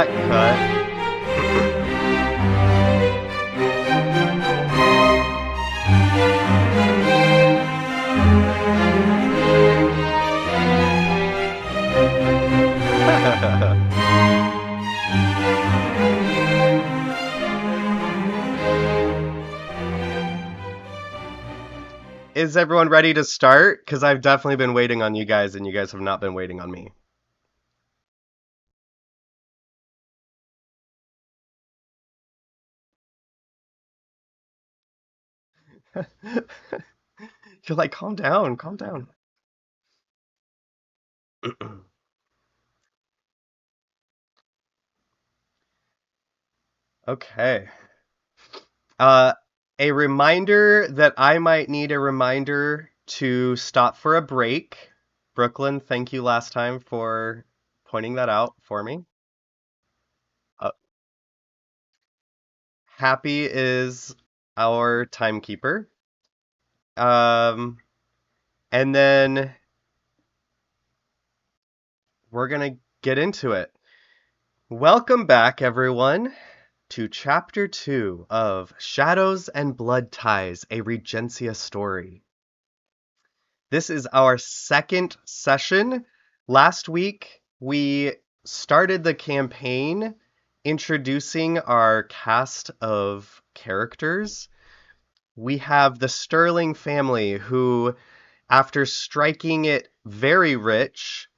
that cut. Is everyone ready to start? Because I've definitely been waiting on you guys, and you guys have not been waiting on me. You're like, calm down, calm down. Okay. Uh, a reminder that I might need a reminder to stop for a break. Brooklyn, thank you last time for pointing that out for me. Uh, Happy is our timekeeper. Um, and then we're gonna get into it. Welcome back, everyone, to Chapter 2 of Shadows and Blood Ties, a Regencia story. This is our second session. Last week, we started the campaign introducing our cast of characters. We have the Sterling family who, after striking it very rich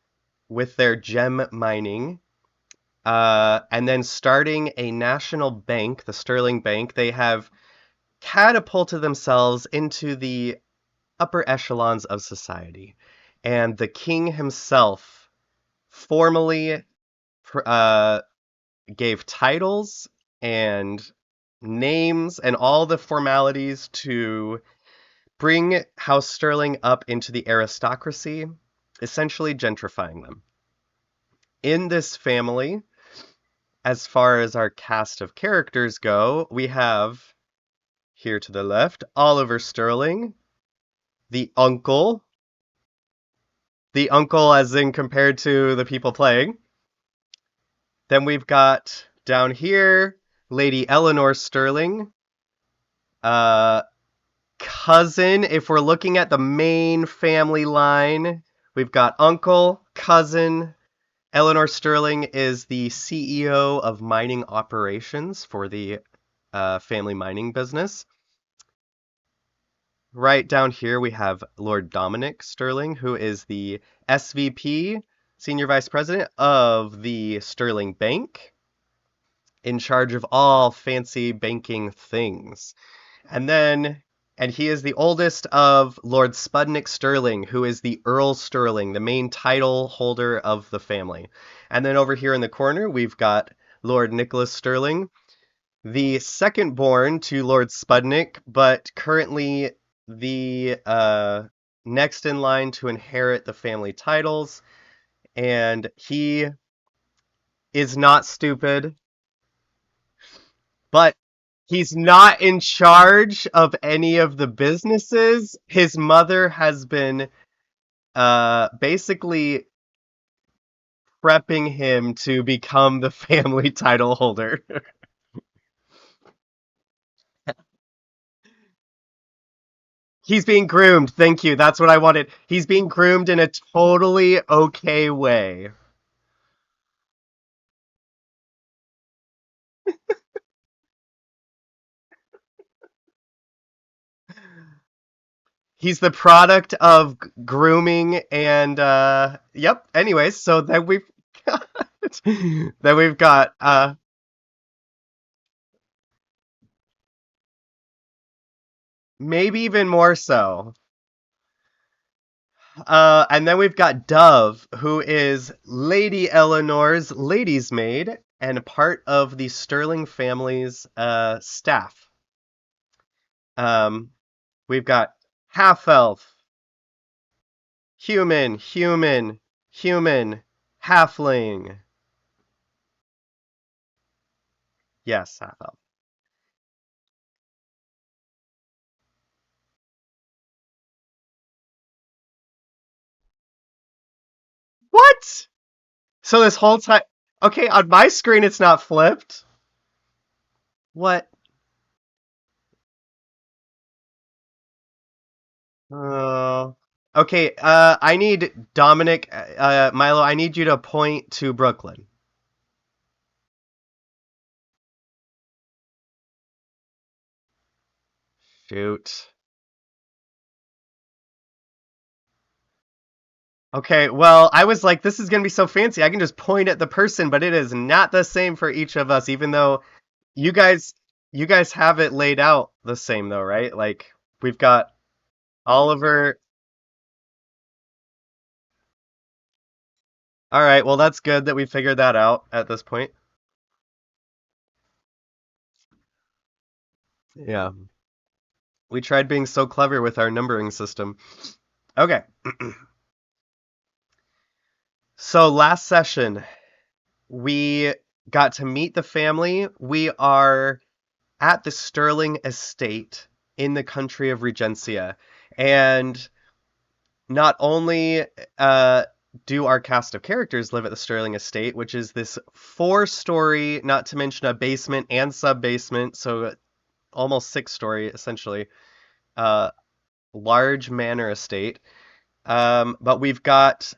with their gem mining, and then starting a national bank, the Sterling Bank, they have catapulted themselves into the upper echelons of society. And the king himself formally uh, gave titles and names and all the formalities to bring House Sterling up into the aristocracy, essentially gentrifying them. In this family, as far as our cast of characters go, we have here to the left Oliver Sterling, the uncle, as in compared to the people playing. Then we've got down here Lady Eleanor Sterling, uh, cousin. If we're looking at the main family line, we've got uncle, cousin. Eleanor Sterling is the CEO of mining operations for the family mining business. Right down here, we have Lord Dominic Sterling, who is the SVP, Senior Vice President of the Sterling Bank, in charge of all fancy banking things. And he is the oldest of Lord Spudnik Sterling, who is the Earl Sterling, the main title holder of the family. And then over here in the corner, we've got Lord Nicholas Sterling, the second born to Lord Spudnik, but currently the next in line to inherit the family titles. And he is not stupid, but he's not in charge of any of the businesses. His mother has been basically prepping him to become the family title holder. He's being groomed. Thank you. That's what I wanted. He's being groomed in a totally okay way. He's the product of grooming and yep. Anyways, so then we've got, then we've got maybe even more so. And then we've got Dove, who is Lady Eleanor's lady's maid and part of the Sterling family's staff. Um, we've got half elf, human, halfling. Yes, half elf. What? So this whole time. Okay, on my screen it's not flipped. What? Oh. Okay, I need Dominic, Milo, I need you to point to Brooklyn. Shoot. Okay, well, I was like, this is gonna be so fancy. I can just point at the person, but it is not the same for each of us, even though you guys you guys have it laid out the same though, right? Like we've got Oliver. All right, well that's good that we figured that out at this point. Yeah. We tried being so clever with our numbering system. Okay. So last session, we got to meet the family. We are at the Sterling estate in the country of Regencia. And not only do our cast of characters live at the Sterling estate, which is this four-story, not to mention a basement and sub-basement, so almost six-story essentially, uh, large manor estate. But we've got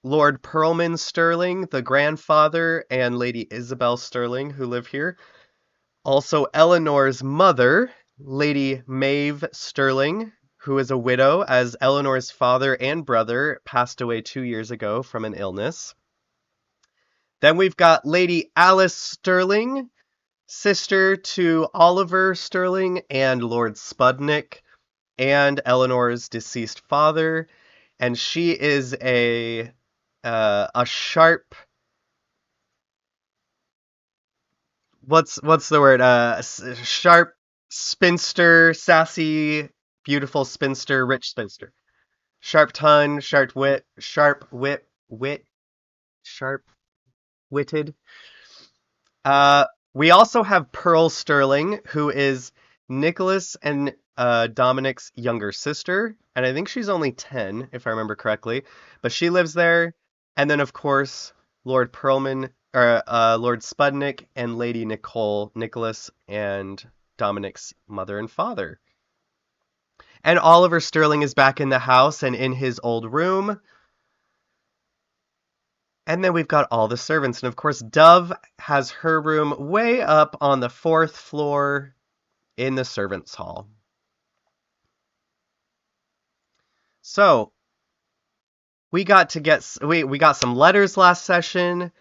Lord Perlman Sterling, the grandfather, and Lady Isabel Sterling, who live here. Also, Eleanor's mother, Lady Maeve Sterling, who is a widow, as Eleanor's father and brother passed away 2 years ago from an illness. Then we've got Lady Alice Sterling, sister to Oliver Sterling and Lord Spudnick, and Eleanor's deceased father, and she is a sharp, what's the word, sharp spinster, sassy, beautiful spinster, rich spinster, sharp tongue, sharp witted. uh we also have Pearl Sterling, who is Nicholas and Dominic's younger sister, and I think she's only 10 if I remember correctly, but she lives there. And then of course Lord Spudnick and Lady Nicole, Nicholas and Dominic's mother and father. And Oliver Sterling is back in the house and in his old room. And then we've got all the servants. And of course, Dove has her room way up on the fourth floor in the servants' hall. So we got some letters last session.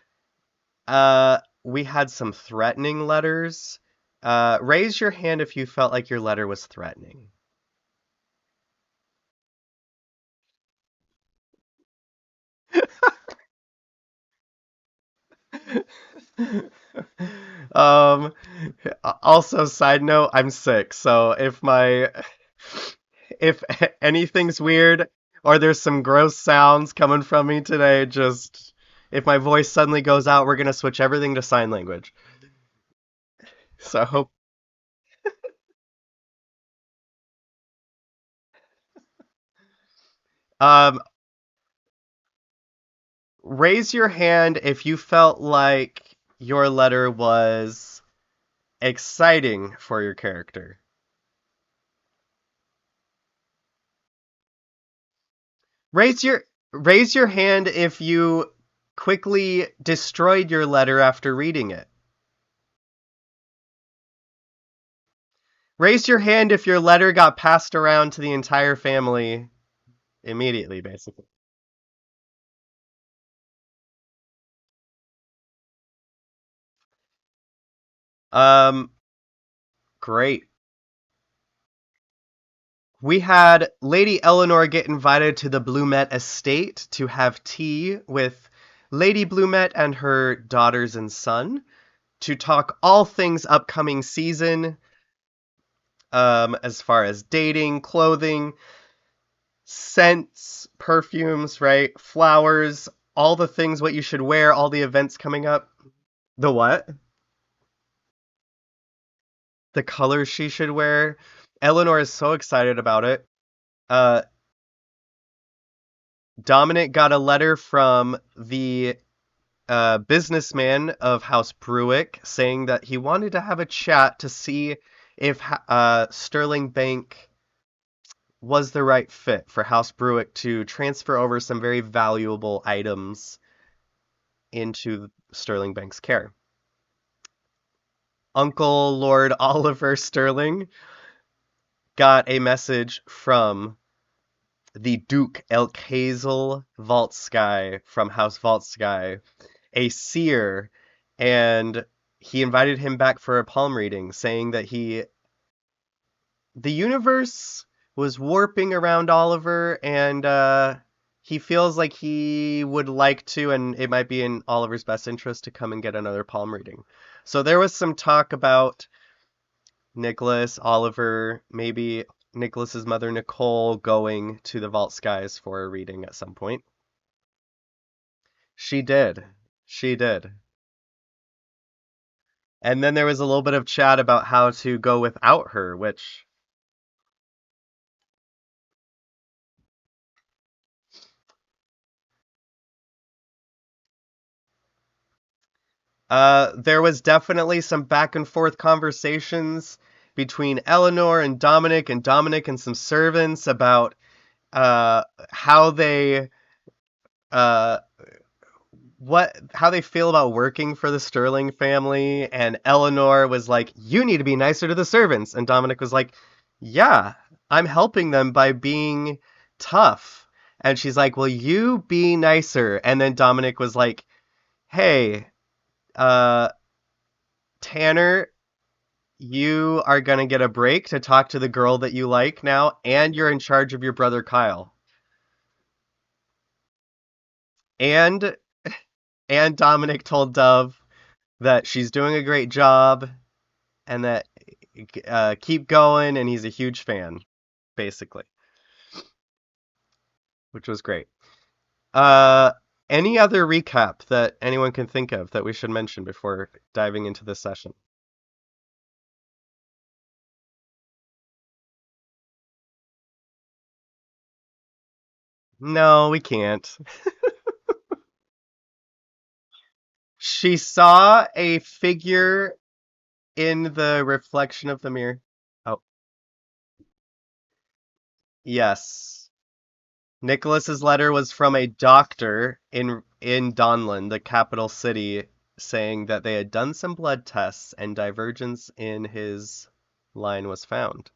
We had some threatening letters. Raise your hand if you felt like your letter was threatening. um, Also, side note, I'm sick, so if anything's weird or there's some gross sounds coming from me today, just if my voice suddenly goes out, we're gonna switch everything to sign language. So I hope. Um, Raise your hand if you felt like your letter was exciting for your character. Raise your Raise your hand if you quickly destroyed your letter after reading it. Raise your hand if your letter got passed around to the entire family immediately, basically. Um, Great. We had Lady Eleanor get invited to the Blumet estate to have tea with Lady Blumet and her daughters and son to talk all things upcoming season, as far as dating, clothing, scents, perfumes, right? Flowers, all the things what you should wear, all the events coming up. The what? The colors she should wear. Eleanor is so excited about it. Uh, Dominic got a letter from the businessman of House Bruick, saying that he wanted to have a chat to see if Sterling Bank was the right fit for House Bruick to transfer over some very valuable items into Sterling Bank's care. Uncle Lord Oliver Sterling got a message from the Duke Elkazel Valtsky from House Valtsky, a seer, and he invited him back for a palm reading, saying that the universe was warping around Oliver, and he feels like he would like to, and it might be in Oliver's best interest to come and get another palm reading. So there was some talk about Nicholas, Oliver, maybe Nicholas's mother Nicole going to the Vault Skies for a reading at some point. She did. She did. And then there was a little bit of chat about how to go without her, which there was definitely some back and forth conversations between Eleanor and Dominic and some servants about how they uh, how they feel about working for the Sterling family, and Eleanor was like, "You need to be nicer to the servants," and Dominic was like, "Yeah, I'm helping them by being tough." And she's like, "Well, you be nicer." And then Dominic was like, "Hey, uh, Tanner, you are gonna get a break to talk to the girl that you like now, and you're in charge of your brother Kyle." And Dominic told Dove that she's doing a great job and that keep going, and he's a huge fan, basically, which was great. Uh, any other recap that anyone can think of that we should mention before diving into this session? No, we can't. She saw a figure in the reflection of the mirror. Oh, yes. Nicholas's letter was from a doctor in Donlin, the capital city, saying that they had done some blood tests and divergence in his line was found.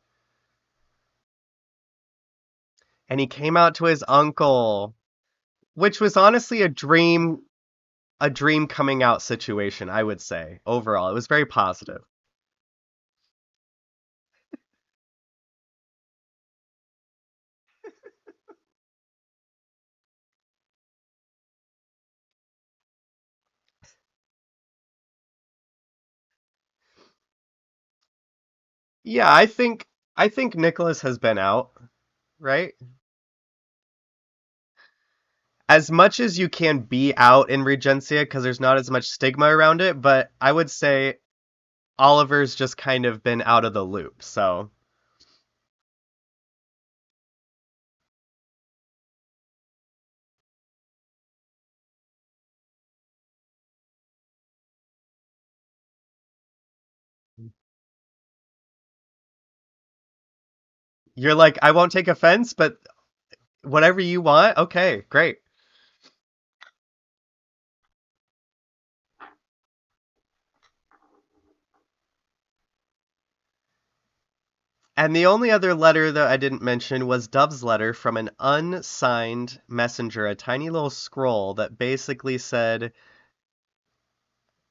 And he came out to his uncle, which was honestly a dream coming out situation, I would say. Overall, it was very positive. Yeah, I think Nicholas has been out, right? As much as you can be out in Regencia because there's not as much stigma around it, but I would say Oliver's just kind of been out of the loop. So you're like, I won't take offense, but whatever you want, okay, great. And the only other letter that I didn't mention was Dove's letter from an unsigned messenger, a tiny little scroll that basically said,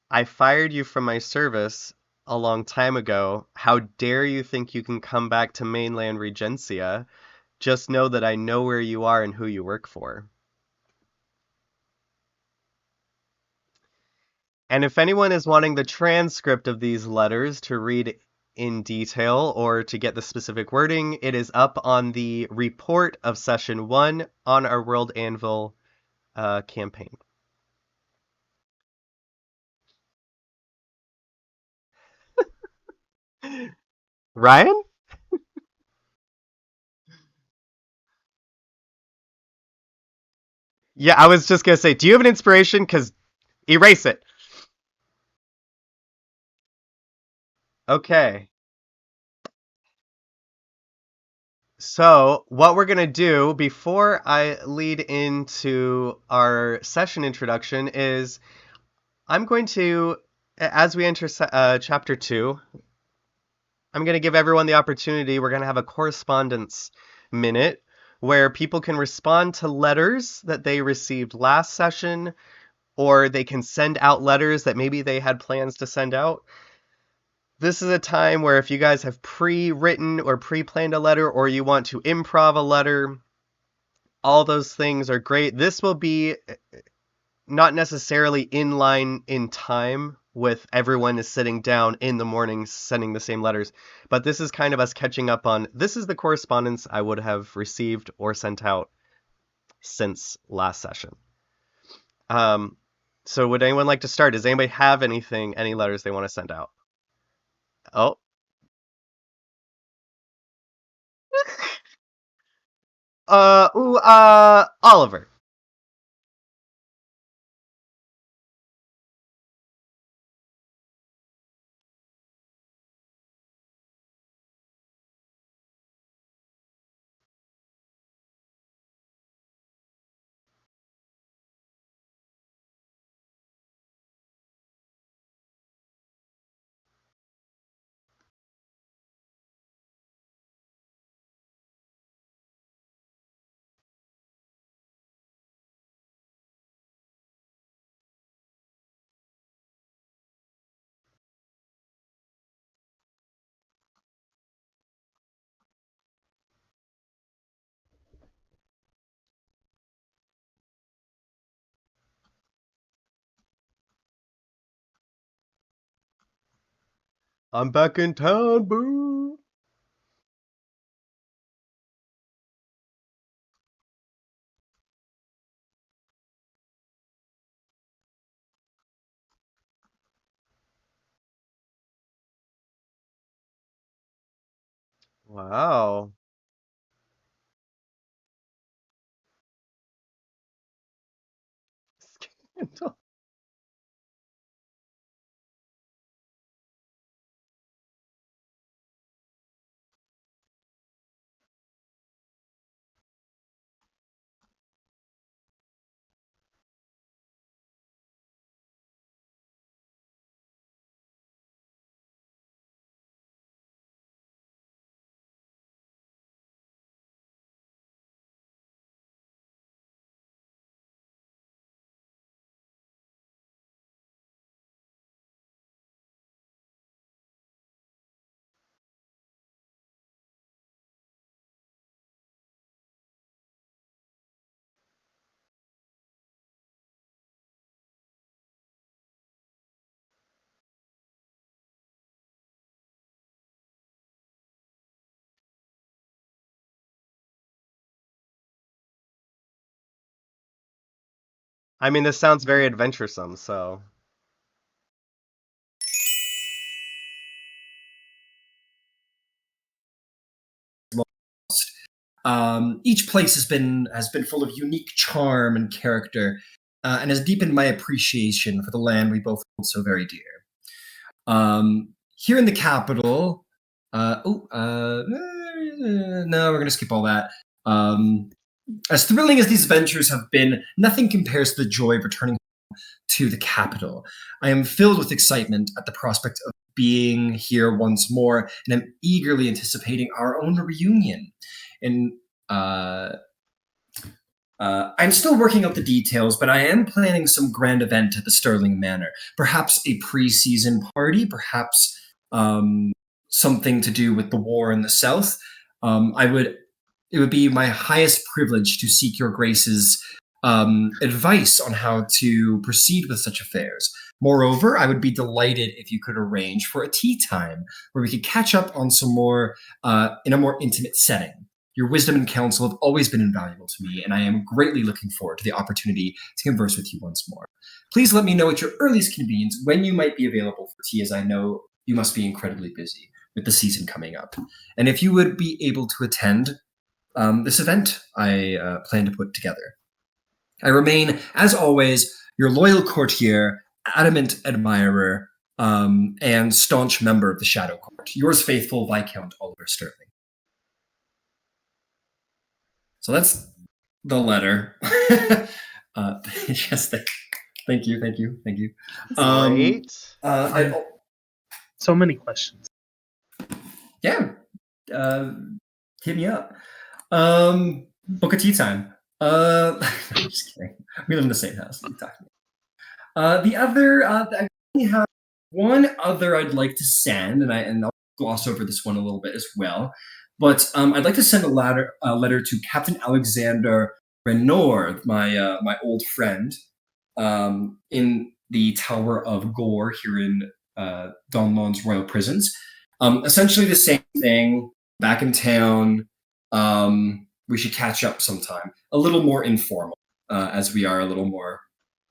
I fired you from my service a long time ago. How dare you think you can come back to mainland Regencia? Just know that I know where you are and who you work for. And if anyone is wanting the transcript of these letters to read in detail or to get the specific wording, it is up on the report of session 1 on our World Anvil campaign. Ryan? Yeah, I was just gonna say, do you have an inspiration? Because Erase it. Okay. So, what we're going to do before I lead into our session introduction is I'm going to, as we enter chapter 2, I'm going to give everyone the opportunity. We're going to have a correspondence minute where people can respond to letters that they received last session, or they can send out letters that maybe they had plans to send out. This is a time where if you guys have pre-written or pre-planned a letter, or you want to improv a letter, all those things are great. This will be not necessarily in line in time with everyone is sitting down in the morning sending the same letters, but this is kind of us catching up on this is the correspondence I would have received or sent out since last session. So would anyone like to start? Does anybody have any letters they want to send out? Oh, Oliver. I'm back in town, boo. Wow. Scandal. I mean, this sounds very adventuresome, so. Each place has been full of unique charm and character, and has deepened my appreciation for the land we both hold so very dear. Here in the capital, no, we're gonna skip all that. As thrilling as these adventures have been, nothing compares to the joy of returning to the capital. I am filled with excitement at the prospect of being here once more, and am eagerly anticipating our own reunion. And I'm still working out the details, but I am planning some grand event at the Sterling Manor. Perhaps a pre-season party, perhaps something to do with the war in the South. It would be my highest privilege to seek your grace's advice on how to proceed with such affairs. Moreover, I would be delighted if you could arrange for a tea time where we could catch up on some more in a more intimate setting. Your wisdom and counsel have always been invaluable to me, and I am greatly looking forward to the opportunity to converse with you once more. Please let me know at your earliest convenience when you might be available for tea, as I know you must be incredibly busy with the season coming up. And if you would be able to attend this event I plan to put together. I remain, as always, your loyal courtier, adamant admirer, and staunch member of the Shadow Court. Yours faithful, Viscount Oliver Sterling. So that's the letter. Yes, thank you. Great. So many questions. Yeah. Hit me up. Book a tea time. I'm just kidding. We live in the same house. What are you talking about? The other, I only have one other I'd like to send, and I'll gloss over this one a little bit as well. But I'd like to send a letter to Captain Alexander Renor, my old friend, in the Tower of Gore here in Donlon's Royal Prisons. Essentially the same thing. Back in town. We should catch up sometime. A little more informal, as we are a little more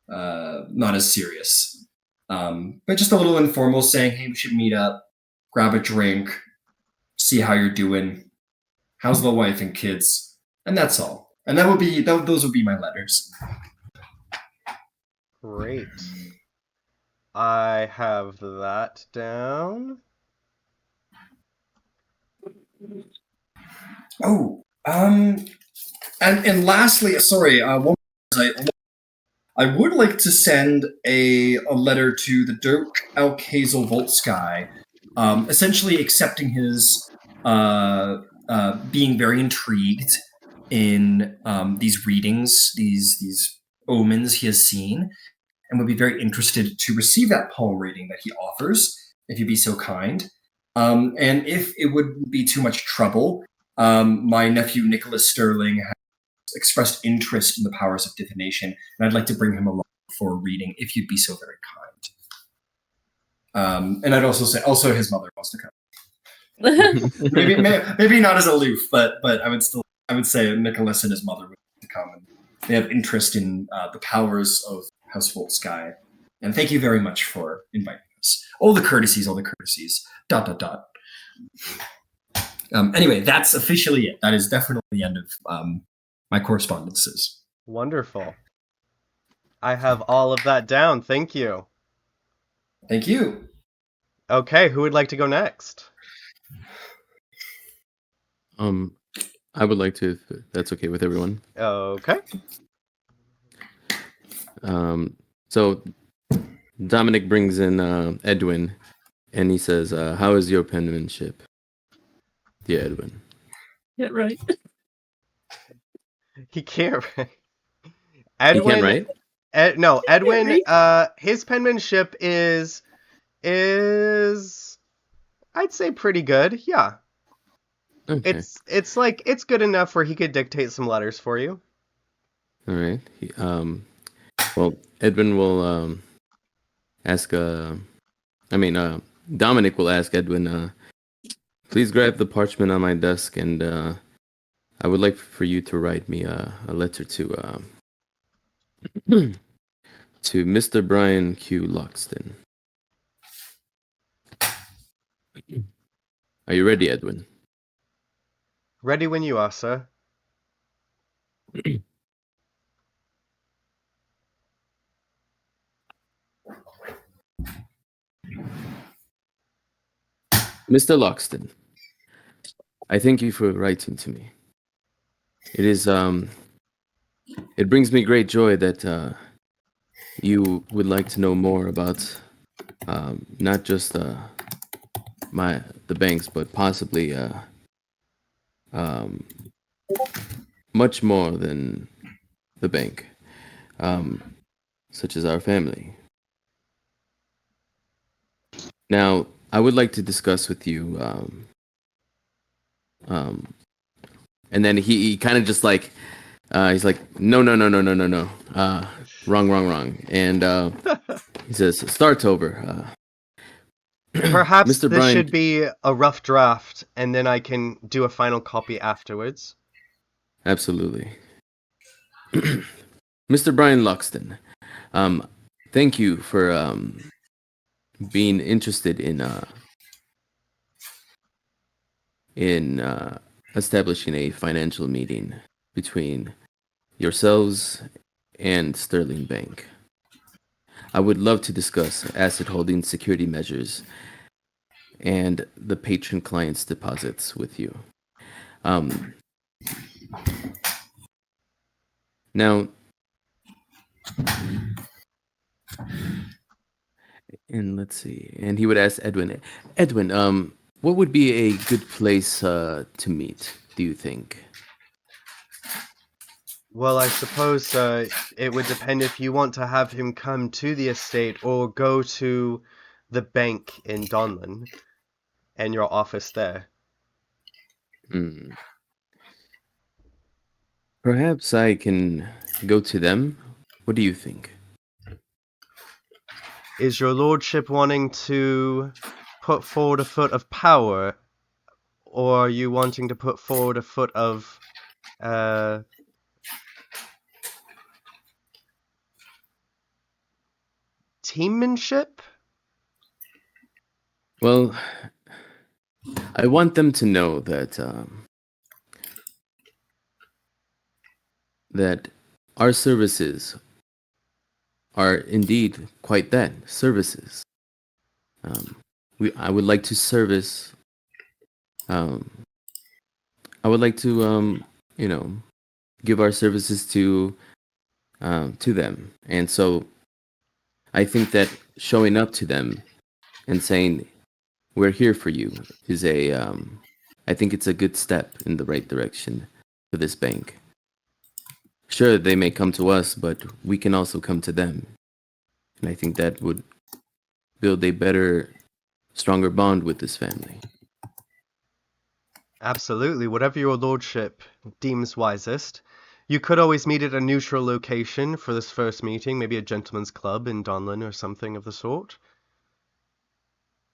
not as serious. But just a little informal, saying, hey, we should meet up, grab a drink, see how you're doing. How's the wife and kids? And that's all. And those would be my letters. Great. I have that down. Oh, and lastly, sorry, I would like to send a letter to the Dirk Alkazel Voltsky, essentially accepting his being very intrigued in these readings, these omens he has seen, and would be very interested to receive that palm reading that he offers, if you'd be so kind. And if it would be too much trouble, my nephew Nicholas Sterling has expressed interest in the powers of divination, and I'd like to bring him along for a reading, if you'd be so very kind. And I'd also say, his mother wants to come. maybe not as aloof, but I would say Nicholas and his mother would like to come, and they have interest in the powers of House Voltsky. And thank you very much for inviting us. All the courtesies. ... Anyway, that's officially it. That is definitely the end of my correspondences. Wonderful. I have all of that down. Thank you. Thank you. Okay, who would like to go next? I would like to, if that's okay with everyone. Okay. So Dominic brings in Edwin, and he says, how is your penmanship? Yeah, Edwin. Yeah, right. He can't write. Edwin, he can't write? No, Edwin, his penmanship is I'd say pretty good. Yeah. Okay. It's good enough where he could dictate some letters for you. All right. Well, Edwin will ask. Dominic will ask Edwin. Please grab the parchment on my desk, and I would like for you to write me a letter to to Mr. Brian Q. Loxton. Are you ready, Edwin? Ready when you are, sir. Mr. Loxton, I thank you for writing to me. It is it brings me great joy that you would like to know more about not just the banks, but possibly much more than the bank, such as our family. Now, I would like to discuss with you, and then he kind of just like, he's like, no, wrong, and he says, start over. Perhaps Mr. this Brian... should be a rough draft, and then I can do a final copy afterwards. Absolutely. Mr. Brian Loxton, thank you for being interested in establishing a financial meeting between yourselves and Sterling Bank. I would love to discuss asset holding security measures and the patron client's deposits with you. Now, and let's see, and he would ask Edwin, what would be a good place to meet, do you think? Well, I suppose it would depend if you want to have him come to the estate or go to the bank in Donlin and your office there. Hmm. Perhaps I can go to them. What do you think? Is your lordship wanting to put forward a foot of power, or are you wanting to put forward a foot of teammanship? Well, I want them to know that that our services are indeed quite that, services. I would like to service. I would like to, you know, give our services to them, and so I think that showing up to them and saying we're here for you is I think it's a good step in the right direction for this bank. Sure, they may come to us, but we can also come to them. And I think that would build a better, stronger bond with this family. Absolutely, whatever your lordship deems wisest. You could always meet at a neutral location for this first meeting, maybe a gentleman's club in Donlin or something of the sort.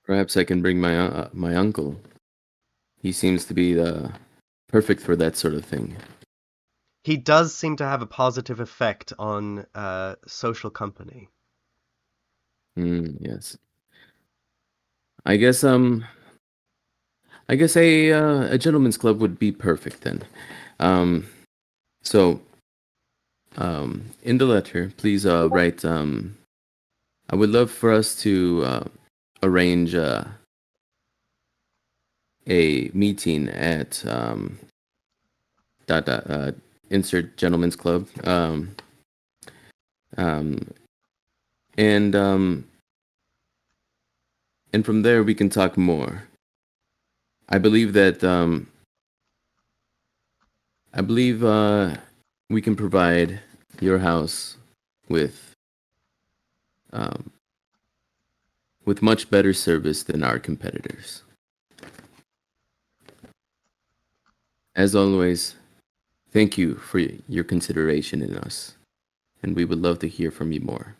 Perhaps I can bring my uncle. He seems to be perfect for that sort of thing. He does seem to have a positive effect on social company. Yes. I guess a gentleman's club would be perfect then. So in the letter, please write. I would love for us to arrange a meeting at insert gentlemen's club. And from there we can talk more. I believe that we can provide your house with much better service than our competitors. As always, thank you for your consideration in us, and we would love to hear from you more.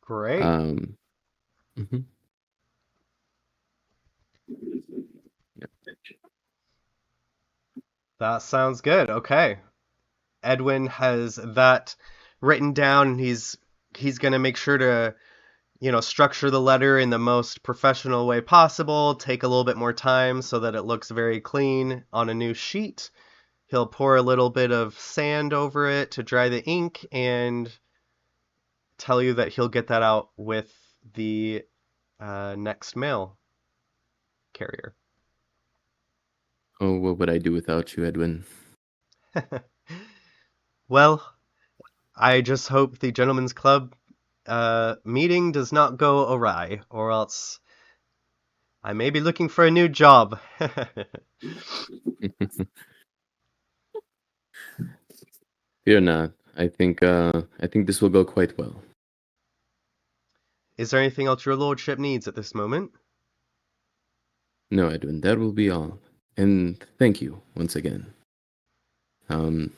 Great. Mhm. That sounds good. Okay. Edwin has that written down, and he's going to make sure to, structure the letter in the most professional way possible, take a little bit more time so that it looks very clean on a new sheet. He'll pour a little bit of sand over it to dry the ink and tell you that he'll get that out with the next mail carrier. Oh, what would I do without you, Edwin? Well, I just hope the Gentlemen's Club meeting does not go awry, or else I may be looking for a new job. Fear not. I think this will go quite well. Is there anything else your lordship needs at this moment? No, Edwin, that will be all. And thank you once again. I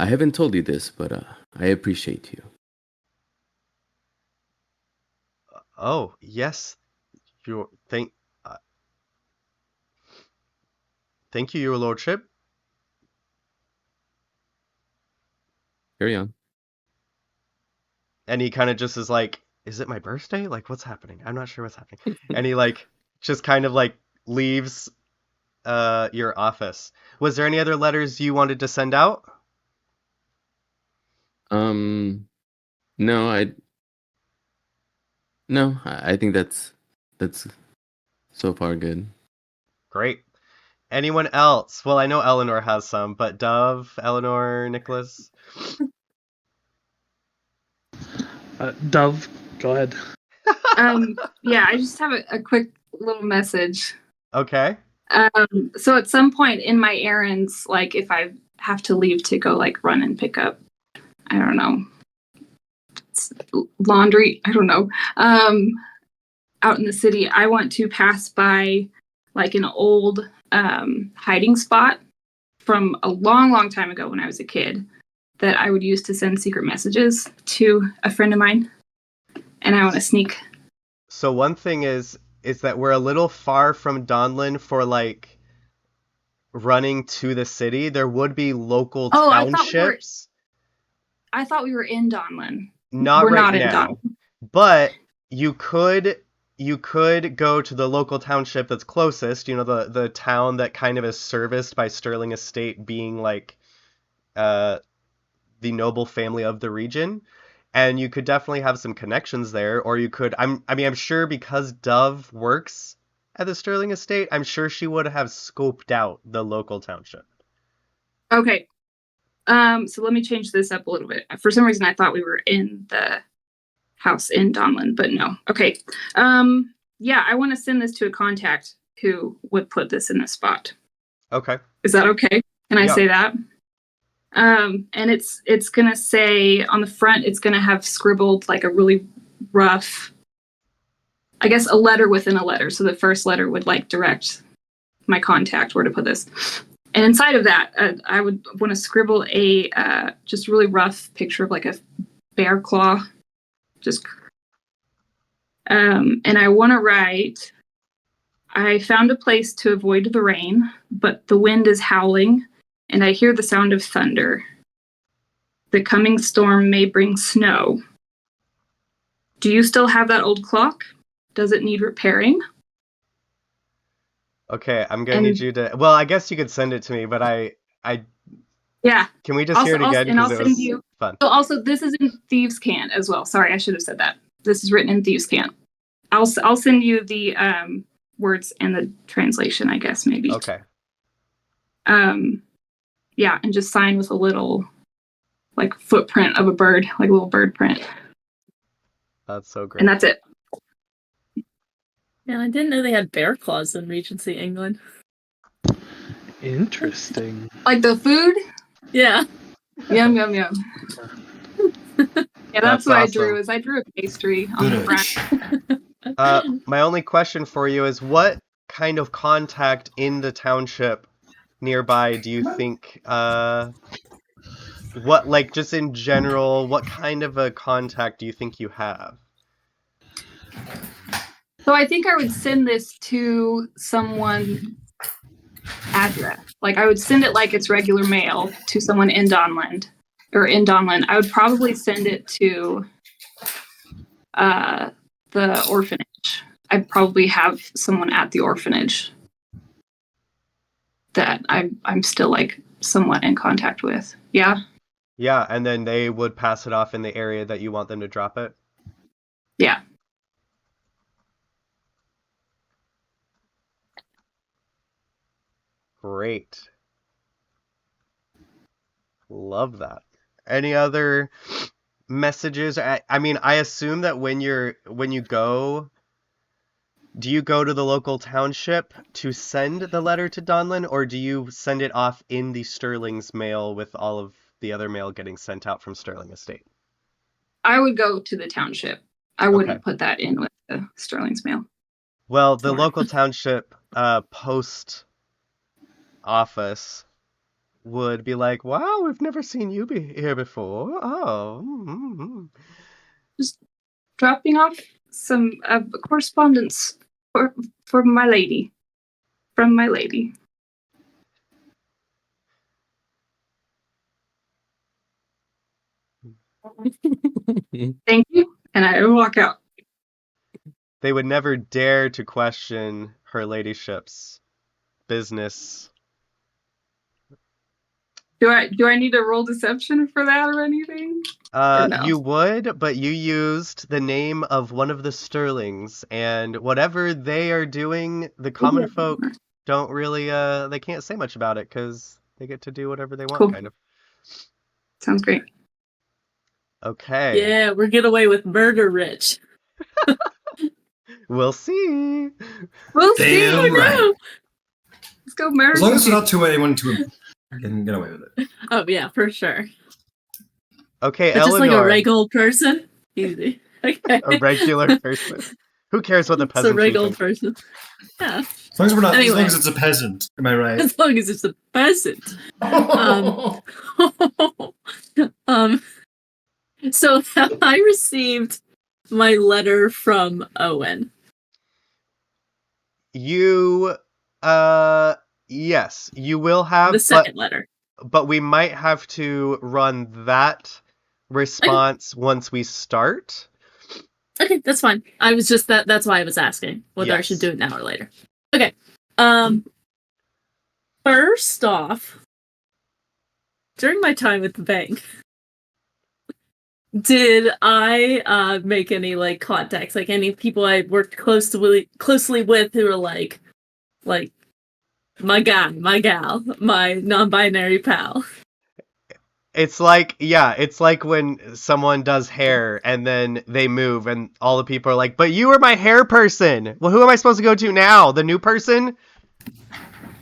haven't told you this, but I appreciate you. Oh, yes. Your thank you, your lordship. Carry on. And he kind of just is like, is it my birthday? Like, what's happening? I'm not sure what's happening. And he just kind of leaves your office. Was there any other letters you wanted to send out? No, I think that's so far good. Great. Anyone else? Well, I know Eleanor has some, but Dove, Eleanor, Nicholas? Dove, go ahead. Yeah, I just have a quick little message. Okay. So at some point in my errands, like if I have to leave to go like run and pick up, I don't know, laundry, I don't know, out in the city, I want to pass by like an old hiding spot from a long, long time ago when I was a kid that I would use to send secret messages to a friend of mine. And I want to sneak. So one thing is that we're a little far from Donlin for like running to the city. There would be local townships. I thought we were in Donlin. Not we're right not now. in Donlin. But you could go to the local township that's closest, you know, the town that kind of is serviced by Sterling Estate being like the noble family of the region. And you could definitely have some connections there, or you could I'm sure because Dove works at the Sterling Estate, I'm sure she would have scoped out the local township. Okay. So let me change this up a little bit. For some reason I thought we were in the house in Donlin, but no. Okay. Yeah, I want to send this to a contact who would put this in the spot. Okay. Is that okay? Can I say that? And it's gonna say on the front, it's gonna have scribbled like a really rough, I guess, a letter within a letter. So the first letter would like direct my contact where to put this. And inside of that, I would want to scribble a just really rough picture of like a bear claw. Just and I want to write, I found a place to avoid the rain, but the wind is howling and I hear the sound of thunder. The coming storm may bring snow. Do you still have that old clock? Does it need repairing? Okay, I'm gonna need you to. Well, I guess you could send it to me, but yeah. Can we just hear it again because it was fun? So also, this is in Thieves' Cant as well. Sorry, I should have said that. This is written in Thieves' Cant. I'll send you the words and the translation, I guess maybe. Okay. Yeah, and just sign with a little like footprint of a bird, like a little bird print. That's so great. And that's it. Man, I didn't know they had bear claws in Regency, England. Interesting. Like the food? Yeah. Yum, yum, yum. Yeah, that's what awesome. I drew a pastry on the front. My only question for you is, what kind of contact in the township nearby do you think, what, like, just in general, what kind of a contact do you think you have? So I think I would send this to someone address. Like I would send it like it's regular mail to someone in Donlin. I would probably send it to the orphanage. I'd probably have someone at the orphanage that I'm still like somewhat in contact with. Yeah. Yeah, and then they would pass it off in the area that you want them to drop it? Yeah. Great. Love that. Any other messages? I mean, I assume that when you go, do you go to the local township to send the letter to Donlin, or do you send it off in the Sterling's mail with all of the other mail getting sent out from Sterling Estate? I would go to the township. I wouldn't put that in with the Sterling's mail. Well, the local township post office would be like, wow, we've never seen you be here before. Oh. Mm-hmm. Just dropping off some correspondence for my lady. From my lady. Thank you. And I walk out. They would never dare to question her ladyship's business Do I need to roll deception for that or anything? Or no? You would, but you used the name of one of the Sterlings, and whatever they are doing, the common folk don't really, they can't say much about it, because they get to do whatever they want, Cool. kind of. Sounds great. Okay. Yeah, we're getting away with murder rich. We'll see. We'll see. Damn right. No. Let's go murder. As long as it's not to anyone to can get away with it. Oh yeah, for sure. Okay, But just Eleanor. like a regular person. Easy. Okay. A regular person. Who cares what the It's a peasants regular think? person. Yeah. As long as we're not. Anyway. As long as it's a peasant. Am I right? As long as it's a peasant. So I received my letter from Owen. You, yes, you will have The second letter. but we might have to run that response once we start. Okay, that's fine. I was just that's why I was asking whether I Yes. should do it now or later. Okay. First off, during my time at the bank, did I make any like contacts, like any people I worked closely with who were like my guy, my gal, my non-binary pal? It's like, yeah, it's like when someone does hair and then they move and all the people are like, but you were my hair person. Well, who am I supposed to go to now? The new person?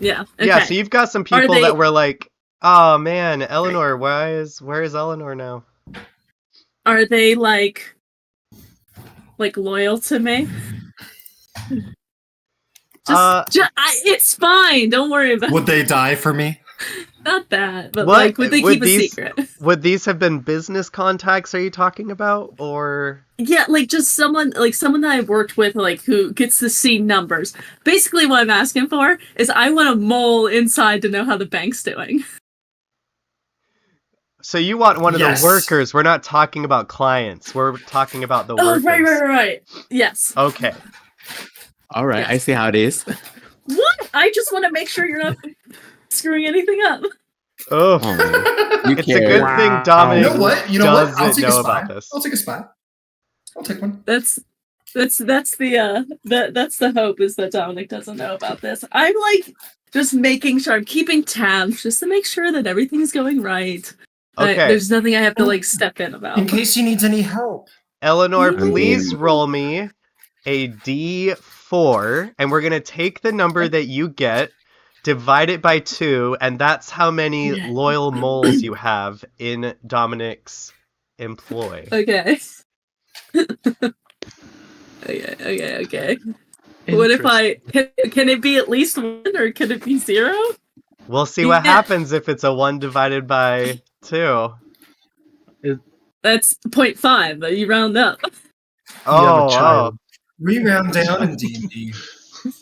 Yeah. Okay. Yeah, so you've got some people they- that were like, oh man, Eleanor, where is Eleanor now? Are they like loyal to me? It's fine. Don't worry about Would they die for me? Not that, but What? like, would they keep a these- secret? Would these have been business contacts, are you talking about? Or Yeah, like just someone that I've worked with, like who gets to see numbers. Basically, what I'm asking for is I want a mole inside to know how the bank's doing. so you want one of Yes. the workers. We're not talking about clients. We're talking about the workers. Right. Yes. Okay. All right, Yes. I see how it is. What? I just want to make sure you're not screwing anything up. Oh, Oh, you it's a care. good Wow. thing Dominic You know what? You know what? I'll doesn't take a know spy. about this. I'll take a spy. I'll take one. That's the hope, is that Dominic doesn't know about this. I'm like just making sure I'm keeping tabs just to make sure that everything's going right. Okay. There's nothing I have to like step in about. In case he needs any help. Eleanor, Mm. please roll me a D4, and we're going to take the number that you get, divide it by 2, and that's how many Yeah. loyal moles you have in Dominic's employ. Okay. Okay. What if can it be at least 1 or can it be 0? We'll see what Yeah. happens if it's a 1 divided by 2. That's 0.5, but you round up. Oh, child. We round down in D&D.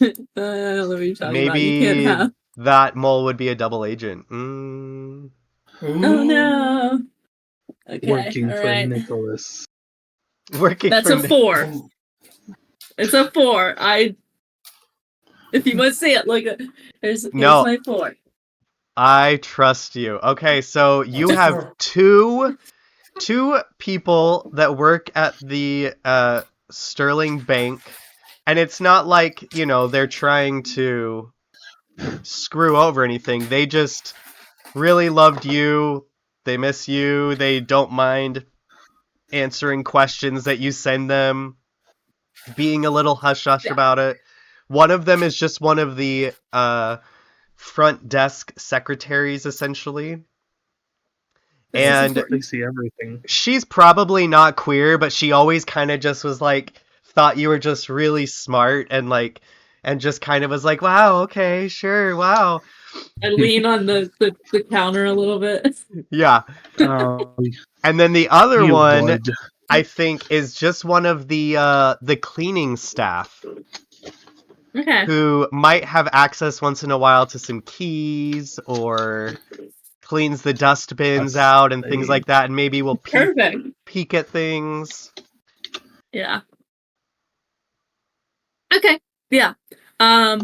I don't know what you're talking about. You maybe can't have. that mole would be a double agent. Mm. Oh no. Okay. Working all for right. Nicholas. Working That's for a 4. It's a 4. If you want to see it, look at here's No. my 4. I trust you. Okay, so you That's have two people that work at the Sterling Bank, and it's not like, you know, they're trying to screw over anything. They just really loved you. They miss you. They don't mind answering questions that you send them, being a little hush-hush about it. One of them is just one of the front desk secretaries, essentially. And They see everything. she's probably not queer, but she always kind of just was like, thought you were just really smart and like, and just kind of was like, wow, okay, sure, wow. I lean on the counter a little bit. Yeah. Oh, And then the other you one, would. I think, is just one of the cleaning staff Okay. who might have access once in a while to some keys or cleans the dust bins out and things like that, and maybe will Perfect. peek at things. Yeah. Okay. Yeah. I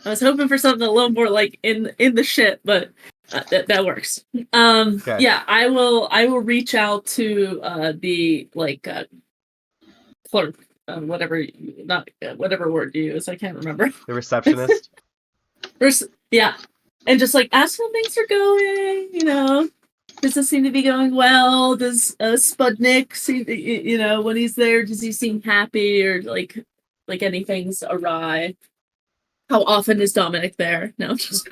was hoping for something a little more like in the shit, but That works. Okay. Yeah, I will reach out to the clerk, whatever word you use. I can't remember. The receptionist. Yeah, and just like ask how things are going. Does it seem to be going well? Does Spudnik seem, when he's there, does he seem happy or like anything's awry? How often is Dominic there? No, just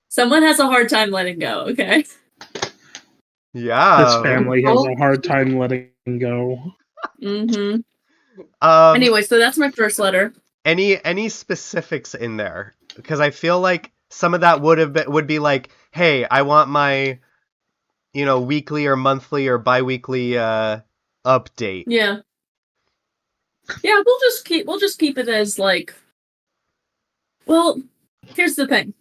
someone has a hard time letting go. Okay. Yeah. This family has a hard time letting go. Mm-hmm. Um, Anyway, so that's my first letter. any specifics in there? Because I feel like some of that would be like, hey, I want my, weekly or monthly or biweekly update. Yeah. Yeah, we'll just keep it as like. Well, here's the thing.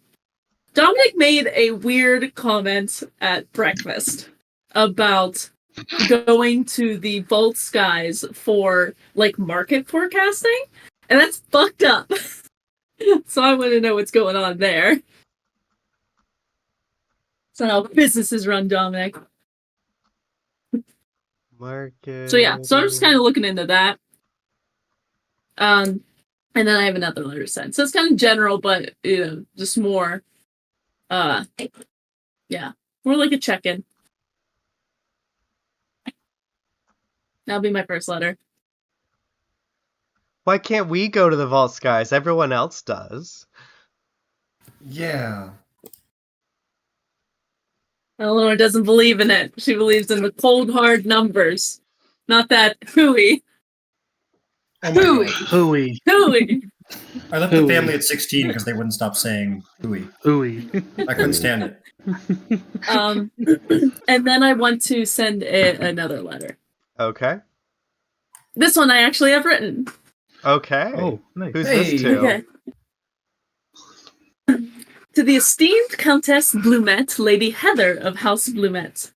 Dominic made a weird comment at breakfast about going to the vault skies for like market forecasting, and that's fucked up. So I want to know what's going on there. It's not how businesses run, Dominic. Market. So yeah, so I'm just kind of looking into that. And then I have another letter sent. So it's kind of general, but just more yeah, more like a check-in. That'll be my first letter. Why can't we go to the vault skies? Everyone else does. Yeah. Eleanor doesn't believe in it. She believes in the cold, hard numbers. Not that hooey. Oh my Hooey. God. Hooey. Hooey. I left the Hooey. family at 16 because they wouldn't stop saying hooey. Hooey. I couldn't stand it. And then I want to send another letter. Okay. This one I actually have written. Okay. Oh, nice. Who's Hey. this to? Okay. To the esteemed Countess Blumette, Lady Heather of House Blumette.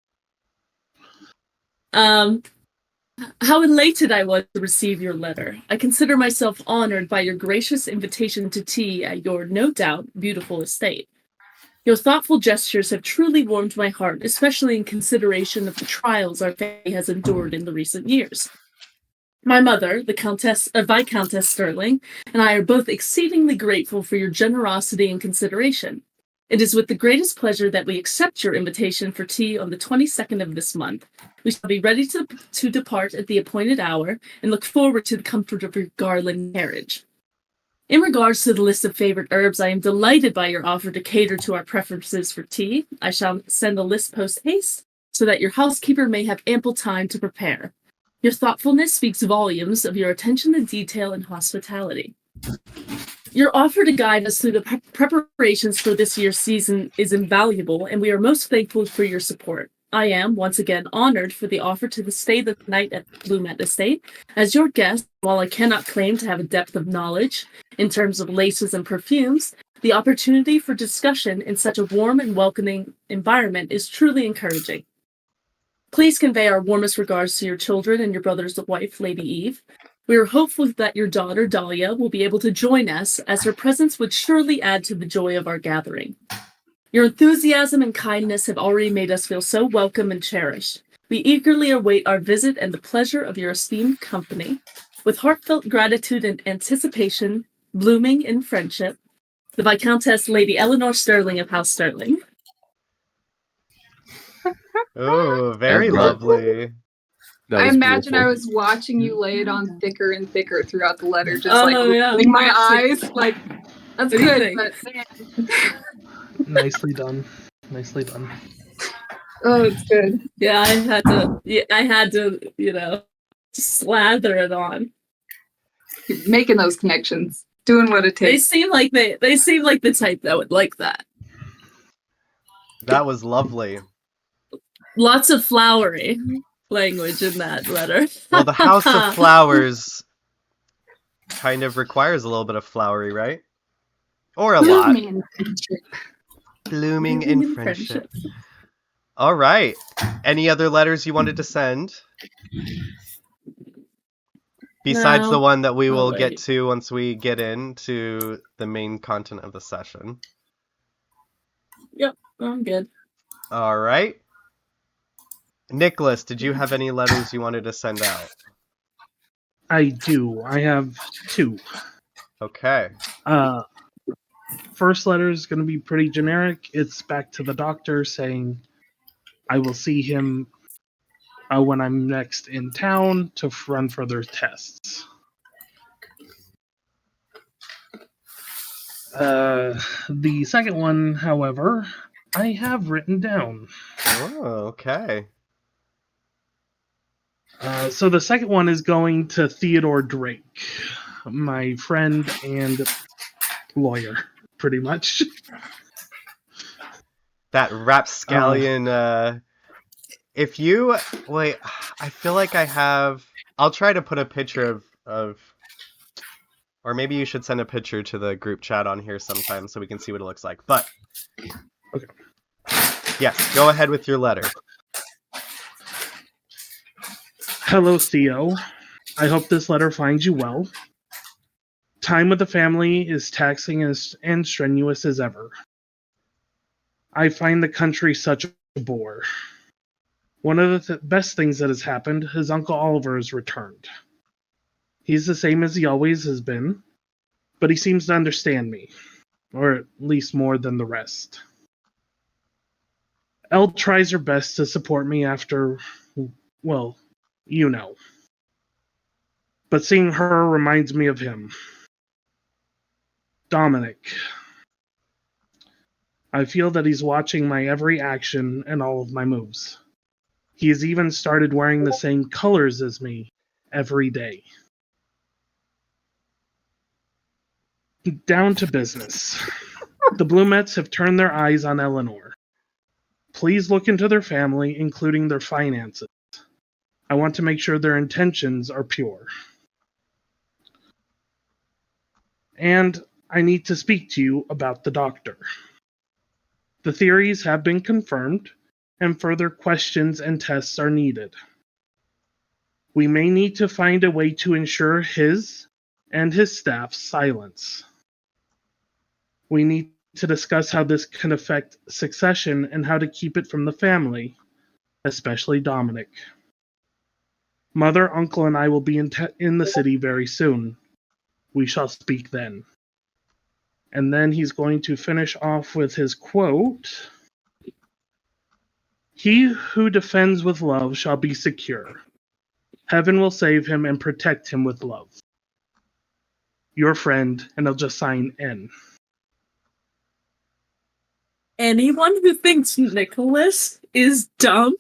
How elated I was to receive your letter. I consider myself honored by your gracious invitation to tea at your, no doubt, beautiful estate. Your thoughtful gestures have truly warmed my heart, especially in consideration of the trials our family has endured in the recent years. My mother, the Viscountess Sterling, and I are both exceedingly grateful for your generosity and consideration. It is with the greatest pleasure that we accept your invitation for tea on the 22nd of this month. We shall be ready to depart at the appointed hour and look forward to the comfort of your garland carriage. In regards to the list of favorite herbs, I am delighted by your offer to cater to our preferences for tea. I shall send a list post-haste so that your housekeeper may have ample time to prepare. Your thoughtfulness speaks volumes of your attention to detail and hospitality. Your offer to guide us through the preparations for this year's season is invaluable, and we are most thankful for your support. I am, once again, honored for the offer to stay the night at Blumette Estate. As your guest, while I cannot claim to have a depth of knowledge in terms of laces and perfumes, the opportunity for discussion in such a warm and welcoming environment is truly encouraging. Please convey our warmest regards to your children and your brother's wife, Lady Eve. We are hopeful that your daughter, Dahlia, will be able to join us, as her presence would surely add to the joy of our gathering. Your enthusiasm and kindness have already made us feel so welcome and cherished. We eagerly await our visit and the pleasure of your esteemed company. With heartfelt gratitude and anticipation, blooming in friendship, the Viscountess Lady Eleanor Sterling of House Sterling. Oh, very That's lovely. That I was imagine beautiful. I was watching you lay it on thicker and thicker throughout the letter, just Yeah. rolling my eyes. Like, that's What do you good, think? but man. Nicely done. Nicely done. Oh, it's good. Yeah, I had to, slather it on. Keep making those connections, doing what it They takes. seem like the type that would like that. That was lovely. Lots of flowery language in that letter. Well, the House of Flowers kind of requires a little bit of flowery, right? Or a lot. Blooming in friendship. Blooming in friendship. All right. Any other letters you wanted to send? Besides the No. one that we I'll will get wait. to once we get into the main content of the session. Yep, I'm good. All right. Nicholas, did you have any letters you wanted to send out? I do. I have 2. Okay. First letter is going to be pretty generic. It's back to the doctor saying I will see him when I'm next in town to run further tests. The second one, however, I have written down. Oh, okay. So the second one is going to Theodore Drake, my friend and lawyer, pretty much. That rapscallion, if you... Wait, I feel like I have... I'll try to put a picture of... Or maybe you should send a picture to the group chat on here sometime so we can see what it looks like. But... Okay. Yes, go ahead with your letter. Hello, Theo. I hope this letter finds you well. Time with the family is taxing and strenuous as ever. I find the country such a bore. One of the best things that has happened is Uncle Oliver has returned. He's the same as he always has been, but he seems to understand me, or at least more than the rest. Elle tries her best to support me after, well, you know. But seeing her reminds me of him. Dominic. I feel that he's watching my every action and all of my moves. He has even started wearing the same colors as me every day. Down to business. The Blumets have turned their eyes on Eleanor. Please look into their family, including their finances. I want to make sure their intentions are pure. And I need to speak to you about the doctor. The theories have been confirmed, and further questions and tests are needed. We may need to find a way to ensure his and his staff's silence. We need to discuss how this can affect succession and how to keep it from the family, especially Dominic. Mother, uncle, and I will be in the city very soon. We shall speak then. And then he's going to finish off with his quote. He who defends with love shall be secure. Heaven will save him and protect him with love. Your friend, and I'll just sign N. Anyone who thinks Nicholas is dumb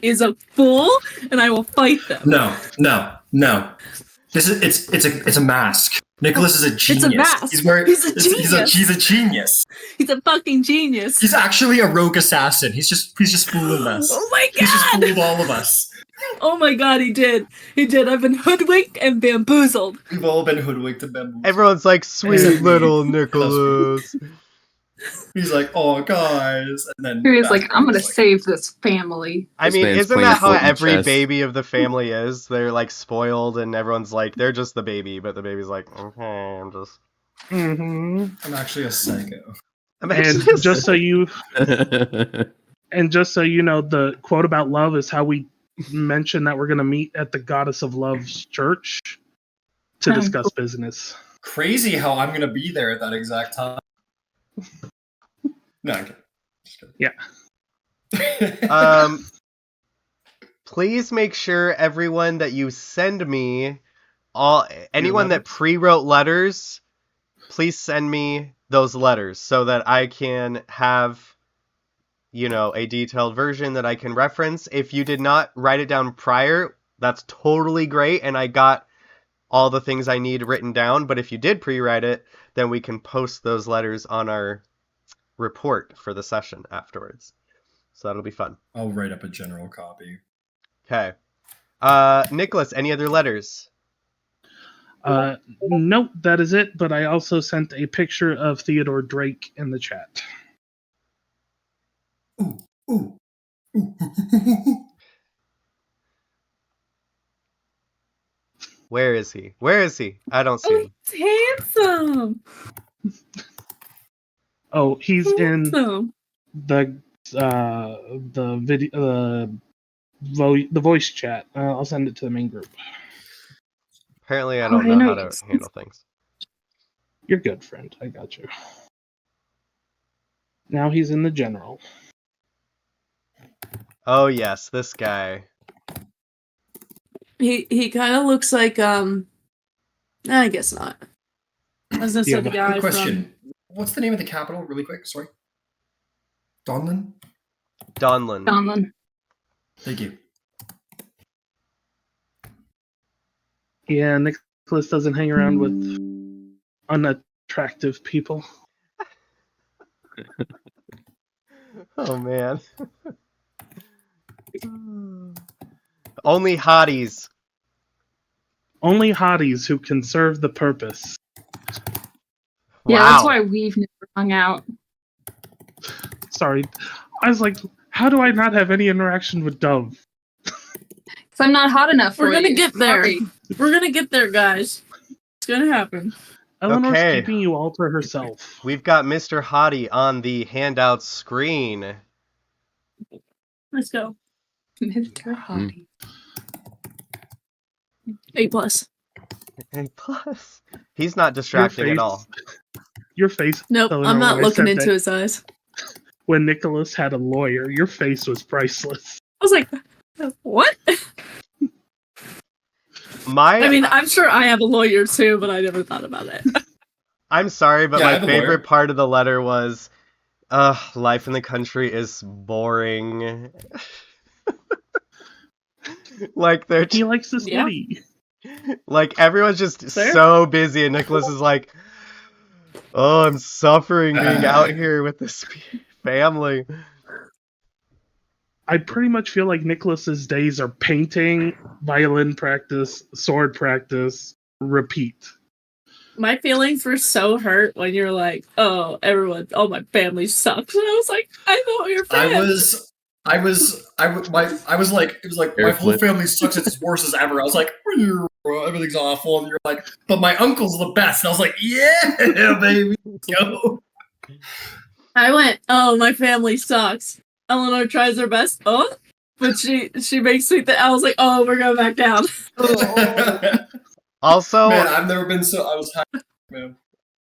is a fool, and I will fight them. No. It's a mask. Nicholas is a genius. It's a mask. He's a genius. He's a genius. He's a fucking genius. He's actually a rogue assassin. He's just fooling us. Oh my god! He's just fooled all of us. Oh my god, he did. He did. I've been hoodwinked and bamboozled. We've all been hoodwinked and bamboozled. Everyone's like, sweet Except me. little Nicholas. He's like, oh guys, and then He's like, I'm gonna save this family. I This mean, man's isn't playing that how foot in every chess. baby of the family is? They're like spoiled, and everyone's like, they're just the baby, but the baby's like, okay, I'm just. Mm-hmm. I'm actually a psycho. I'm And actually just so you know, the quote about love is how we mentioned that we're going to meet at the Goddess of Love's church to discuss business. Crazy how I'm gonna be there at that exact time. No, I'm kidding. Yeah. Please make sure everyone that you send me, anyone that letters? pre-wrote letters, please send me those letters so that I can have, a detailed version that I can reference. If you did not write it down prior, that's totally great, and I got all the things I need written down. But if you did pre-write it, then we can post those letters on our report for the session afterwards. So that'll be fun. I'll write up a general copy. Okay. Nicholas, any other letters? Nope, that is it. But I also sent a picture of Theodore Drake in the chat. Ooh. Where is he? Where is he? I don't see Oh, him. it's handsome. Oh, he's in Handsome. the video, the voice chat. I'll send it to the main group. Apparently, I Oh, don't I know know how you to can- handle things. You're good, friend. I got you. Now he's in the general. Oh yes, this guy. He kind of looks like I guess not. I was gonna say Yeah, the but- guy Quick question. What's the name of the capital, really quick? Sorry. Donlin? Donlin. Donlin. Thank you. Yeah, Nicholas doesn't hang around with unattractive people. Oh man. Only hotties. Only hotties who can serve the purpose. Yeah, Wow. that's why we've never hung out. Sorry, I was like, how do I not have any interaction with Dove? Because I'm not hot enough for We're gonna you. get there. Sorry. We're gonna get there, guys. It's gonna happen. Eleanor's Okay. keeping you all to herself. We've got Mr. Hottie on the handout screen. Let's go. Mr. Hottie. A plus. And plus, he's not distracting at all. Your face. Nope, Eleanor, I'm not when I looking said into that his eyes. When Nicholas had a lawyer, your face was priceless. I was like, what? I mean, I'm sure I have a lawyer too, but I never thought about it. I'm sorry, but Yeah, I my have a lawyer. favorite part of the letter was, life in the country is boring. Like they're He likes the Yeah. city. like everyone's just Fair. so busy, and Nicholas is like, "Oh, I'm suffering being out here with this family." I pretty much feel like Nicholas's days are painting, violin practice, sword practice, repeat. My feelings were so hurt when you're like, oh, my family sucks. And I was like, I know your I friends. was like, it was like, my whole Airflip. family sucks, it's as worse as ever. I was like, everything's awful. And you're like, but my uncle's the best. And I was like, yeah, baby, let's go. I went, oh, my family sucks. Eleanor tries her best. Oh, but she makes sweet that I was like, oh, we're going back down. Also, Man, I've never been so, I was happy, man.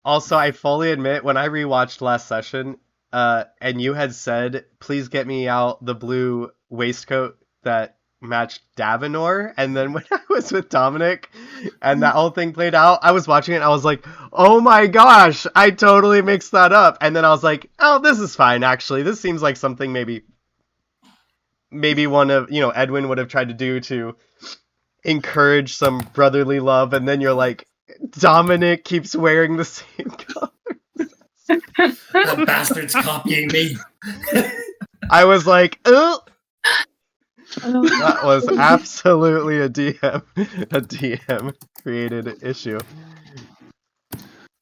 Also, I fully admit, when I rewatched last session, and you had said, please get me out the blue waistcoat that matched Davenor, and then when I was with Dominic, and that whole thing played out, I was watching it, and I was like, oh my gosh, I totally mixed that up. And then I was like, oh, this is fine, actually. This seems like something maybe one of, Edwin would have tried to do to encourage some brotherly love, and then you're like, Dominic keeps wearing the same color. That bastard's copying me. I was like, oh, that was absolutely a DM created issue.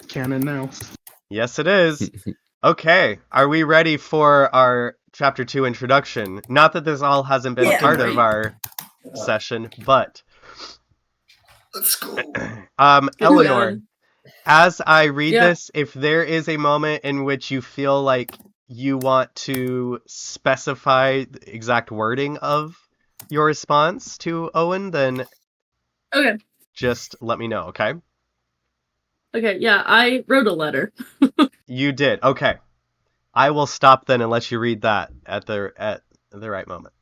Canon now. Yes, it is. Okay, are we ready for our chapter 2 introduction? Not that this all hasn't been Yeah. part of our session, but Let's go. Eleanor, Good. as I read Yeah. this, if there is a moment in which you feel like you want to specify the exact wording of your response to Owen, then Okay. just let me know, okay? Okay, yeah, I wrote a letter. You did. Okay. I will stop then and let you read that at the right moment.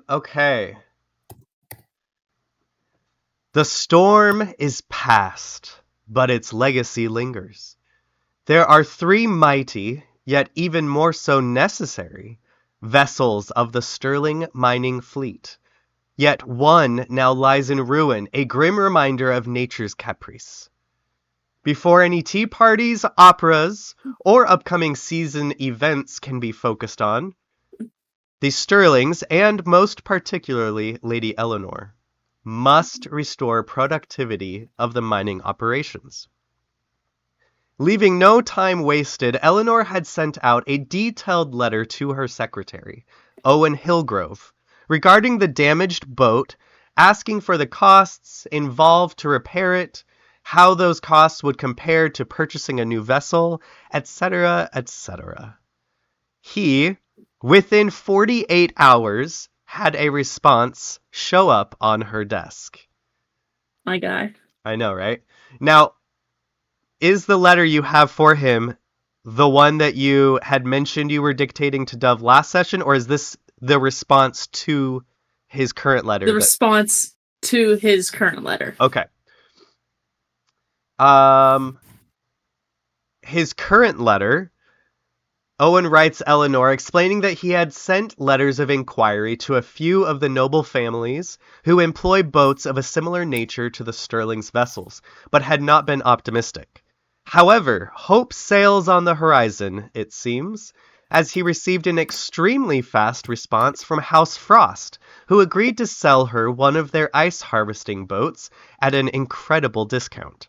Okay. The storm is past, but its legacy lingers. There are 3 mighty, yet even more so necessary, vessels of the sterling mining fleet. Yet one now lies in ruin, a grim reminder of nature's caprice. Before any tea parties, operas, or upcoming season events can be focused on, the Sterlings, and most particularly Lady Eleanor, must restore productivity of the mining operations. Leaving no time wasted, Eleanor had sent out a detailed letter to her secretary, Owen Hillgrove, regarding the damaged boat asking for the costs involved to repair it, how those costs would compare to purchasing a new vessel, etc., etc. He, within 48 hours, had a response show up on her desk. My guy. I know, right? Now, is the letter you have for him the one that you had mentioned you were dictating to Dove last session, or is this the response to his current letter? The response to his current letter. Okay. His current letter, Owen writes Eleanor explaining that he had sent letters of inquiry to a few of the noble families who employ boats of a similar nature to the Sterling's vessels, but had not been optimistic. However, hope sails on the horizon, it seems, as he received an extremely fast response from House Frost, who agreed to sell her one of their ice harvesting boats at an incredible discount.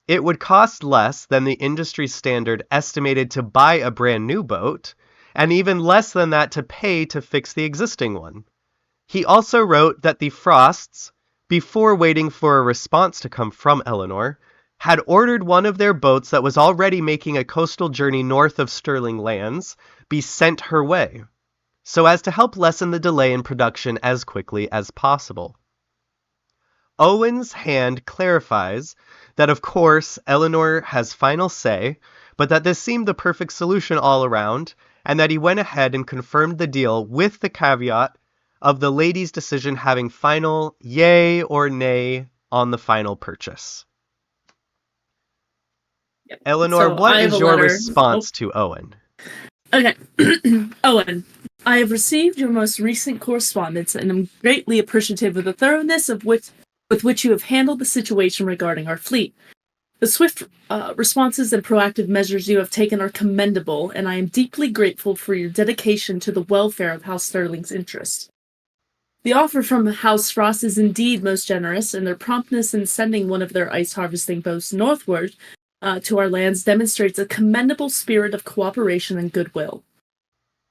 It would cost less than the industry standard estimated to buy a brand new boat, and even less than that to pay to fix the existing one. He also wrote that the Frosts, before waiting for a response to come from Eleanor, had ordered one of their boats that was already making a coastal journey north of Sterling lands be sent her way, so as to help lessen the delay in production as quickly as possible. Owen's hand clarifies that of course Eleanor has final say, but that this seemed the perfect solution all around, and that he went ahead and confirmed the deal with the caveat of the lady's decision having final yay or nay on the final purchase. Yep. Eleanor, So what I have is a your letter. response to Owen? Okay. Owen, I have received your most recent correspondence and am greatly appreciative of the thoroughness with which you have handled the situation regarding our fleet. The swift responses and proactive measures you have taken are commendable, and I am deeply grateful for your dedication to the welfare of House Sterling's interest. The offer from House Frost is indeed most generous, and their promptness in sending one of their ice harvesting boats northward to our lands demonstrates a commendable spirit of cooperation and goodwill.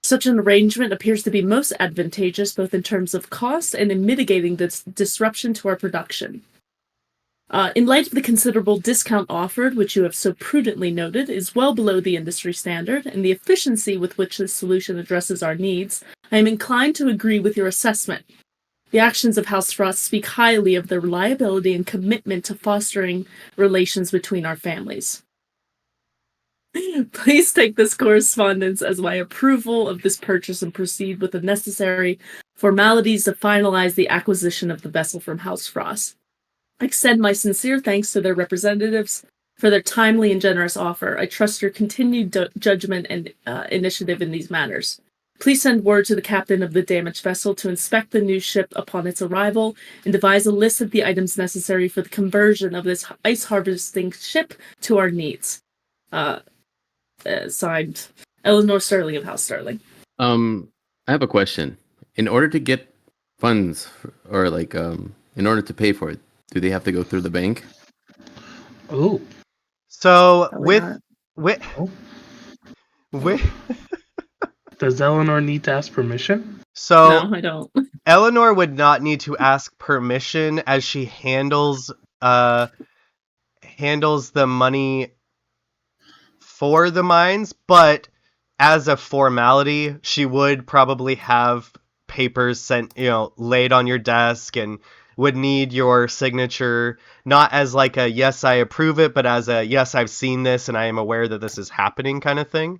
Such an arrangement appears to be most advantageous both in terms of cost and in mitigating this disruption to our production. In light of the considerable discount offered, which you have so prudently noted, is well below the industry standard, and the efficiency with which this solution addresses our needs, I am inclined to agree with your assessment. The actions of House Frost speak highly of their reliability and commitment to fostering relations between our families. Please take this correspondence as my approval of this purchase and proceed with the necessary formalities to finalize the acquisition of the vessel from House Frost. I extend my sincere thanks to their representatives for their timely and generous offer. I trust your continued judgment and initiative in these matters. Please send word to the captain of the damaged vessel to inspect the new ship upon its arrival and devise a list of the items necessary for the conversion of this ice harvesting ship to our needs. Signed, Eleanor Sterling of House Sterling. I have a question. In order to get funds, or in order to pay for it, do they have to go through the bank? Oh. So Probably with Does Eleanor need to ask permission? so No, I don't. Eleanor would not need to ask permission as she handles the money for the mines, but as a formality, she would probably have papers sent, laid on your desk and would need your signature, not as like a yes, I approve it, but as a yes, I've seen this and I am aware that this is happening kind of thing.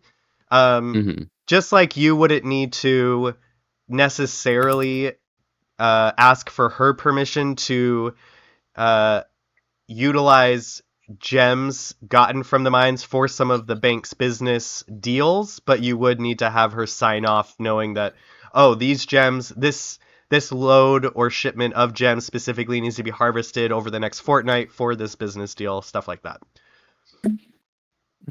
Just like you wouldn't need to necessarily ask for her permission to utilize gems gotten from the mines for some of the bank's business deals, but you would need to have her sign off knowing that, oh, these gems, this load or shipment of gems specifically needs to be harvested over the next fortnight for this business deal, stuff like that.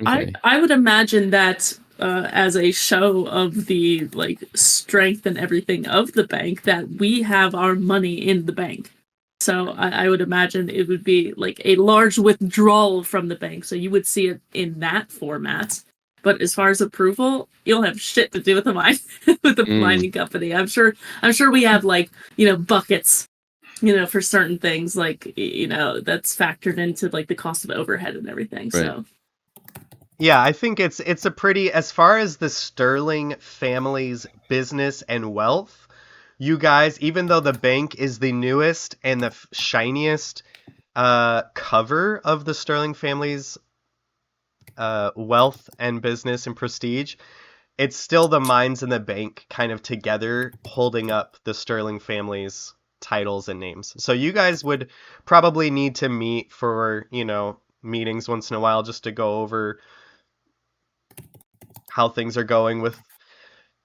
Okay. I would imagine that as a show of the strength and everything of the bank, that we have our money in the bank. So I would imagine it would be like a large withdrawal from the bank. So you would see it in that format. But as far as approval, you'll have shit to do with the mine with the mining company. I'm sure we have buckets for certain things, like, that's factored into like the cost of overhead and everything. Right. So Yeah, I think it's a pretty, as far as the Sterling family's business and wealth, you guys, even though the bank is the newest and the shiniest cover of the Sterling family's wealth and business and prestige, it's still the mines and the bank kind of together holding up the Sterling family's titles and names. So you guys would probably need to meet for, meetings once in a while just to go over how things are going with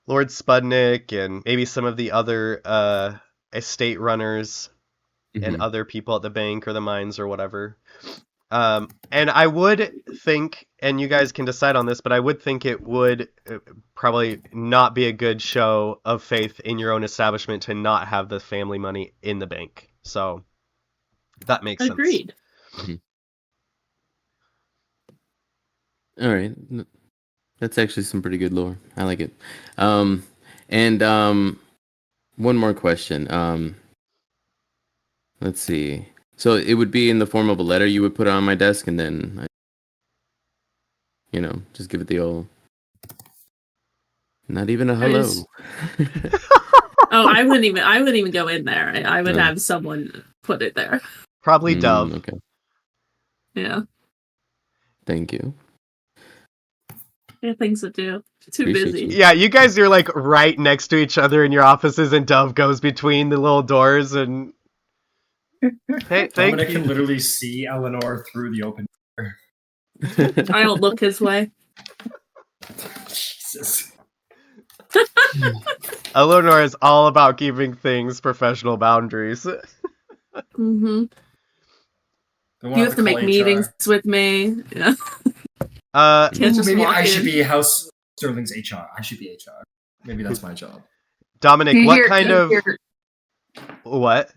Lord Spudnik and maybe some of the other estate runners and other people at the bank or the mines or whatever. And I would think, and you guys can decide on this, but I would think it would probably not be a good show of faith in your own establishment to not have the family money in the bank. So that makes agreed. sense. All right. That's actually some pretty good lore. I like it. And one more question. Let's see. So it would be in the form of a letter you would put on my desk, and then, just give it the old. Not even a hello. Oh, I wouldn't even go in there. I would have someone put it there. Probably Dove. Okay. Yeah. Thank you. Yeah, things to do. Too Appreciate busy. you. Yeah, you guys are like right next to each other in your offices, and Dove goes between the little doors and. Hey, thank Dominic you. can literally see Eleanor through the open door. I don't look his way. Jesus. Eleanor is all about keeping things professional boundaries. Mm-hmm. You have to make meetings with me. Yeah. Can't just maybe walk I in. should be House Sterling's HR. I should be HR. Maybe that's my job. Dominic, what kind of... What?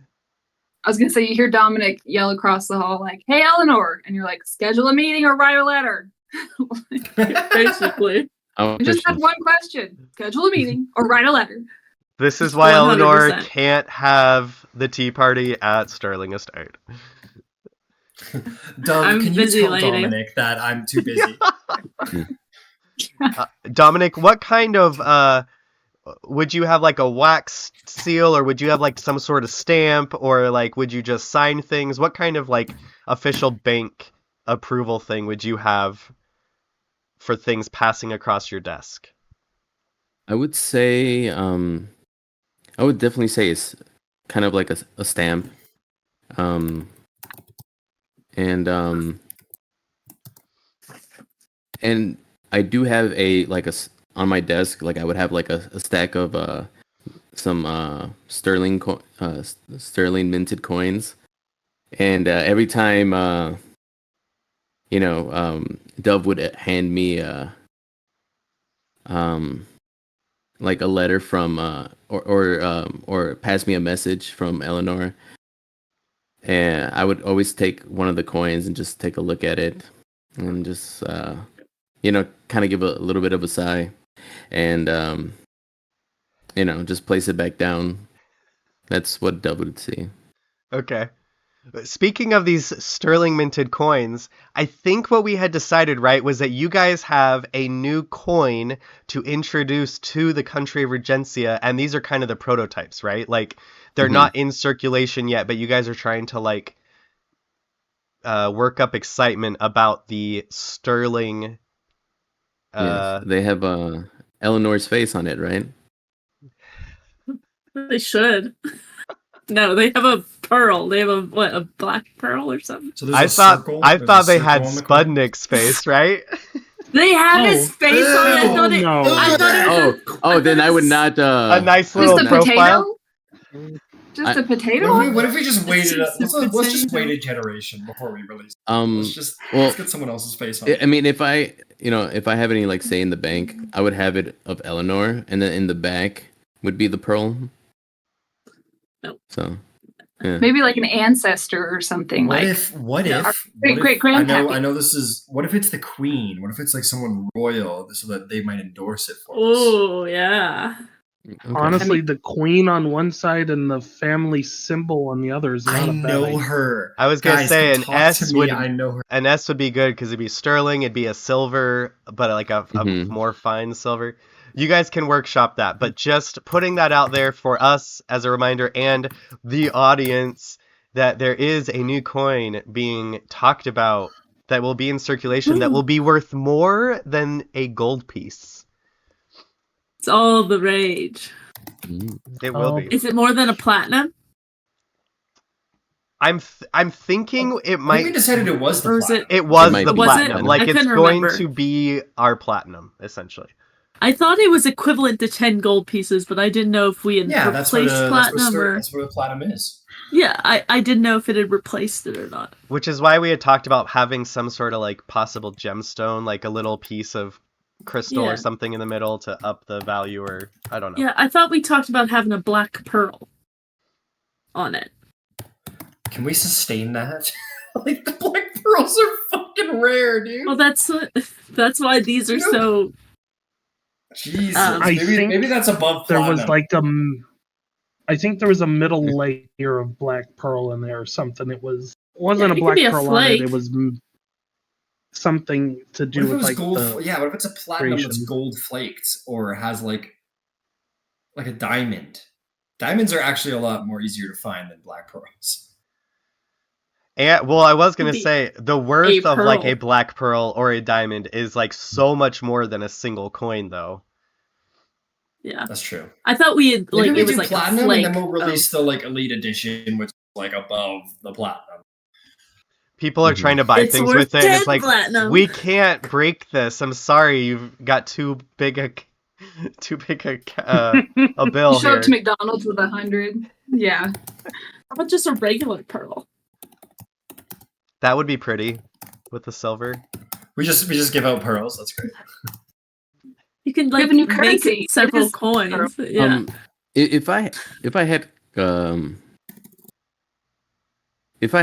I was going to say, you hear Dominic yell across the hall, like, hey, Eleanor. And you're like, schedule a meeting or write a letter. Basically. I just have one question. Schedule a meeting or write a letter. This is why 100%. Eleanor can't have the tea party at Sterling Estate. Dove, can you tell Dominic that I'm too busy? Dominic, what kind of... would you have like a wax seal, or would you have like some sort of stamp, or like would you just sign things? What kind of like official bank approval thing would you have for things passing across your desk? I would say, I would definitely say it's kind of like a stamp. And I do have on my desk, like I would have like a stack of some sterling minted coins, and every time Dove would hand me like a letter from or pass me a message from Eleanor, and I would always take one of the coins and just take a look at it and just kind of give a little bit of a sigh, and just place it back down. That's what Dove would see. Okay. Speaking of these sterling minted coins, I think what we had decided, right, was that you guys have a new coin to introduce to the country of Regencia, and these are kind of the prototypes, right? Like, they're not in circulation yet, but you guys are trying to, like, work up excitement about the sterling... Yes, they have Eleanor's face on it, right? They should. No, they have a pearl. They have a black pearl or something. So I thought they had Spudnik's face, right? They have his face on it. I thought then I would not. A nice little just a profile. Potato? Just a potato? What if we just waited? Let's just wait a generation before we release it. Let's get someone else's face on it. I mean, if I have any like say in the bank, I would have it of Eleanor, and then in the back would be the pearl. Nope. So, yeah. Maybe like an ancestor or something. What if great grandpappy? I know this is. What if it's the queen? What if it's like someone royal so that they might endorse it for us? Oh yeah. Okay. Honestly, the queen on one side and the family symbol on the other is not I a bad know idea. her. I was gonna Guys, say come an talk S to me. would I know her. an S would be good because it'd be sterling, it'd be a silver, but like a Mhm. more fine silver. You guys can workshop that, but just putting that out there for us as a reminder and the audience that there is a new coin being talked about that will be in circulation that will be worth more than a gold piece. It's all the rage. Mm. It will Oh. be. Is it more than a platinum? I'm thinking it I think we might. decided it was the Or is platinum. It was might the be Was it? platinum. platinum. Like I it's couldn't going remember. to be our platinum, essentially. I thought it was equivalent to 10 gold pieces, but I didn't know if we had Yeah, that's what replaced platinum or... that's what a platinum is. Yeah, I didn't know if it had replaced it or not. Which is why we had talked about having some sort of like possible gemstone, like a little piece of crystal Yeah. or something in the middle to up the value, or I don't know. Yeah, I thought we talked about having a black pearl on it. Can we sustain that? Like, the black pearls are fucking rare, dude. Well, that's why these are so... Jesus. I think maybe that's above There platinum. was like I think there was a middle layer of black pearl in there or something. It wasn't Yeah, a it could black be a pearl on it. flake. It was something to What do if it with was like gold? the Yeah, what if it's a platinum that's creation. gold flaked or has like a diamond? Diamonds are actually a lot more easier to find than black pearls. And well, I was gonna Could be say the worth a of like a pearl. black pearl or a diamond is like so much more than a single coin, though. Yeah. That's true. I thought we had, like, Maybe we it was do like a platinum flake. and then we'll release the like elite edition, which is like above the platinum. People are Mhm. trying to buy It's things worth with it, and 10 it's like platinum. we can't break this. I'm sorry, you've got too big a bill You show here. up to McDonald's with 100. Yeah. How about just a regular pearl? That would be pretty with the silver. We just give out pearls. That's great. You can We like have a new make currency. It several is coins. Yeah. If I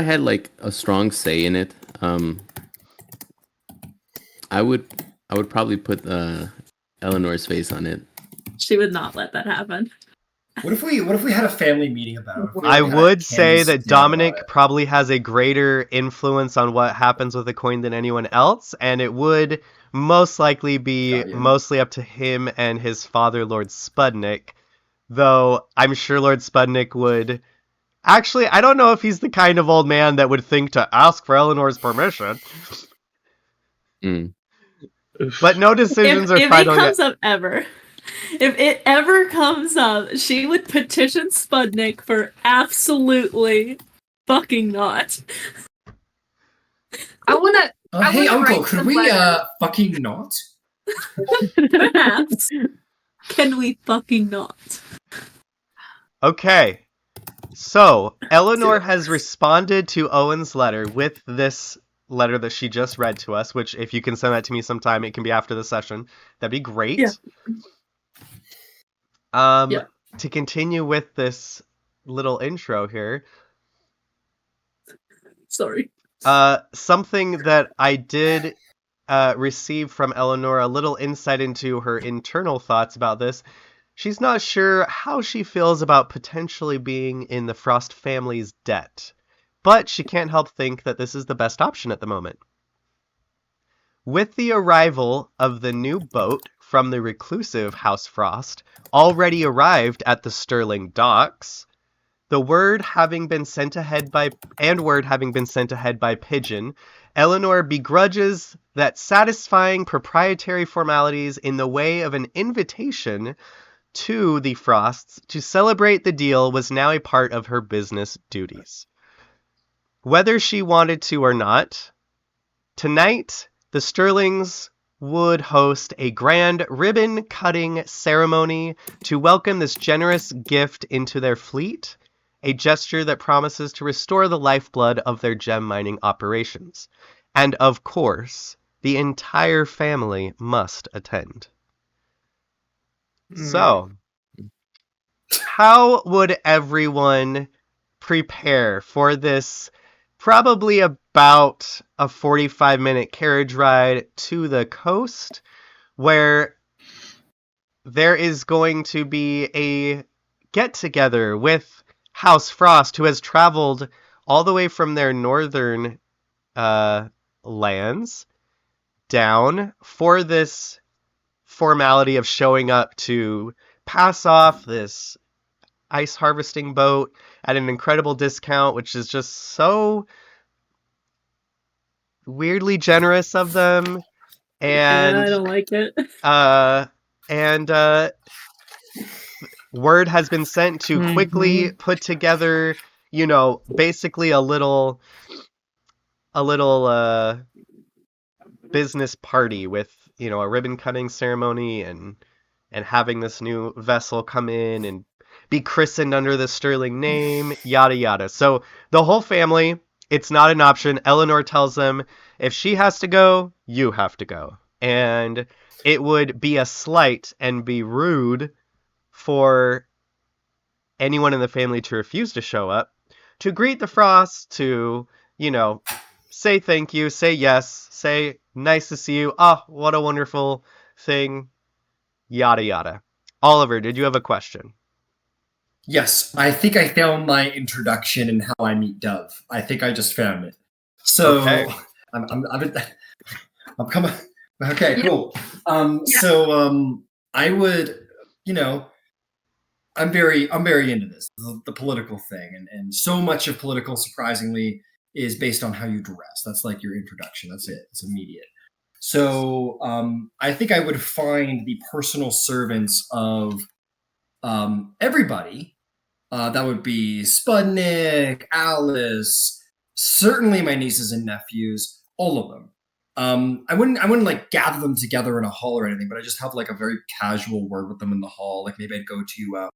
had like a strong say in it, I would probably put Eleanor's face on it. She would not let that happen. What if we had a family meeting about it? I would say that Dominic probably has a greater influence on what happens with a coin than anyone else, and it would most likely be Got you. mostly up to him and his father, Lord Spudnik. Though I'm sure Lord Spudnik would... Actually, I don't know if he's the kind of old man that would think to ask for Eleanor's permission. Mm. But no decisions are final yet. If it ever comes up, she would petition Spudnik for absolutely fucking not. I wanna Hey, wanna Uncle, write could some we letters. fucking not? Perhaps. Can we fucking not? Okay. So, Eleanor has responded to Owen's letter with this letter that she just read to us, which if you can send that to me sometime, it can be after the session. That'd be great. Yeah. Yeah. To continue with this little intro here, Sorry. something that I did receive from Eleanor, a little insight into her internal thoughts about this. She's not sure how she feels about potentially being in the Frost family's debt, but she can't help think that this is the best option at the moment. With the arrival of the new boat from the reclusive House Frost, already arrived at the Sterling docks, the word having been sent ahead by Pigeon, Eleanor begrudges that satisfying proprietary formalities in the way of an invitation to the Frosts to celebrate the deal was now a part of her business duties. Whether she wanted to or not, tonight the Sterlings would host a grand ribbon-cutting ceremony to welcome this generous gift into their fleet, a gesture that promises to restore the lifeblood of their gem mining operations. And of course, the entire family must attend. So, how would everyone prepare for this probably about a 45-minute carriage ride to the coast, where there is going to be a get-together with House Frost, who has traveled all the way from their northern lands down for this formality of showing up to pass off this ice harvesting boat at an incredible discount, which is just so weirdly generous of them. And I And don't like it. and word has been sent to quickly Mhm. put together, basically a little business party with, a ribbon cutting ceremony and having this new vessel come in and be christened under the Sterling name, yada yada. So the whole family, it's not an option. Eleanor tells them, if she has to go, you have to go. And it would be a slight and be rude for anyone in the family to refuse to show up, to greet the Frost, to, say thank you, say yes, say nice to see you. Oh, what a wonderful thing. Yada yada. Oliver, did you have a question? Yes, I think I found my introduction and how I meet Dove. I think I just found it. So Okay. I'm coming. Okay, cool. Yeah. So I would, I'm very into this, the political thing, and so much of political, surprisingly, is based on how you dress. That's like your introduction. That's it. It's immediate. So I think I would find the personal servants of everybody. That would be Spudnik, Alice, certainly my nieces and nephews, all of them. I wouldn't like gather them together in a hall or anything, but I just have like a very casual word with them in the hall. Like maybe I'd go to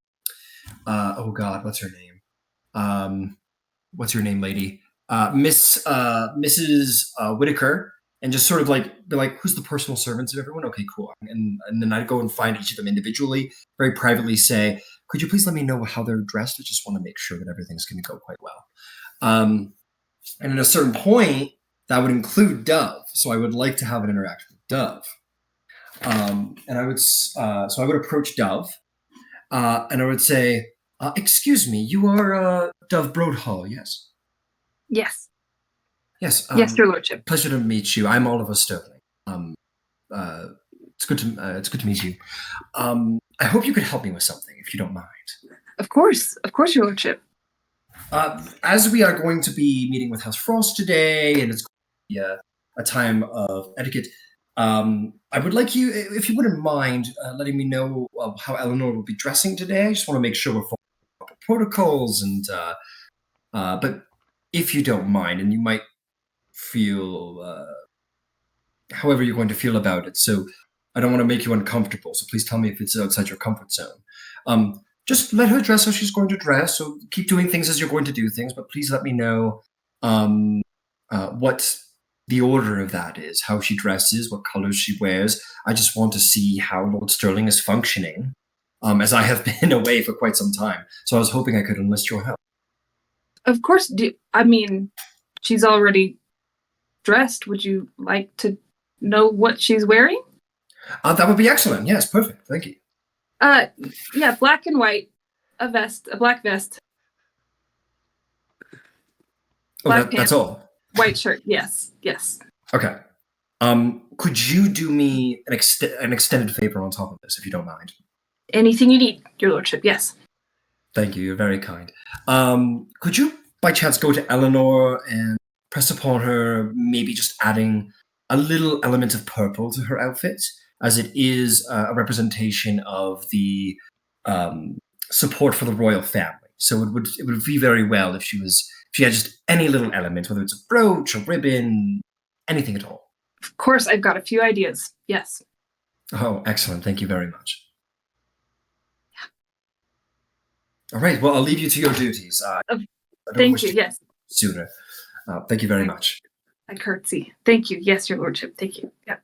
oh God, what's her name? What's your name, lady? Mrs. Whitaker, and just sort of like be like, who's the personal servants of everyone? Okay, cool. And then I'd go and find each of them individually, very privately say, could you please let me know how they're dressed? I just want to make sure that everything's going to go quite well. And at a certain point, that would include Dove. So I would like to have an interaction with Dove. And I would, so I would approach Dove, and I would say, excuse me, you are Dove Broadhall, yes? Yes. Yes. Yes, Your Lordship. Pleasure to meet you. I'm Oliver Sterling. It's good to meet you. I hope you could help me with something, if you don't mind. Of course, Your Lordship. As we are going to be meeting with House Frost today, and it's going to be a time of etiquette, I would like you, if you wouldn't mind, letting me know how Eleanor will be dressing today. I just want to make sure we're following proper protocols, and but if you don't mind, and you might feel however you're going to feel about it, so I don't want to make you uncomfortable, so please tell me if it's outside your comfort zone. Just let her dress how she's going to dress, so keep doing things as you're going to do things, but please let me know what the order of that is, how she dresses, what colors she wears. I just want to see how Lord Sterling is functioning, as I have been away for quite some time, so I was hoping I could enlist your help. Of course. She's already dressed. Would you like to know what she's wearing? That would be excellent. Yes, perfect. Thank you. Yeah, black and white, a black vest. Black That's all. White shirt. Yes. Okay. Could you do me an extended favor on top of this, if you don't mind? Anything you need, Your Lordship. Yes. Thank you. You're very kind. Could you, by chance, go to Eleanor and press upon her, maybe just adding a little element of purple to her outfit, as it is a representation of the support for the royal family. So it would be very well if she had just any little element, whether it's a brooch, a ribbon, anything at all. Of course, I've got a few ideas. Yes. Oh, excellent. Thank you very much. All right. Well, I'll leave you to your duties. Thank you. Yes. Sooner. Thank you very much. I curtsy. Thank you. Yes, Your Lordship. Thank you. Yeah.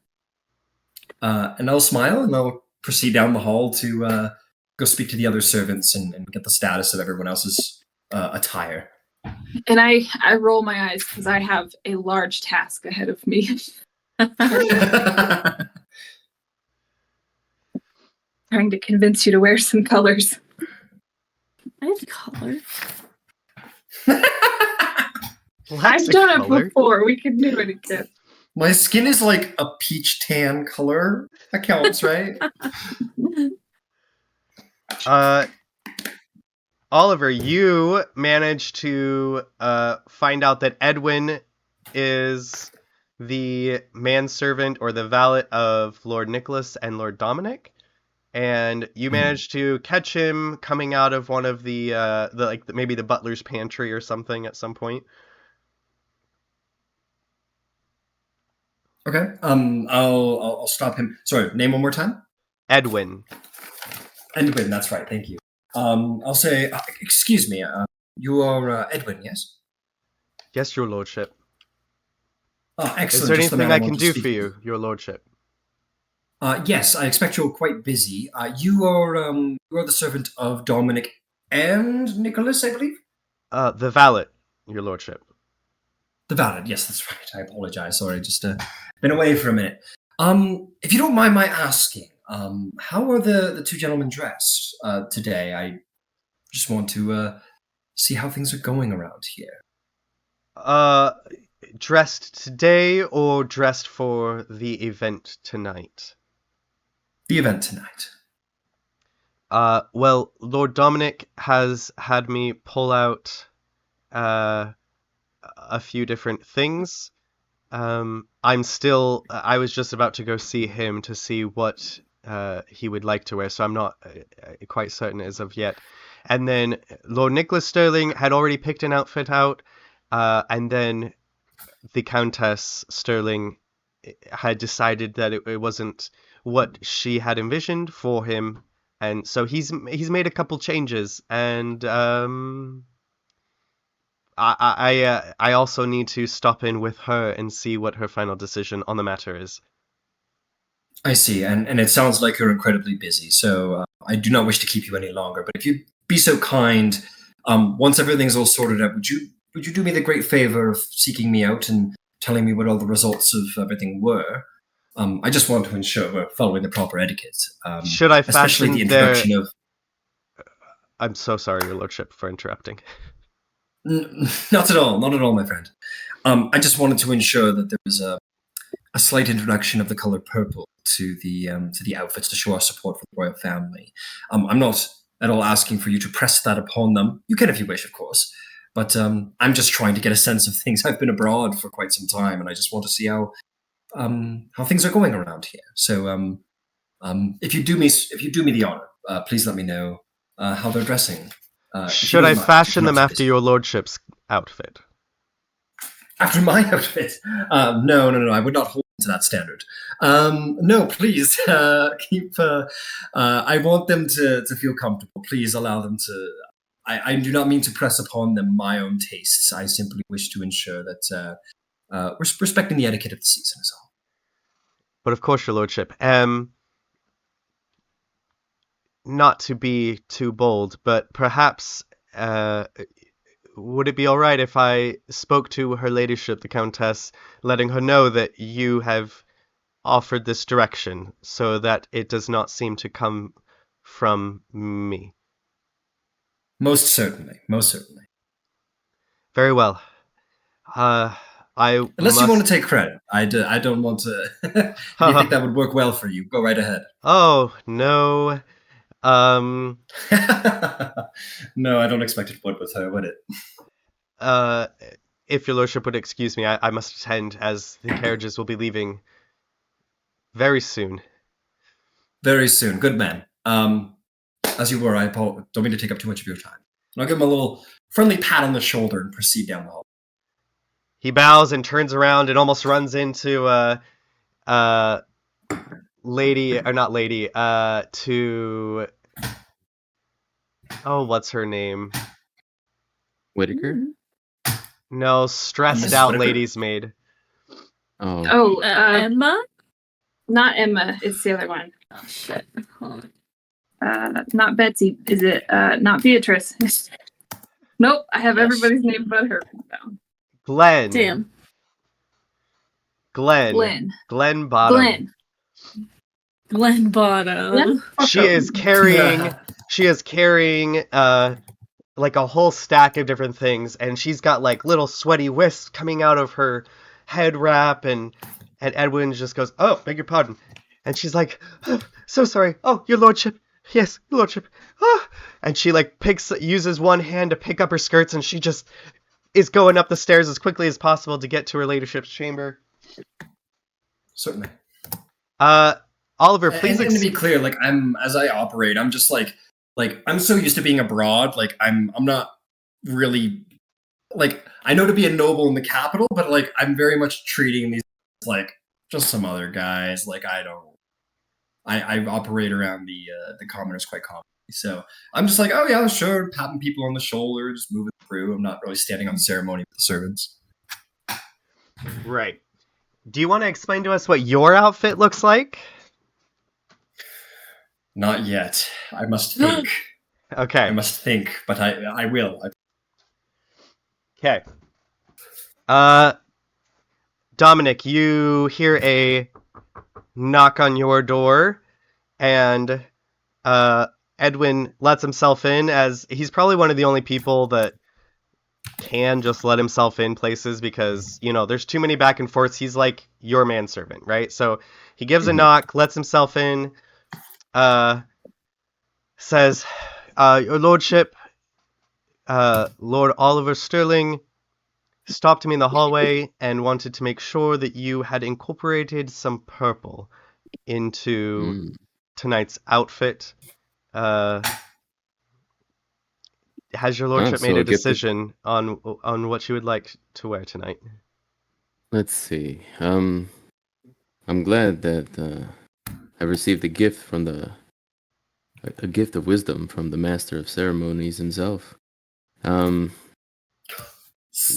And I'll smile and I'll proceed down the hall to go speak to the other servants and get the status of everyone else's attire. And I roll my eyes because I have a large task ahead of me. trying to convince you to wear some colors. I have color. I've done it before. We can do it again. My skin is like a peach tan color. That counts, right? Oliver, you managed to find out that Edwin is the manservant or the valet of Lord Nicholas and Lord Dominic, and you managed to catch him coming out of one of maybe the butler's pantry or something at some point. Okay. I'll stop him. Sorry, name one more time. Edwin. Edwin, that's right. Thank you. I'll say, excuse me. You are Edwin, yes? Yes, your lordship. Oh, excellent. Is there anything I can do for you, your lordship? Yes, I expect you're quite busy. You are the servant of Dominic and Nicholas, I believe? The valet, your lordship. The valet, yes, that's right. I apologize. Sorry, just been away for a minute. If you don't mind my asking, how are the two gentlemen dressed today? I just want to see how things are going around here. Dressed today or dressed for the event tonight? The event tonight. Well, Lord Dominic has had me pull out a few different things. I was just about to go see him to see what he would like to wear, so I'm not quite certain as of yet. And then Lord Nicholas Sterling had already picked an outfit out, and then the Countess Sterling had decided that it wasn't what she had envisioned for him, and so he's made a couple changes, and I also need to stop in with her and see what her final decision on the matter is. I see, and it sounds like you're incredibly busy, so I do not wish to keep you any longer, but if you'd be so kind, once everything's all sorted out, would you do me the great favor of seeking me out and telling me what all the results of everything were? I just want to ensure we're following the proper etiquette. Should I fashion especially the introduction of... I'm so sorry, your lordship, for interrupting. Not at all, my friend. I just wanted to ensure that there was a slight introduction of the color purple to the outfits to show our support for the royal family. I'm not at all asking for you to press that upon them. You can if you wish, of course. But I'm just trying to get a sense of things. I've been abroad for quite some time, and I just want to see how things are going around here. So if you do me the honor, please let me know how they're dressing. Should I fashion them after your lordship's outfit? After my outfit? No. I would not hold to that standard. No, please keep. I want them to feel comfortable. Please allow them to. I do not mean to press upon them my own tastes. I simply wish to ensure that we're respecting the etiquette of the season is all. But of course, your lordship. Not to be too bold, but perhaps would it be all right if I spoke to her ladyship, the Countess, letting her know that you have offered this direction so that it does not seem to come from me? Most certainly. Very well. Unless you want to take credit. I don't want to... If you think that would work well for you, go right ahead. Oh, no. No, I don't expect it would with her, would it? If your lordship would excuse me, I must attend, as the carriages will be leaving very soon. Very soon. Good man. As you were, I don't mean to take up too much of your time. And I'll give him a little friendly pat on the shoulder and proceed down the hall. He bows and turns around and almost runs into what's her name? Whitaker? No, stressed out Whitaker. Lady's maid. Emma? Not Emma, it's the other one. Oh, shit. Not Betsy, is it? Not Beatrice. Nope, I have everybody's name but her down. Glenn. Damn. Glenn Bottom. Glenn. Glen Bottom. She is carrying like a whole stack of different things, and she's got like little sweaty wisps coming out of her head wrap, and Edwin just goes, "Oh, beg your pardon," and she's like, "Oh, so sorry. Oh, your lordship, yes, your lordship." Oh. And she like uses one hand to pick up her skirts, and she just is going up the stairs as quickly as possible to get to her ladyship's chamber. Certainly. Oliver, please. And to be clear, like as I operate, I'm just like I'm so used to being abroad. Like I'm not really like, I know to be a noble in the capital, but like I'm very much treating these like just some other guys. Like I operate around the commoners quite commonly. So I'm just like, oh yeah, sure, patting people on the shoulder, just moving through. I'm not really standing on ceremony with the servants. Right. Do you want to explain to us what your outfit looks like? Not yet. I must think. Okay. I must think, but I will. Okay. Dominic, you hear a knock on your door, and Edwin lets himself in, as he's probably one of the only people that can just let himself in places because, you know, there's too many back and forths. He's like your manservant, right? So he gives a knock, lets himself in, says, your lordship, Lord Oliver Sterling stopped me in the hallway and wanted to make sure that you had incorporated some purple into tonight's outfit. Has your lordship made a decision on what you would like to wear tonight? Let's see. I'm glad that I received a gift from a gift of wisdom from the master of ceremonies himself.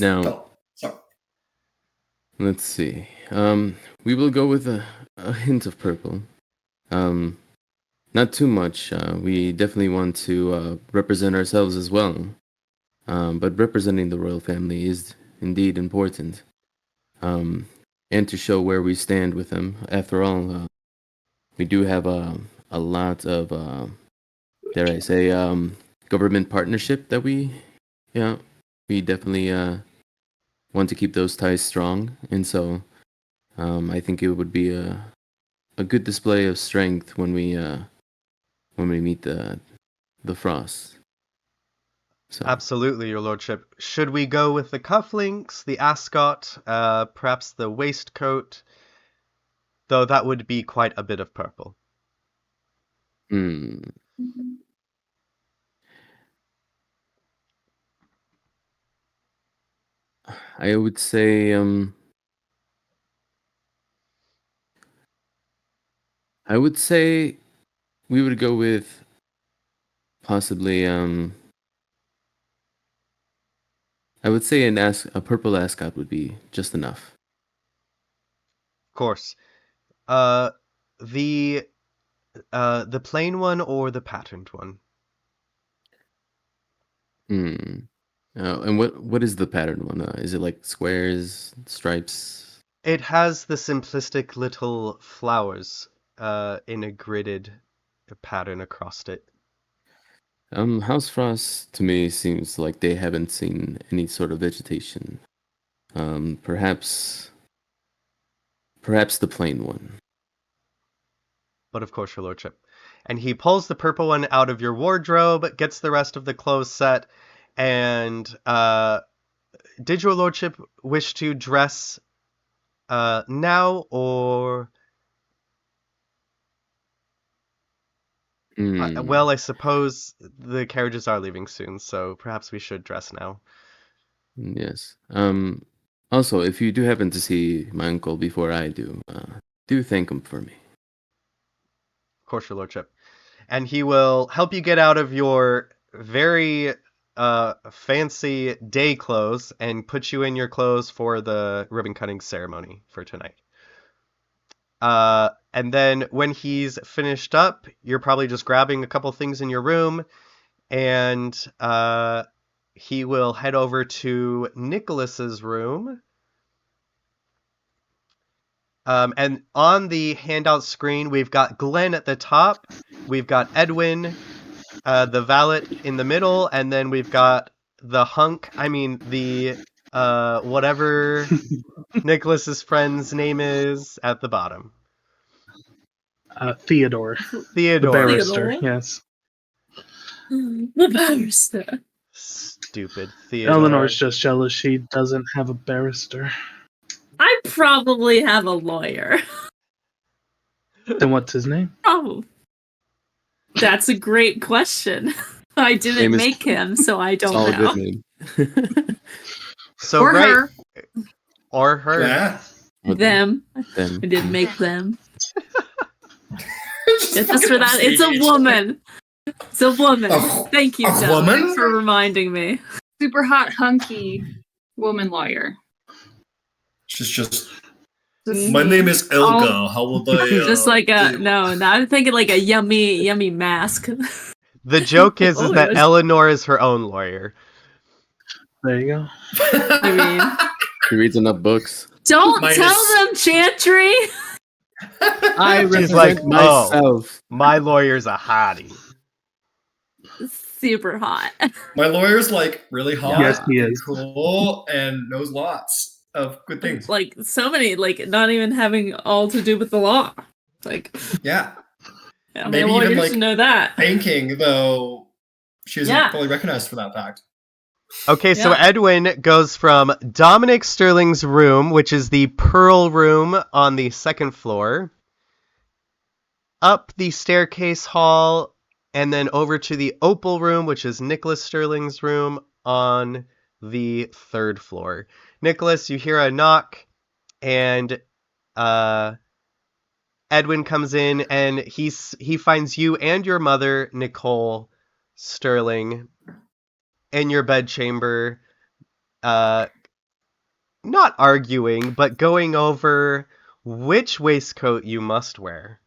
Now, let's see. We will go with a hint of purple. Not too much. We definitely want to represent ourselves as well. But representing the royal family is indeed important. And to show where we stand with them. After all, we do have a lot of, dare I say, government partnership that we definitely want to keep those ties strong. And so I think it would be a good display of strength when we meet the Frost. So. Absolutely, your lordship. Should we go with the cufflinks, the ascot, perhaps the waistcoat? Though that would be quite a bit of purple. I would say we would go with possibly I would say a purple ascot would be just enough. Of course. The plain one or the patterned one? And what is the patterned one? Is it like squares, stripes? It has the simplistic little flowers in a gridded pattern across it. House Frost to me seems like they haven't seen any sort of vegetation. Perhaps the plain one. But of course, your lordship. And he pulls the purple one out of your wardrobe, gets the rest of the clothes set, and did your lordship wish to dress now, or... well, I suppose the carriages are leaving soon, so perhaps we should dress now. Yes. Also, if you do happen to see my uncle before I do thank him for me. Of course, your lordship. And he will help you get out of your very fancy day clothes and put you in your clothes for the ribbon cutting ceremony for tonight. And then when he's finished up, you're probably just grabbing a couple things in your room, and he will head over to Nicholas's room. And on the handout screen, we've got Glenn at the top, we've got Edwin, the valet in the middle, and then we've got the whatever Nicholas's friend's name is at the bottom. Theodore. The Theodore. barrister, Theodore. yes. The barrister. Stupid Theodore. Eleanor's just jealous she doesn't have a barrister. I probably have a lawyer. Then what's his name? Oh, that's a great question. I didn't Name is- make him, so I don't All a know. good name. So Or right, her. or her. Yeah. Them. Them. I didn't make them. Just for that, it's a woman. It's a woman. Thank you, a Doug, woman? for reminding me. Super hot, hunky woman lawyer. She's just. Just- My name is Elga. How would I? Just like a no, I'm thinking like a yummy mask. The joke is Oh, that yes. Eleanor is her own lawyer. There you go. I mean, She reads enough books. don't Minus- tell them, Chantry. I She's like, represent myself. My lawyer's a hottie. Super hot. My lawyer's like really hot. Yes, he and is. cool and knows lots of good things. Like so many, like not even having all to do with the law. Like, Yeah. yeah, Maybe my even, lawyers like- should know that. Banking, though, she isn't Yeah. fully recognized for that fact. Okay, so Yeah. Edwin goes from Dominic Sterling's room, which is the Peril room on the second floor, up the staircase hall, and then over to the Opal room, which is Nicholas Sterling's room on the third floor. Nicholas, you hear a knock, and Edwin comes in, and he finds you and your mother, Nicole Sterling, in your bedchamber, not arguing, but going over which waistcoat you must wear.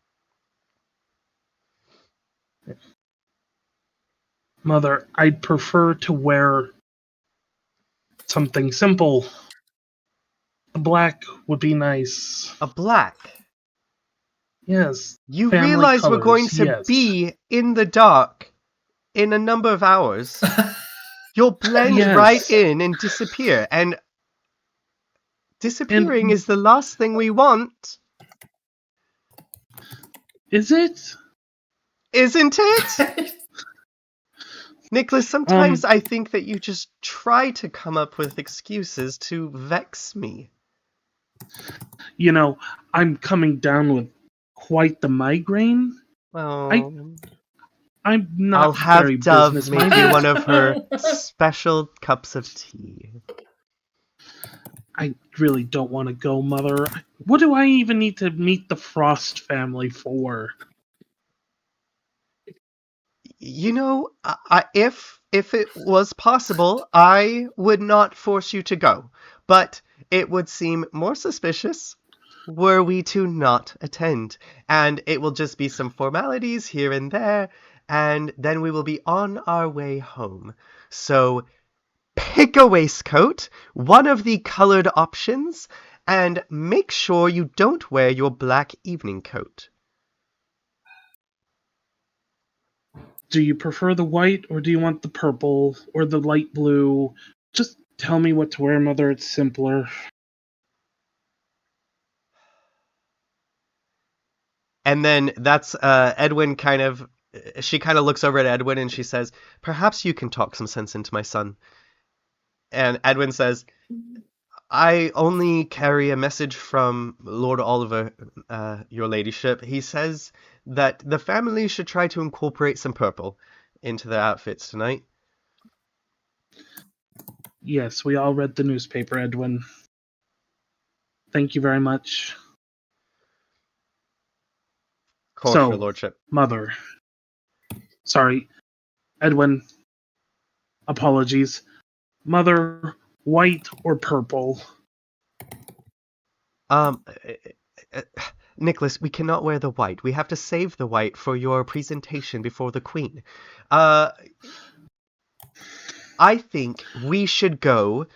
Mother, I'd prefer to wear something simple. A black would be nice. A black. Yes. You Family realize we're colors, going to yes. be in the dark in a number of hours. You'll blend Yes. right in and disappear, and disappearing is the last thing we want, Is it? isn't it? Nicholas, sometimes I think that you just try to come up with excuses to vex me. You know, I'm coming down with quite the migraine. Well, I'm not I'll have very Dove business make you minded. one of her special cups of tea. I really don't want to go, Mother. What do I even need to meet the Frost family for? You know, if it was possible, I would not force you to go, but it would seem more suspicious were we to not attend, and it will just be some formalities here and there, and then we will be on our way home. So pick a waistcoat, one of the colored options, and make sure you don't wear your black evening coat. Do you prefer the white, or do you want the purple, or the light blue? Just tell me what to wear, Mother. It's simpler. And then that's Edwin she kind of looks over at Edwin and she says, "Perhaps you can talk some sense into my son." And Edwin says, "I only carry a message from Lord Oliver, your ladyship. He says that the family should try to incorporate some purple into their outfits tonight." Yes, we all read the newspaper, Edwin. Thank you very much. Of course, So- your lordship. Mother. Sorry, Edwin. Apologies. Mother, white or purple? Nicholas, we cannot wear the white. We have to save the white for your presentation before the Queen. I think we should go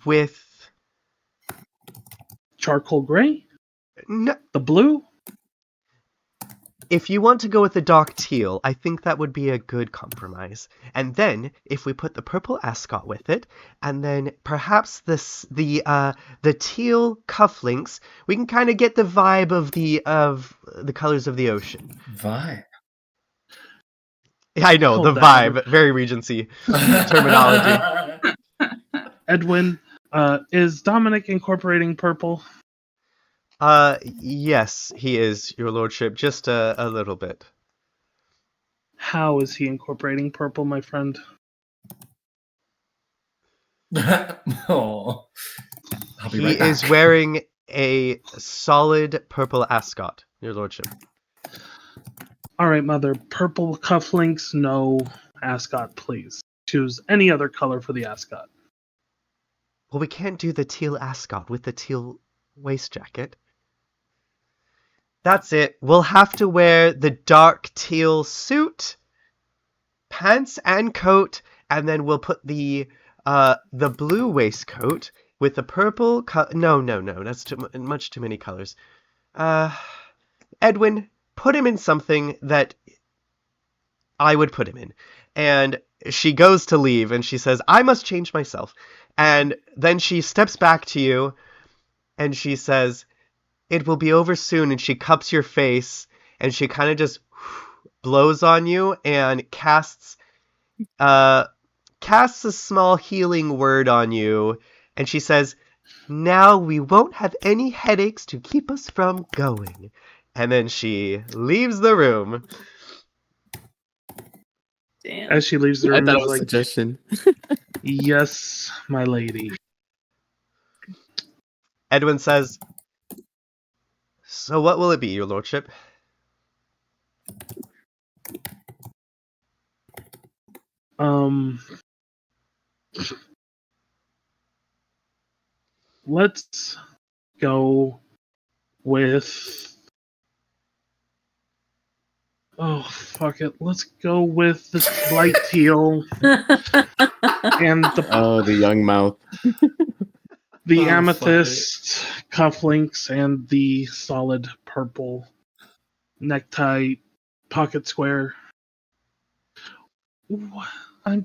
with... Charcoal gray? No, The blue? if you want to go with the dark teal, I think that would be a good compromise. And then, if we put the purple ascot with it, and then perhaps the teal cufflinks, we can kind of get the vibe of the colors of the ocean. Vibe. I know, Hold the that. vibe, very Regency terminology. Edwin, is Dominic incorporating purple? Yes, he is, your lordship, just a little bit. How is he incorporating purple, my friend? Oh. I'll be He right back. is wearing a solid purple ascot, your lordship. All right, mother. Purple cufflinks, no ascot, please. Choose any other color for the ascot. Well, we can't do the teal ascot with the teal waist jacket. That's it. We'll have to wear the dark teal suit, pants and coat, and then we'll put the blue waistcoat with the purple. No. That's much too many colors. Edwin, put him in something that I would put him in. And she goes to leave, and she says, I must change myself. And then she steps back to you, and she says, it will be over soon, and she cups your face, and she kind of just blows on you, and casts a small healing word on you, and she says, now we won't have any headaches to keep us from going. And then she leaves the room. Damn. As she leaves the I room, thought it he's was a like, suggestion. yes, my lady. Edwin says, so what will it be, your lordship? Let's go with... Oh, fuck it. Let's go with the light teal and Oh, the young mouth. the Oh, fuck amethyst cufflinks and the solid purple necktie pocket square. I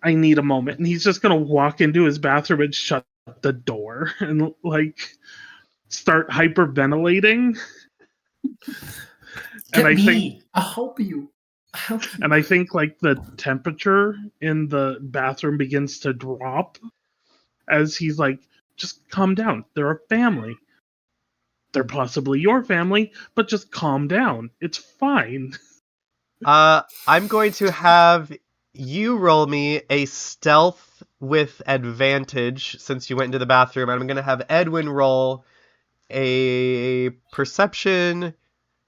need a moment, and he's just gonna walk into his bathroom and shut the door and start hyperventilating. Get I me. think, I'll help you. and I think the temperature in the bathroom begins to drop as he's like, just calm down. They're a family. They're possibly your family, but just calm down. It's fine. I'm going to have you roll me a stealth with advantage since you went into the bathroom. I'm going to have Edwin roll a perception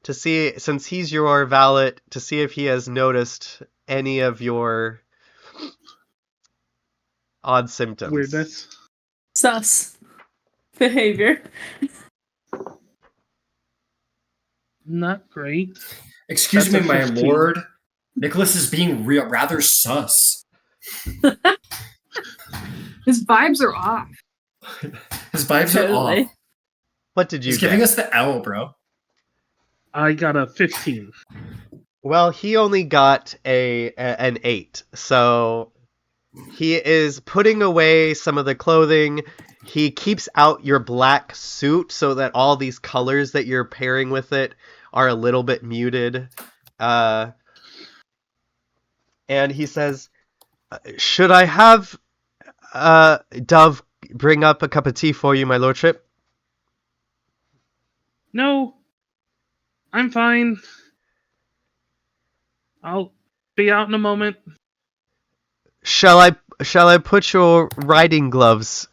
to see, since he's your valet, to see if he has noticed any of your odd symptoms. Weirdness. Sus behavior. Not great. Excuse That's me, a my 15. lord. Nicholas is being rather sus. His vibes are off. His vibes are Totally. off. What did you He's get? giving us the L, bro. I got a 15. Well, he only got an 8, so he is putting away some of the clothing. He keeps out your black suit so that all these colors that you're pairing with it are a little bit muted. And he says, should I have Dove bring up a cup of tea for you, my lordship? No, I'm fine. I'll be out in a moment. Shall I put your riding gloves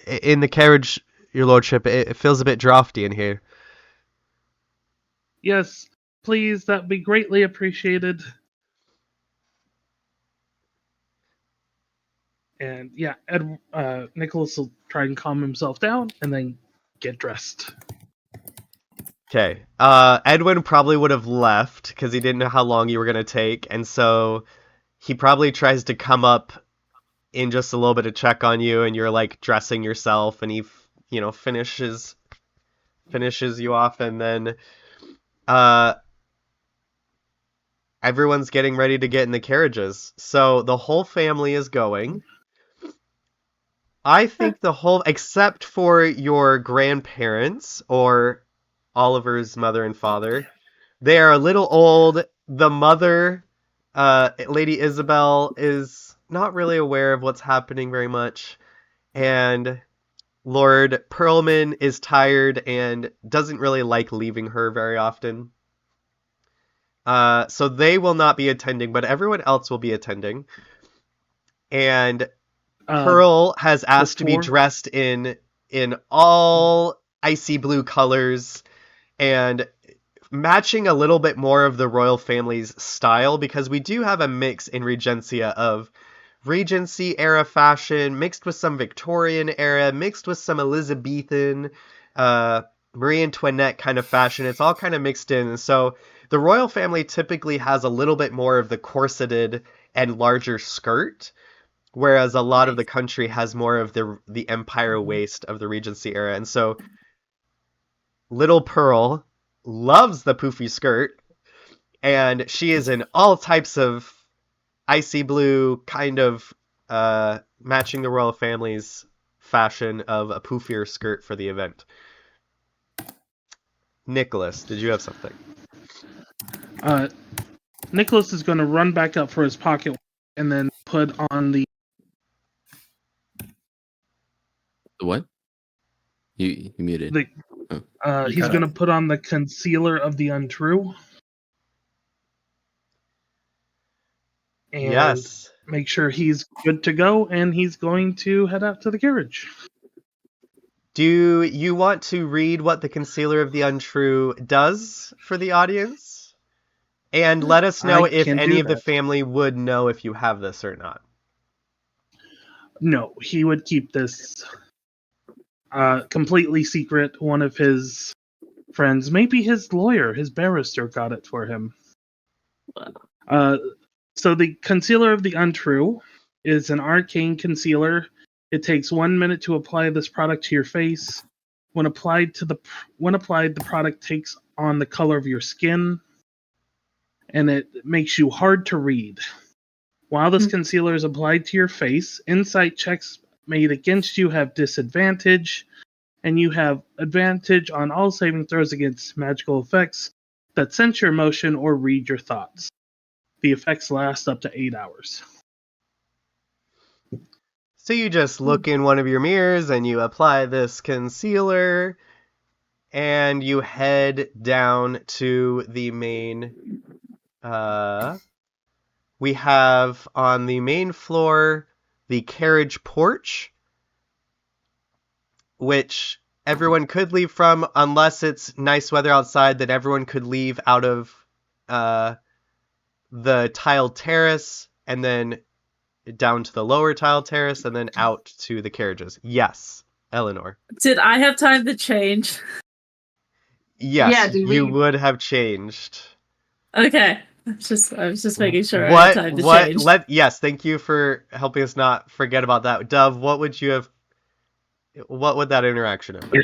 in the carriage, your lordship? It feels a bit drafty in here. Yes, please, that'd be greatly appreciated. And yeah, Nicholas will try and calm himself down and then get dressed. Okay. Edwin probably would have left because he didn't know how long you were going to take. And so he probably tries to come up in just a little bit of check on you, and you're like dressing yourself, and he finishes you off, and then everyone's getting ready to get in the carriages. So the whole family is going. I think except for your grandparents or Oliver's mother and father, they are a little old. The mother, Lady Isabel, is not really aware of what's happening very much. And Lord Perlman is tired and doesn't really like leaving her very often. So they will not be attending, but everyone else will be attending. And Pearl has asked to be dressed in all icy blue colors and matching a little bit more of the royal family's style, because we do have a mix in Regencia of Regency era fashion mixed with some Victorian era, mixed with some Elizabethan, Marie Antoinette kind of fashion. It's all kind of mixed in. So the royal family typically has a little bit more of the corseted and larger skirt, whereas a lot of the country has more of the empire waist of the Regency era. And so little Pearl loves the poofy skirt, and she is in all types of icy blue, kind of matching the royal family's fashion of a poofier skirt for the event. Nicholas, did you have something? Nicholas is going to run back up for his pocket and then put on the... The what? You muted. He's going to put on the concealer of the untrue. And yes. Make sure he's good to go, and he's going to head out to the carriage. Do you want to read what the concealer of the untrue does for the audience? And let us know if any of the family would know if you have this or not. No, he would keep this completely secret. One of his friends, maybe his lawyer, his barrister, got it for him. So the concealer of the untrue is an arcane concealer. It takes 1 minute to apply this product to your face. When applied, the product takes on the color of your skin, and it makes you hard to read. While this concealer is applied to your face, insight checks made against you have disadvantage, and you have advantage on all saving throws against magical effects that sense your emotion or read your thoughts. The effects last up to 8 hours. So you just look in one of your mirrors and you apply this concealer, and you head down to the main... we have on the main floor the carriage porch, which everyone could leave from unless it's nice weather outside, that everyone could leave out of the tiled terrace and then down to the lower tiled terrace and then out to the carriages. Yes, Eleanor. Did I have time to change? Yes, you would have changed. Okay. I was just making sure I had time to change. Yes, thank you for helping us not forget about that. Dove, what would that interaction have been?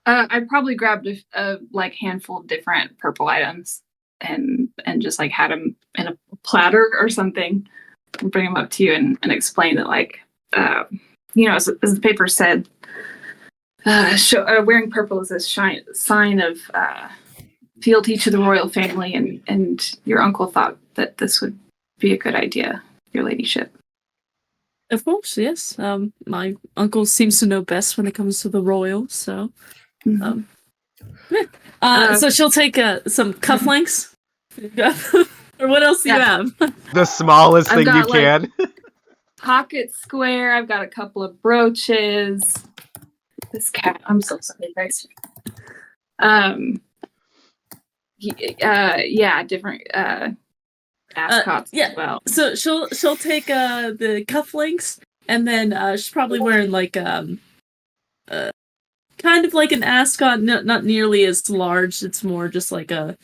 I probably grabbed a handful of different purple items and just had them in a platter or something, and bring them up to you and explain that as the paper said, wearing purple is a sign of fealty to the royal family, and your uncle thought that this would be a good idea, your ladyship. Of course, yes. My uncle seems to know best when it comes to the royal, so... so she'll take some cufflinks. Or what else do you have? The smallest thing you can. Pocket square. I've got a couple of brooches. This cat. I'm so sorry, guys. Different ascots as well. So she'll take the cufflinks, and then she's probably wearing kind of like an ascot, not nearly as large. It's more just like a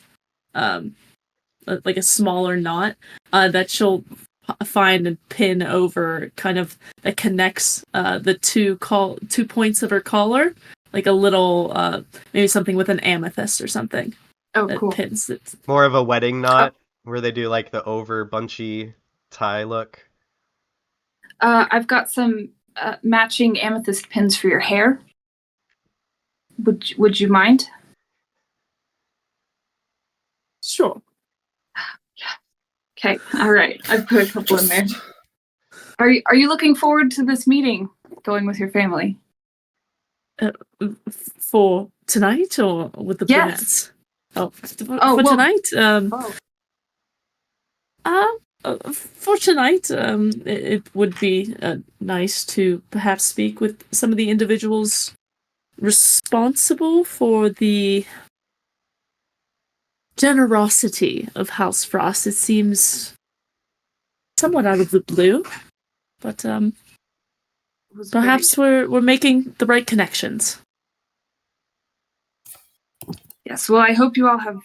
smaller knot that she'll find and pin over kind of that connects the two points of her collar, like a little maybe something with an amethyst or something. Oh, that cool. Pins it. More of a wedding knot where they do like the over bunchy tie look. I've got some matching amethyst pins for your hair. Would you mind? Sure. Okay. All right. I've put a couple in there. Are you looking forward to this meeting going with your family? For tonight or with the Yes. brunettes? For tonight? For tonight, it would be nice to perhaps speak with some of the individuals responsible for the generosity of House Frost. It seems somewhat out of the blue, but perhaps we're making the right connections. Yes. Well, I hope you all have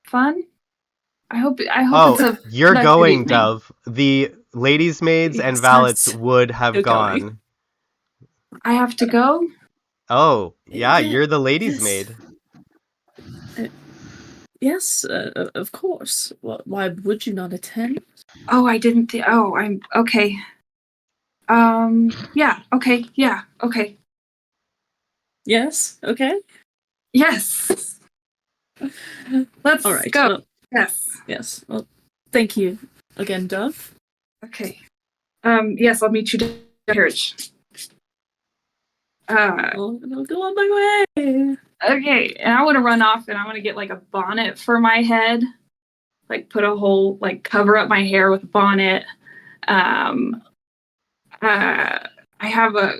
fun. I hope you're nice going, evening. Dove. The ladies' maids and valets would have gone. I have to go? Oh, yeah, you're the ladies' maid. Yes, of course. Why would you not attend? Oh, I didn't think. Oh, I'm okay. Yeah. Okay. Yeah. Okay. Yes. Okay. Yes. Let's All right. go. Well, yes. Yes. Well, thank you again, Dove. Okay. Yes, I'll meet you down the carriage. I'll go on my way. Okay, and I want to run off and I want to get like a bonnet for my head. Like put a whole, like cover up my hair with a bonnet. I have a...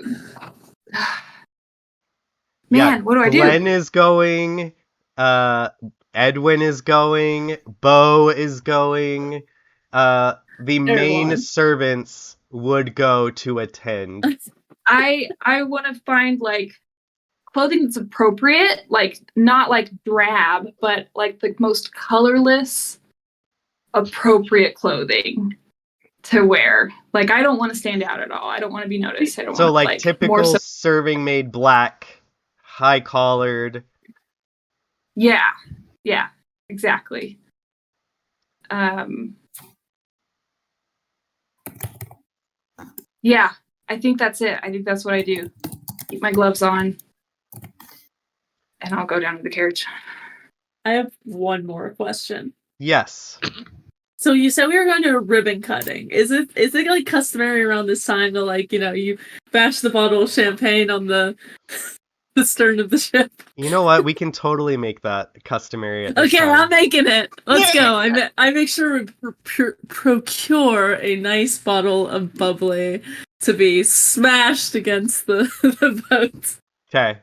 Man, what do I do? Glenn is going. Edwin is going. Bo is going. The main servants would go to attend. I want to find like clothing that's appropriate, like not like drab, but like the most colorless, appropriate clothing to wear. Like I don't want to stand out at all. I don't want to be noticed. I don't So want like typical serving maid black, high collared. Yeah, exactly. Yeah, I think that's it. I think that's what I do. Keep my gloves on, and I'll go down to the carriage. I have one more question. Yes. So you said we were going to a ribbon cutting. Is it like customary around this time to like, you bash the bottle of champagne on the stern of the ship? You know what? We can totally make that customary at this time. I'm making it. Let's go. I make sure we procure a nice bottle of bubbly to be smashed against the boat. Okay,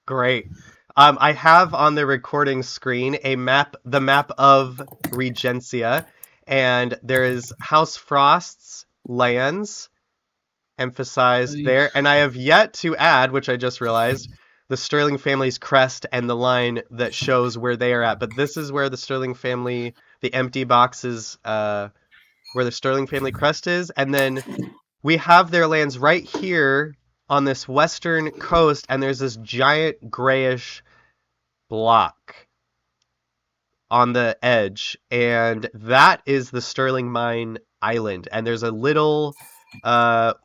great. I have on the recording screen the map of Regencia, and there is House Frost's lands emphasized there, and I have yet to add, which I just realized, the Sterling family's crest and the line that shows where they are at. But this is where the Sterling family, the empty boxes, where the Sterling family crest is, and then we have their lands right here on this western coast, and there's this giant grayish block on the edge, and that is the Sterling Mine Island, and there's a little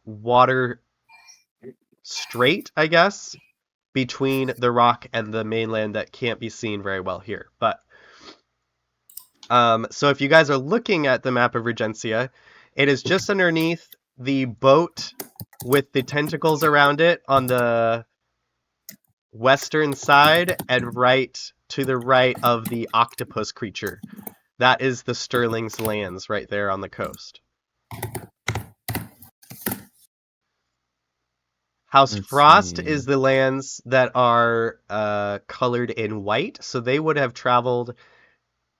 water strait, I guess, between the rock and the mainland that can't be seen very well here. But so if you guys are looking at the map of Regencia, it is just underneath the boat with the tentacles around it on the western side and right to the right of the octopus creature. That is the Sterling's lands right there on the coast. House Frost is the lands that are colored in white, so they would have traveled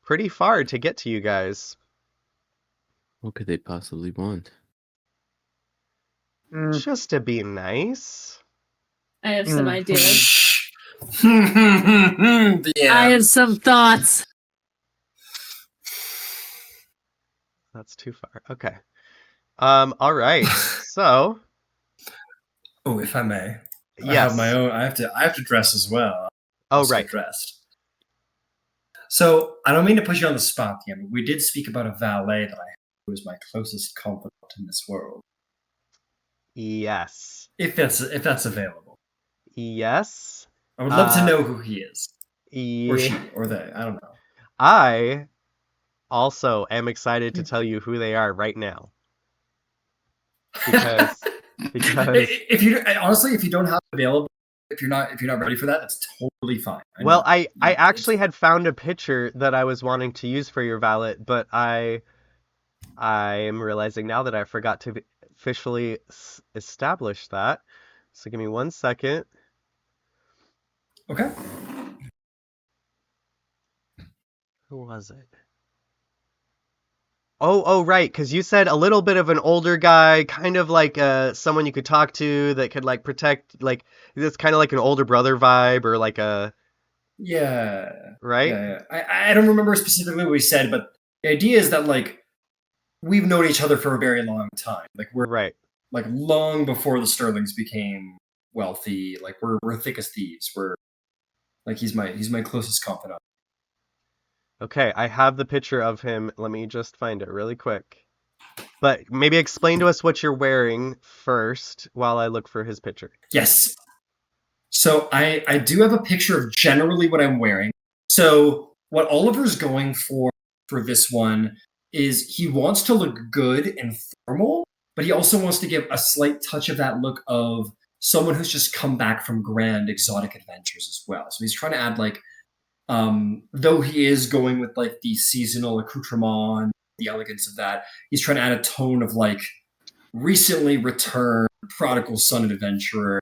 pretty far to get to you guys. What could they possibly want? Just to be nice. I have some ideas. Yeah. I have some thoughts. That's too far. Okay. All right. So, Oh, if I may, I yes. have my own. I have to dress as well. Oh, Also right. dressed. So I don't mean to put you on the spot here, but we did speak about a valet that I have who is my closest confidant in this world. Yes. If that's available. Yes. I would love to know who he is. Or Yeah. she, or they. I don't know. I also am excited to tell you who they are right now. Because if you honestly, if you don't have it available, if you're not ready for that, that's totally fine. I actually had found a picture that I was wanting to use for your valet, but I am realizing now that I forgot to officially establish that. So give me 1 second. Okay. Who was it? Oh, right, because you said a little bit of an older guy, kind of like someone you could talk to that could like protect, like it's kind of like an older brother vibe, or like a right? Yeah. I don't remember specifically what we said, but the idea is that like we've known each other for a very long time. Like we're right, like long before the Sterlings became wealthy. Like we're thick as thieves. We're like he's my closest confidant. Okay, I have the picture of him. Let me just find it really quick. But maybe explain to us what you're wearing first while I look for his picture. Yes. So I do have a picture of generally what I'm wearing. So what Oliver's going for this one is he wants to look good and formal, but he also wants to give a slight touch of that look of someone who's just come back from grand exotic adventures as well. So he's trying to add like though he is going with like the seasonal accoutrement, the elegance of that, he's trying to add a tone of like recently returned prodigal son and adventurer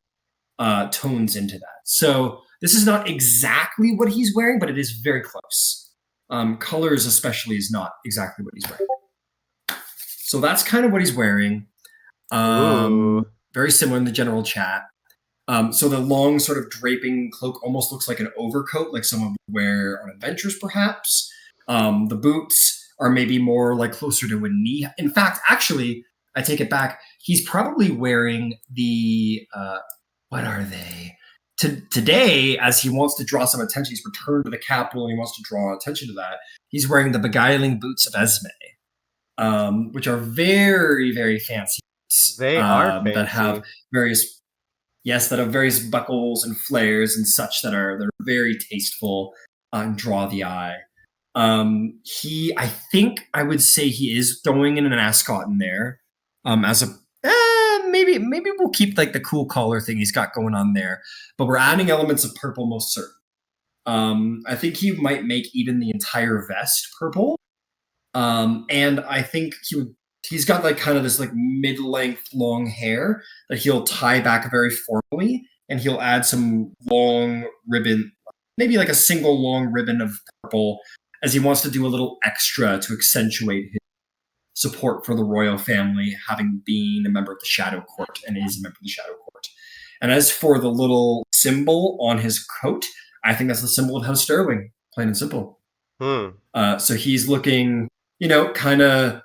tones into that. So this is not exactly what he's wearing, but it is very close. Colors especially is not exactly what he's wearing. So that's kind of what he's wearing. Very similar in the general chat. So the long sort of draping cloak almost looks like an overcoat, like someone would wear on adventures, perhaps. The boots are maybe more like closer to a knee. In fact, actually, I take it back. He's probably wearing the, what are they? Today, as he wants to draw some attention, he's returned to the capital and he wants to draw attention to that. He's wearing the beguiling boots of Esme, which are very, very fancy. They are fancy. That have various buckles and flares and such they're very tasteful and draw the eye. I think I would say he is throwing in an ascot in there, as a maybe we'll keep like the cool collar thing he's got going on there, but we're adding elements of purple most certain. I think he might make even the entire vest purple, and I think he's got like kind of this like mid-length long hair that he'll tie back very formally, and he'll add some long ribbon, maybe like a single long ribbon of purple, as he wants to do a little extra to accentuate his support for the royal family, having been a member of the Shadow Court and is a member of the Shadow Court. And as for the little symbol on his coat, I think that's the symbol of House Sterling, plain and simple. So he's looking, kind of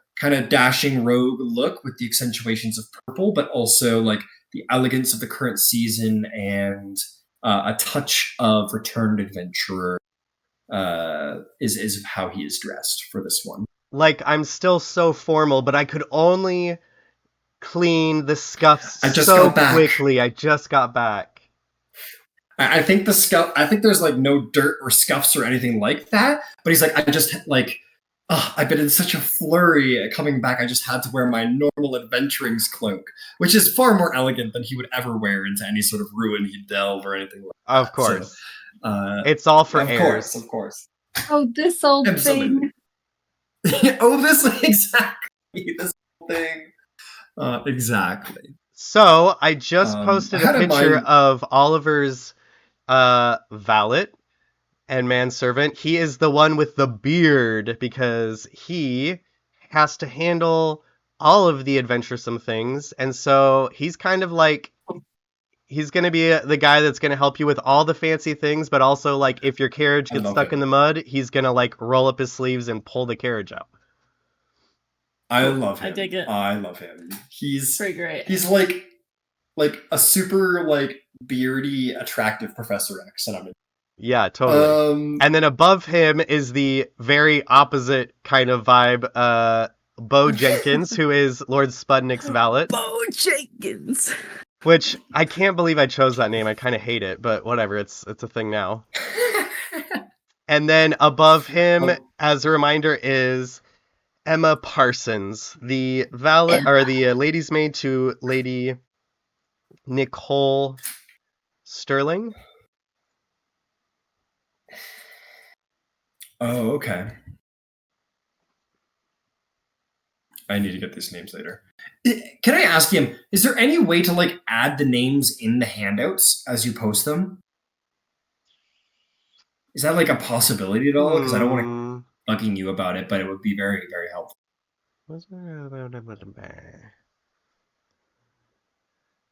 dashing rogue look with the accentuations of purple, but also like the elegance of the current season and a touch of returned adventurer is how he is dressed for this one. Like, I'm still so formal, but I could only clean the scuffs so quickly. I just got back. I think I think there's like no dirt or scuffs or anything like that, but he's like, I've been in such a flurry coming back, I just had to wear my normal adventuring's cloak, which is far more elegant than he would ever wear into any sort of ruin he'd delve or anything like that. Of course. So, it's all for heirs. Of course. Oh, this old thing. Exactly. This thing. Exactly. So I just posted a picture of Oliver's valet and manservant. He is the one with the beard because he has to handle all of the adventuresome things, and so he's kind of like he's going to be the guy that's going to help you with all the fancy things, but also like if your carriage gets stuck in the mud, he's going to like roll up his sleeves and pull the carriage out. I love him. I dig it. I love him. He's Pretty great. He's like a super like beardy, attractive Professor X, and I'm in. Yeah, totally. And then above him is the very opposite kind of vibe, Bo Jenkins, who is Lord Spudnik's valet. Bo Jenkins. Which I can't believe I chose that name. I kind of hate it, but whatever. It's a thing now. And then above him, as a reminder, is Emma Parsons, the valet or the lady's maid to Lady Nicole Sterling. Oh, okay. I need to get these names later. Can I ask him, is there any way to like add the names in the handouts as you post them? Is that like a possibility at all? Because I don't want to bugging you about it, but it would be very, very helpful.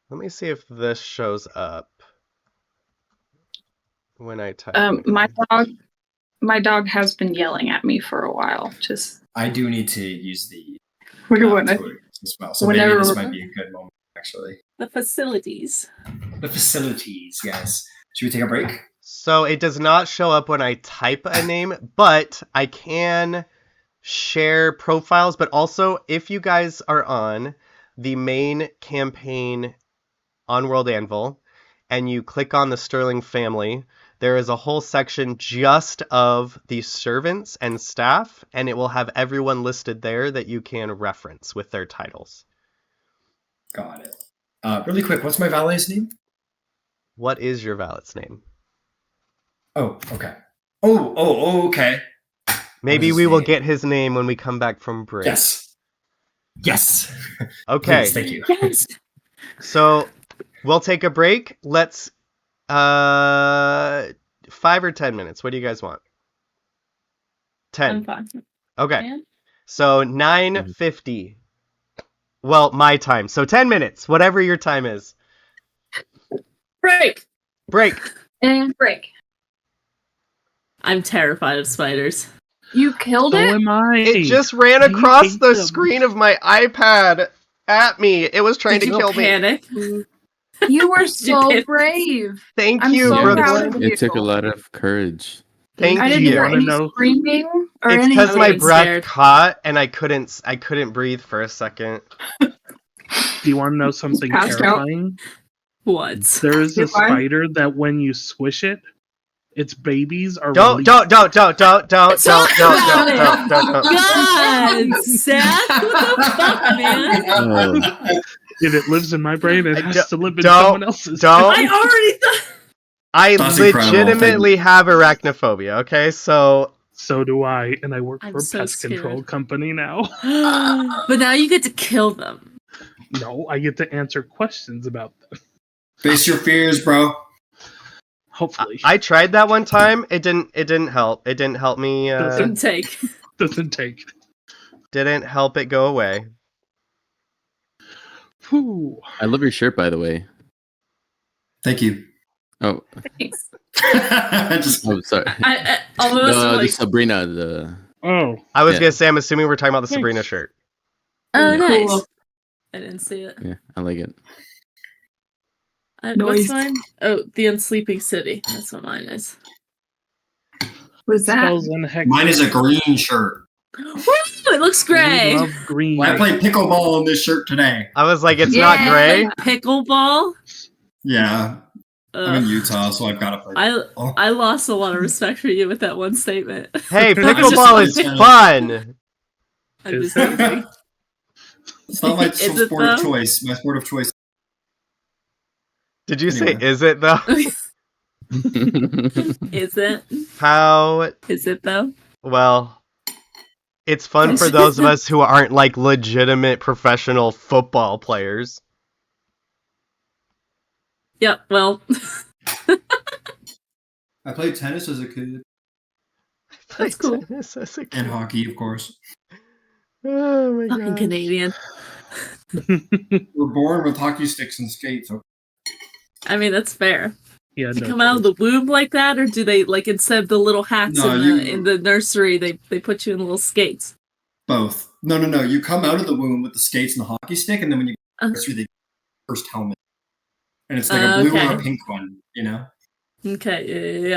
Let me see if this shows up when I type. My dog has been yelling at me for a while. I do need to use the as well. So maybe this might be a good moment, actually. The facilities. The facilities, yes. Should we take a break? So it does not show up when I type a name, but I can share profiles. But also, if you guys are on the main campaign on World Anvil and you click on the Sterling family, there is a whole section just of the servants and staff, and it will have everyone listed there that you can reference with their titles. Got it. Really quick, what's my valet's name? What is your valet's name? Oh, okay. Oh, okay. Maybe we will get his name when we come back from break. Yes. Okay. Please, thank you. Yes. So we'll take a break. Let's 5 or 10 minutes. What do you guys want? 10. I'm fine. Okay. Man. So 9:50. Well, my time. So 10 minutes. Whatever your time is. Break. And break. I'm terrified of spiders. You killed So it? am I. It just ran I across hate the them. screen of my iPad at me. It was trying to Did you kill me. panic? You were so Did- brave. Thank I'm you, so Yeah, proud Brooklyn. of you. it took a lot of courage. Thank I didn't you. hear Wanna any know- screaming or It's anything. because my been breath scared. caught and I couldn't breathe for a second. Do you want to know something Passed out. terrifying? What? There is a You're fine. spider that when you swish it, its babies are Don't, released. don't. Talk about it. Don't. God, Seth, what the fuck, man? Oh. If it lives in my brain, it I has don't- to live in don't- someone else's. don't. I already thought. I That's incredible. legitimately have arachnophobia, okay? So, So do I, and I work I'm for a so pest scared. control company now. But now you get to kill them. No, I get to answer questions about them. Face your fears, bro. Hopefully, I tried that one time. It didn't help. It didn't help me. Didn't take. doesn't take. Didn't help it go away. Whew. I love your shirt, by the way. Thank you. Oh, Thanks. Just All sorry. of us are The like, Sabrina, the Oh, I was Yeah. gonna say, I'm assuming we're talking about the Thanks. Sabrina shirt. oh, Yeah. nice. Cool. I didn't see it. yeah, I like it. Noise. What's mine? Oh, the Unsleeping City. That's what mine is. What's that? spells and hex. mine is a green shirt. Woo! It looks We gray. love green. I played pickleball in this shirt today. I was like, it's not Yeah. gray. Pickleball. Yeah, I'm in Ugh. Utah, so I've got to play. Oh. I lost a lot of respect for you with that one statement. Hey, I just pickleball is wanted to- fun. I'm Is just it? teasing. It's not my Is it sport of though? choice. My sport of choice. Did you say, Anyway. is it though? Is it? How, Is it though? well, it's fun for those of us who aren't like legitimate professional football players. Yeah. Well, I played tennis as a kid That's cool. Tennis as a and kid. hockey, of course. Oh my fucking god. Canadian. We're born with hockey sticks and skates. Okay. I mean, that's fair. Yeah, They no come out of choice. the womb like that, or do they like instead of the little hats No, in you- the nursery, they put you in little skates? Both. No. You come out of the womb with the skates and the hockey stick, and then when you go through the first helmet, and it's like a blue or a pink one, you know. Okay.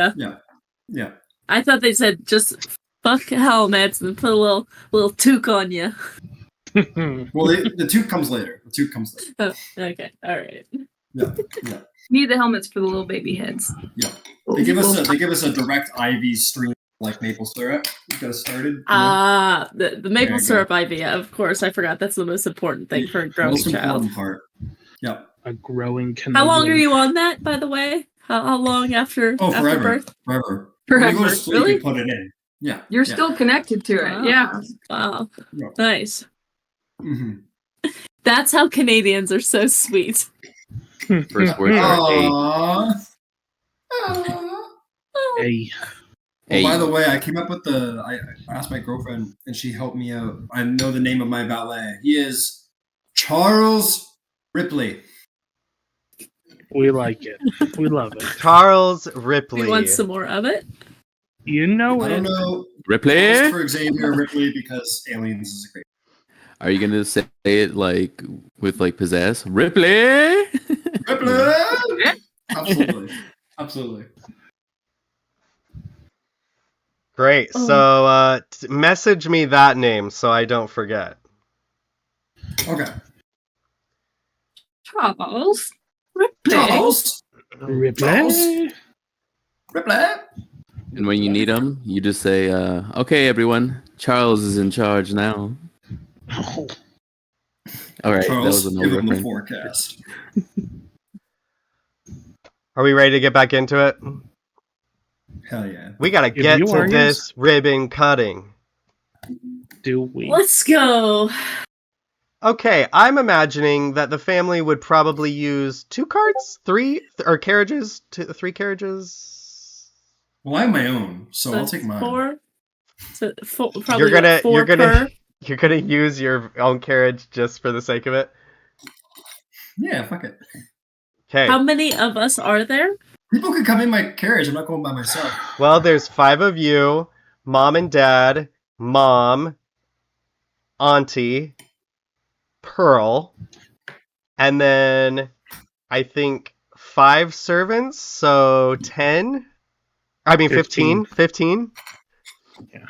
Yeah. I thought they said just fuck helmets and put a little toque on you. Well, the toque comes later. Oh, okay. All right. Yeah. Need the helmets for the little baby heads. Yeah. They give us a direct IV stream like maple syrup. You got us started. The maple syrup IV. Of course, I forgot. That's the most important thing for a growing most child. Important part. Yeah. A growing Canadian. How long are you on that, by the way? How long after forever. birth? Forever. Forever. When you go to sleep, Really? you put it in. Yeah. You're still connected to it. Wow. Yeah. Wow. Yeah. Nice. Mm-hmm. That's how Canadians are so sweet. First word are Hey. Well, by the way, I came up with I asked my girlfriend, and she helped me out. I know the name of my valet. He is Charles Ripley. We like it. We love it. Charles Ripley. We want some more of it? You know I it. don't know. Ripley? For Xavier Ripley because Aliens is a great. Are you gonna say it like with like pizzazz? Ripley? Ripley! Absolutely. Great. So message me that name so I don't forget. Okay. Charles. Charles Ripley. Ripley. And when you need them, you just say, "Okay, everyone, Charles is in charge now." Oh. All right, Charles, that was give another him the reference. forecast. Are we ready to get back into it? Hell yeah. We gotta If get you to are, this ribbon cutting. Do we? Let's go. Okay, I'm imagining that the family would probably use 2 carts, 3 or carriages, 3 carriages. Well, I have my own, so I'll That's take mine. 4. So probably You're gonna 4 per. you're gonna use your own carriage just for the sake of it. Yeah, fuck it. Okay. How many of us are there? People could come in my carriage. I'm not going by myself. Well, there's 5 of you, mom and dad, mom, auntie, Pearl, and then I think 5 servants, so 10. I mean 15. 15. Yeah.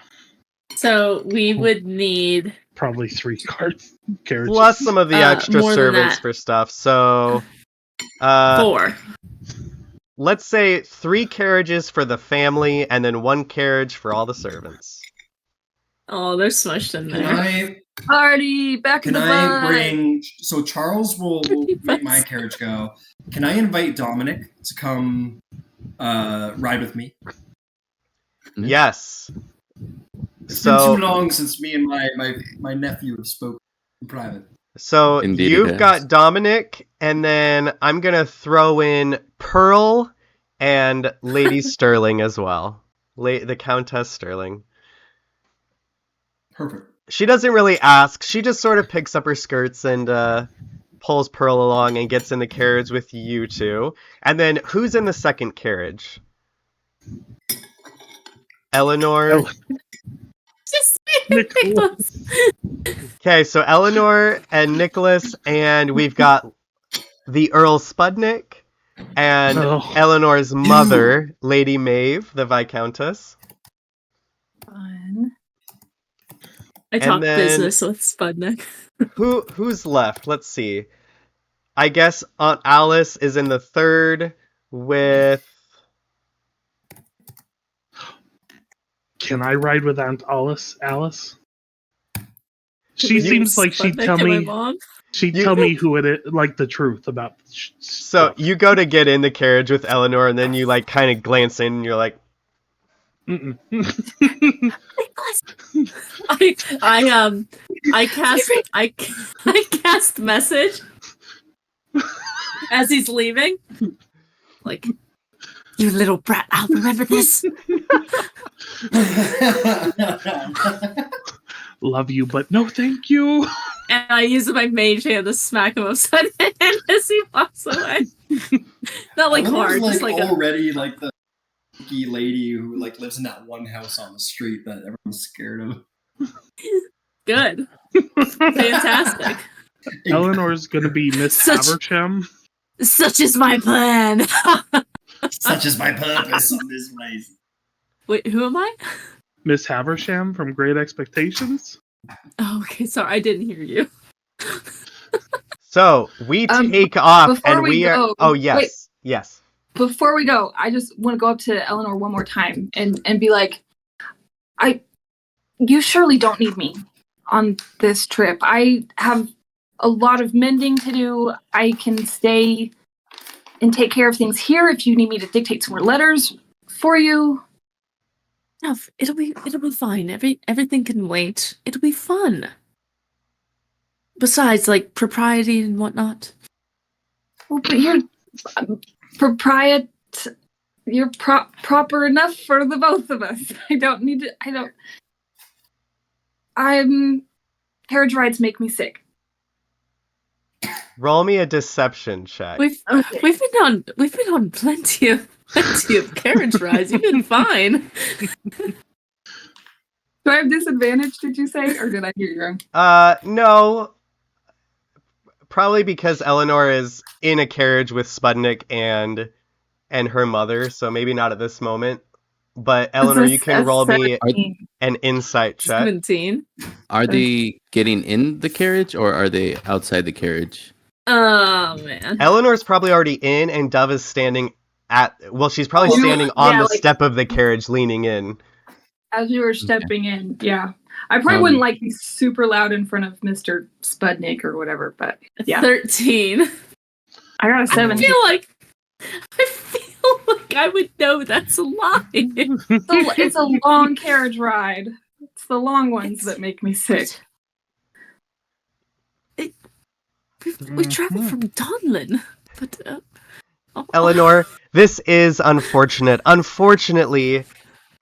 So we would need Probably 3 carriages. Plus some of the extra more than servants that. for stuff. So 4. let's say 3 carriages for the family and then 1 carriage for all the servants. Oh, they're smushed in Can there. Party back in Can the I bus. bring? So Charles will make my carriage go. Can I invite Dominic to come ride with me? Yes. It's been So too long since me and my nephew have spoken in private. So Indeed it you've has. got Dominic, and then I'm gonna throw in Pearl and Lady Sterling as well. The Countess Sterling. Perfect. She doesn't really ask. She just sort of picks up her skirts and pulls Pearl along and gets in the carriage with you two. And then who's in the second carriage? Eleanor. Just Nicholas. Okay, so Eleanor and Nicholas, and we've got the Earl Spudnik and Eleanor's mother, Lady Maeve, the Viscountess. Fun. I talk then- business with Spudnik. Who's left? Let's see. I guess Aunt Alice is in the third with... Can I ride with Aunt Alice? She You seems like she'd Spudnik tell and my me. mom? She'd tell me who it is, like the truth about. So you go to get in the carriage with Eleanor, and then you like kind of glance in, and you're like, Mm-mm. I cast message as he's leaving. Like, you little brat, I'll remember this. Love you, but no, thank you. And I use my mage hand to smack him upside the head as he walks away. Not like hard, just like already like the spooky lady who like lives in that one house on the street that everyone's scared of. Good. Fantastic. Eleanor's gonna be Miss Such- Haversham. Such is my plan. Such is my purpose on this race. Wait, who am I? Miss Haversham from Great Expectations. Oh, okay, sorry, I didn't hear you. So we take off, before and we we are. go- Oh yes, wait. yes. Before we go, I just want to go up to Eleanor one more time and be like, you surely don't need me on this trip. I have a lot of mending to do. I can stay and take care of things here if you need me to dictate some more letters for you. No, it'll be fine. Everything can wait. It'll be fun. Besides, like propriety and whatnot. Well, but you're you're proper enough for the both of us. Carriage rides make me sick. Roll me a deception check. We've been on plenty of carriage rides. You've been fine. Do I have disadvantage, did you say? Or did I hear you wrong? No. Probably because Eleanor is in a carriage with Spudnik and her mother, so maybe not at this moment. But Eleanor, you can roll me an insight check. 17. Are they getting in the carriage or are they outside the carriage? Oh man. Eleanor's probably already in, and Dove is standing she's probably standing on the step of the carriage, leaning in. As you were stepping in, yeah. I probably wouldn't be super loud in front of Mr. Spudnik or whatever, but yeah. 13. I got a 7. I feel like I would know that's a lie. It's a long carriage ride. It's the long ones that make me sick. We traveled from Donlin, but Eleanor, this is unfortunate. Unfortunately,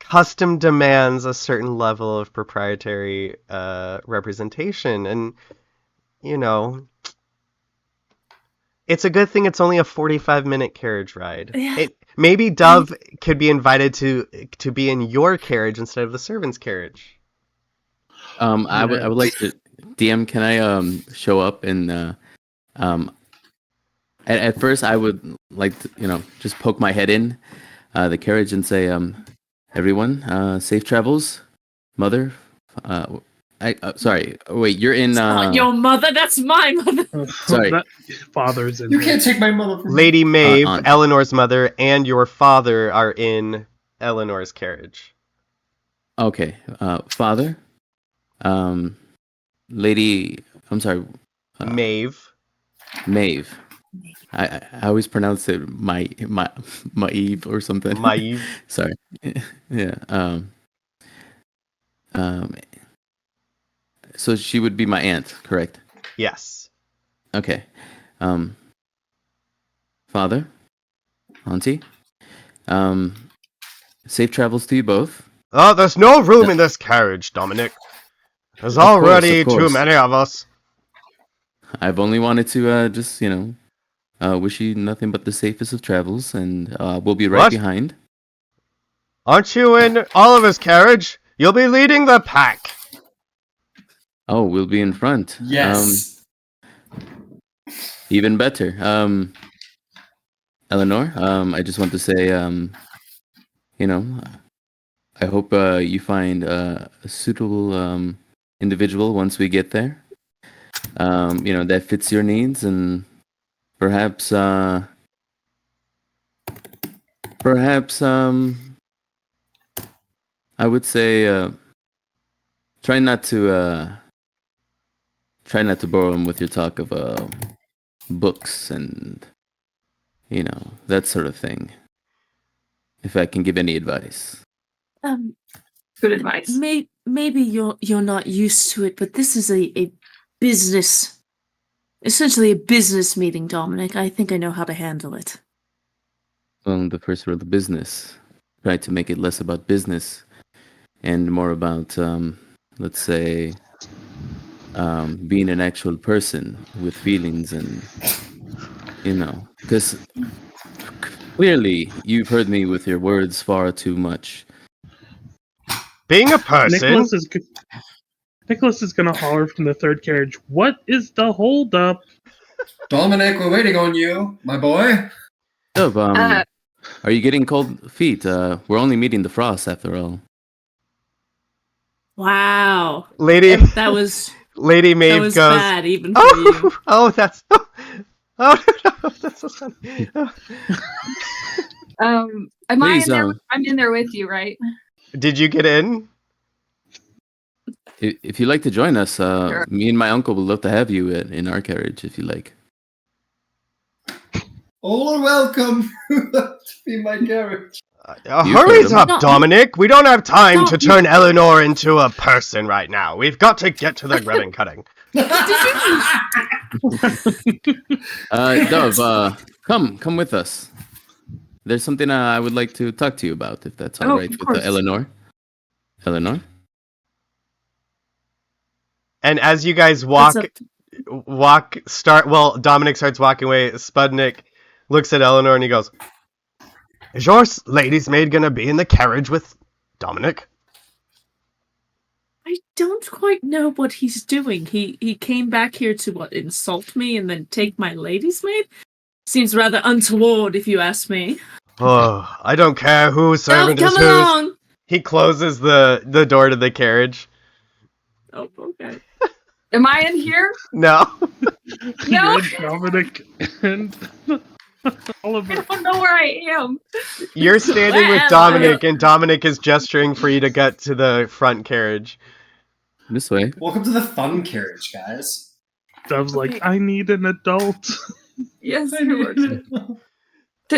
custom demands a certain level of proprietary representation, and it's a good thing it's only a 45-minute carriage ride. Yeah. Maybe Dove could be invited to be in your carriage instead of the servant's carriage. I would like to DM. Can I show up and at first I would like to just poke my head in the carriage and say everyone safe travels, mother. Sorry. Wait, you're in. not your mother. That's my mother. Sorry. Father's in You there. can't take my mother from me. Lady Maeve, Aunt. Eleanor's mother, and your father are in Eleanor's carriage. Okay, father. Lady. I'm sorry. Maeve. Maeve. I always pronounce it Maeve or something. Maeve. Sorry. Yeah. So she would be my aunt, correct? Yes. Okay. Father, auntie, safe travels to you both. Oh, there's no room in this carriage, Dominic. There's already too many of us. I've only wanted to just, wish you nothing but the safest of travels, and we'll be right What? behind. Aren't you in Oliver's carriage? You'll be leading the pack. Oh, we'll be in front. Yes. Even better. Eleanor, I just want to say, I hope you find a suitable individual once we get there. That fits your needs, and perhaps I would say try not to bore them with your talk of books and that sort of thing. If I can give any advice. Good advice. Maybe you're not used to it, but this is a business, essentially a business meeting, Dominic. I think I know how to handle it. Well, the first rule of business, try to make it less about business and more about, let's say, being an actual person with feelings and, because clearly you've heard me with your words far too much. Being a person. Nicholas is going to holler from the third carriage, "What is the holdup?" Dominic, we're waiting on you, my boy. Dove, are you getting cold feet? We're only meeting the frost after all. Wow. Lady That was Maeve was goes, bad even for you. that's no, that's so funny. Am Please, I in there? I'm in there with you, right? Did you get in? If you'd like to join us, Sure. me and my uncle would love to have you in our carriage, if you like. All are welcome to be my carriage. Hurry heard up, him. Dominic. We don't have time to Stop. turn Eleanor into a person right now. We've got to get to the ribbon cutting. Dove, come with us. There's something I would like to talk to you about, if that's all Oh, right of with course. Eleanor. Eleanor? And as you guys What's up? Dominic starts walking away. Spudnik looks at Eleanor and he goes, "Is your lady's maid gonna be in the carriage with Dominic?" I don't quite know what he's doing. He came back here to insult me and then take my lady's maid? Seems rather untoward, if you ask me. Oh, I don't care whose servant Come is whose. along! He closes the door to the carriage. Oh, okay. Am I in here? No. No. And Dominic and I Oliver. don't know where I am. You're standing Where with am Dominic, and Dominic is gesturing for you to get to the front carriage. This way. Welcome to the fun carriage, guys. Dove's like, "I need an adult." Yes, Lord.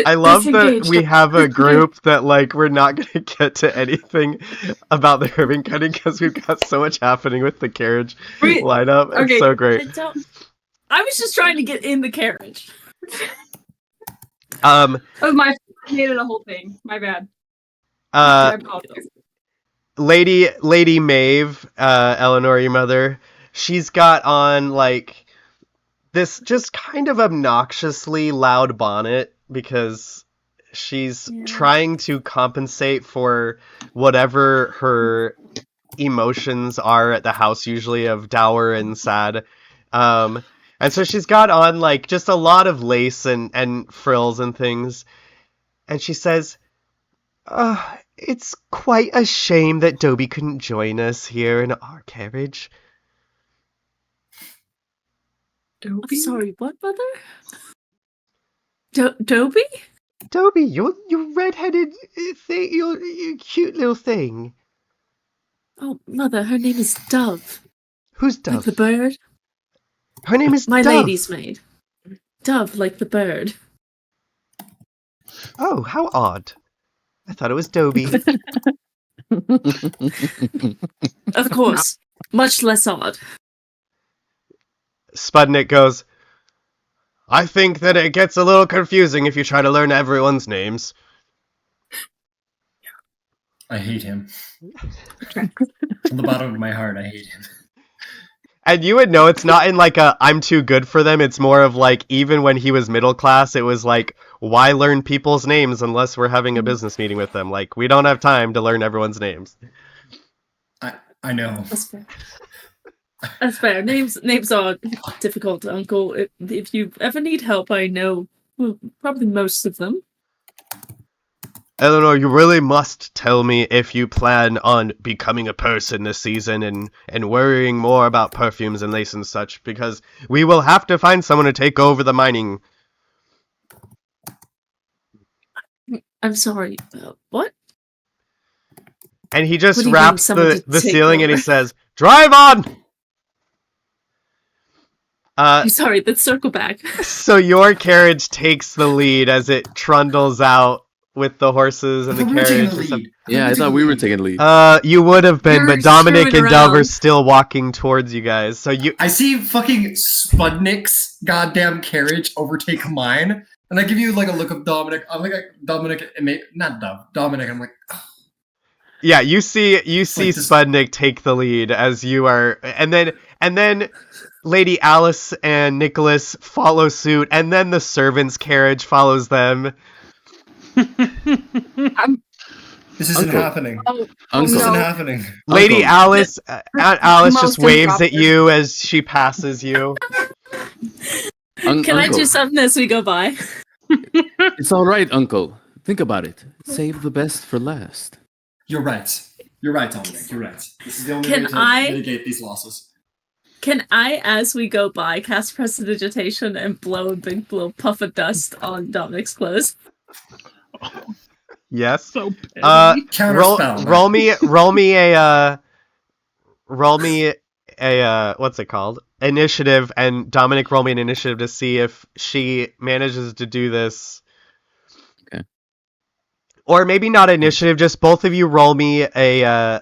I love that we have a group that, like, we're not going to get to anything about the ribbon cutting because we've got so much happening with the carriage lineup. It's okay. so great. I was just trying to get in the carriage. Oh, my I made it a whole thing. My bad. I apologize. Lady Maeve, Eleanor, your mother, she's got on, like, this just kind of obnoxiously loud bonnet because she's trying to compensate for whatever her emotions are at the house, usually of dour and sad. And so she's got on, like, just a lot of lace and frills and things. And she says, "It's quite a shame that Dobie couldn't join us here in our carriage." I'm sorry, what, mother? Dobie? Dobie, you redheaded thing, you cute little thing. Oh, mother, her name is Dove. Who's Like Dove? the bird? Her name is My Dove. lady's maid. Dove, like the bird. Oh, how odd. I thought it was Dobie. Of course. Much less odd. Spudnik goes, "I think that it gets a little confusing if you try to learn everyone's names." I hate him. From the bottom of my heart, I hate him. And you would know it's not in like a "I'm too good for them." It's more of like, even when he was middle class, it was like, why learn people's names unless we're having a business meeting with them? Like, we don't have time to learn everyone's names. I know. That's fair. That's fair. Names are difficult, Uncle. If you ever need help, I know probably most of them. Eleanor, you really must tell me if you plan on becoming a person this season and worrying more about perfumes and lace and such, because we will have to find someone to take over the mining. I'm sorry. What? And he just What do you wraps mean, someone to the take ceiling and he over? says, "Drive on!" I'm sorry, let's circle back. So your carriage takes the lead as it trundles out with the horses and the I thought we were taking carriage. the and stuff. lead. Yeah, I thought we were taking lead. You would have been, You're but Dominic screwing and Dove are around. still walking towards you guys. So you, I see fucking Spudnik's goddamn carriage overtake mine, and I give you like a look of Dominic. I'm like Dominic, not Dove. Dominic. I'm like, oh. yeah, you see like this- Spudnik take the lead as you are, and then Lady Alice and Nicholas follow suit, and then the servant's carriage follows them. This isn't Uncle. happening. Oh, Uncle. This isn't no. happening. Lady Uncle. Alice, Alice just Most waves at improper. you as she passes you. Can I Uncle. do something as we go by? It's all right, Uncle. Think about it. Save the best for last. You're right. You're right, Dominic. You're right. This is the only Can way to I- mitigate these losses. Can I, as we go by, cast prestidigitation and blow a big little puff of dust on Dominic's clothes? Yes. So petty. Counterspell. Roll me a what's it called? Initiative, and Dominic, roll me an initiative to see if she manages to do this. Okay. Or maybe not initiative, just both of you roll me a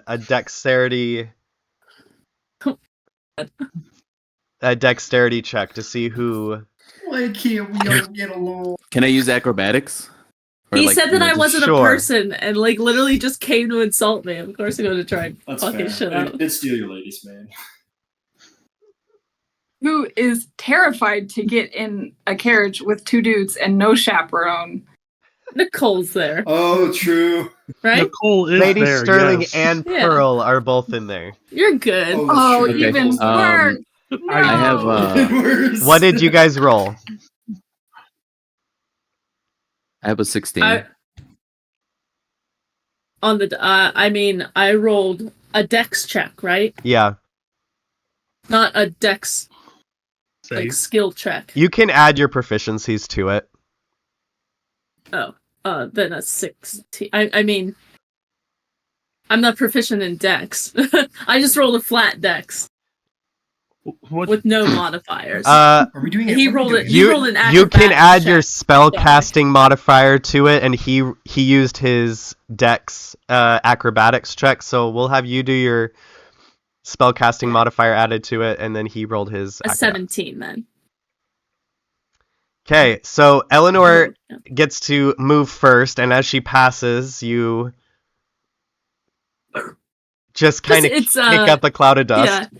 dexterity check to see who. Why can't we all get along? Can I use acrobatics? Or, He like, said that I just- wasn't Sure. a person and like literally just came to insult me. Of course I'm going to try and That's fucking fair. shit up. It's steal you, ladies, man. Who is terrified to get in a carriage with two dudes and no chaperone? Nicole's there, Oh, true. right? Nicole is Lady there, Sterling yes. and Yeah. Pearl are both in there. You're good. that's Oh, true. even Okay, worse. I have Worse. What did you guys roll? I have a 16. I rolled a dex check, right? Yeah, Not a dex like Save. skill check. you can add your proficiencies to it. Then a 16. I mean, I'm not proficient in dex. I just rolled a flat dex What? with no modifiers. Are we doing it? He What are we rolled doing? it- he rolled an You can acrobatics add your check. spell casting modifier to it, and he used his dex acrobatics check, so we'll have you do your spell casting modifier added to it, and then he rolled his a 17 then. Okay, so Eleanor Yeah. gets to move first, and as she passes, you just kind of It's, kick up a cloud of dust. Yeah.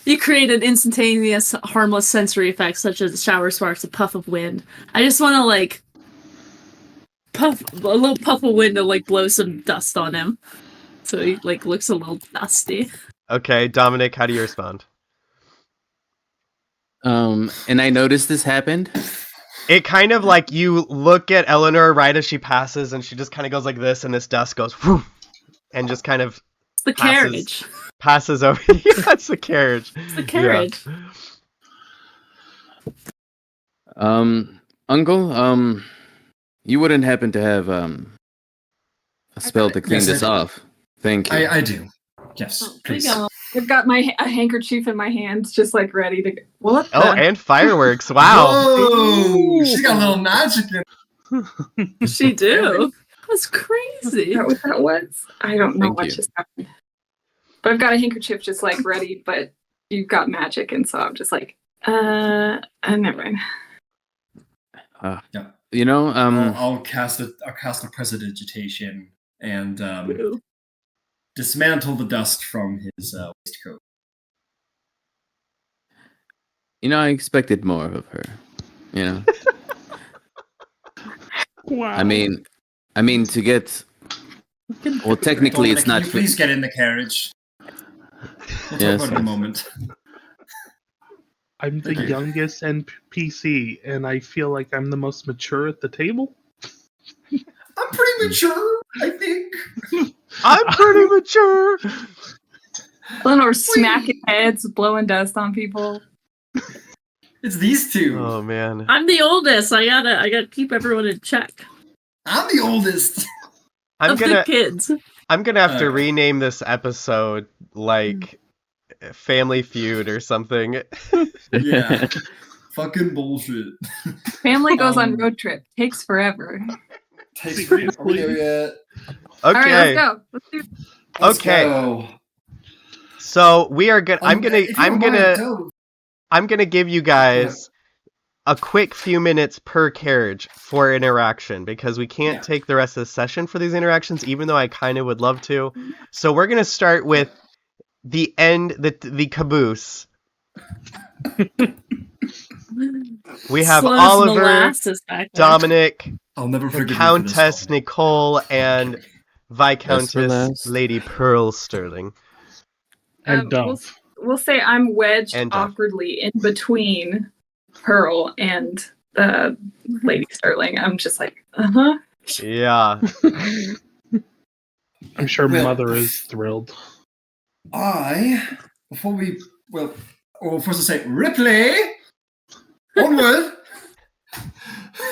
You create an instantaneous, harmless sensory effect, such as shower sparks, a puff of wind. I just want to like puff a little puff of wind to like blow some dust on him, so he like looks a little dusty. Okay, Dominic, how do you respond? And I noticed this happened. It kind of like you look at Eleanor right as she passes, and she just kind of goes like this, and this dust goes whoosh, and just kind of It's the Passes. carriage. passes over. Yeah, that's the carriage. It's the carriage. Uncle, you wouldn't happen to have a spell to clean Yes, I this do. off? Thank you. I do. Yes, please. I've got a handkerchief in my hands, just like ready to. What? Oh, the- and fireworks! Wow. Whoa! She got a little magic in. She do. That's crazy. Is that what that was? I don't know Thank what you. just happened. But I've got a handkerchief just like ready, but you've got magic, and so I'm just like, never mind. You know, I'll cast a prestidigitation and Ooh. dismantle the dust from his waistcoat. I expected more of her. You know, Wow. I mean, to get. Well, technically, Dominic, it's not. Can you please get in the carriage? We'll talk Yes, about it in a yes. moment. I'm the Okay. youngest NPC, and I feel like I'm the most mature at the table. I'm pretty mature, I think. I'm pretty mature. Eleanor smacking heads, blowing dust on people. It's these two. Oh man. I'm the oldest. I gotta keep everyone in check. I'm the oldest. I'm Of gonna the kids. I'm gonna have to Okay. rename this episode like Family Feud or something. Yeah. Fucking bullshit. Family goes on Um, road trip. Takes forever. Takes Are we there yet? All right, Okay. let's go. Let's do Let's Okay. go. So we are gonna I'm if you don't mind, go. gonna give you guys a quick few minutes per carriage for interaction because we can't Yeah. take the rest of the session for these interactions, even though I kind of would love to. So we're gonna start with the caboose. We have Slow as Oliver, molasses back there. Dominic, I'll never the forgive you for this, Countess Dominic. Nicole, and Viscountess last. Lady Pearl Sterling. And Dove. We'll say I'm wedged And Dove. awkwardly in between Pearl and Lady Sterling. I'm just like, Yeah. I'm sure Well, Mother is thrilled. Before we, well, first I'll say, Ripley! Onward!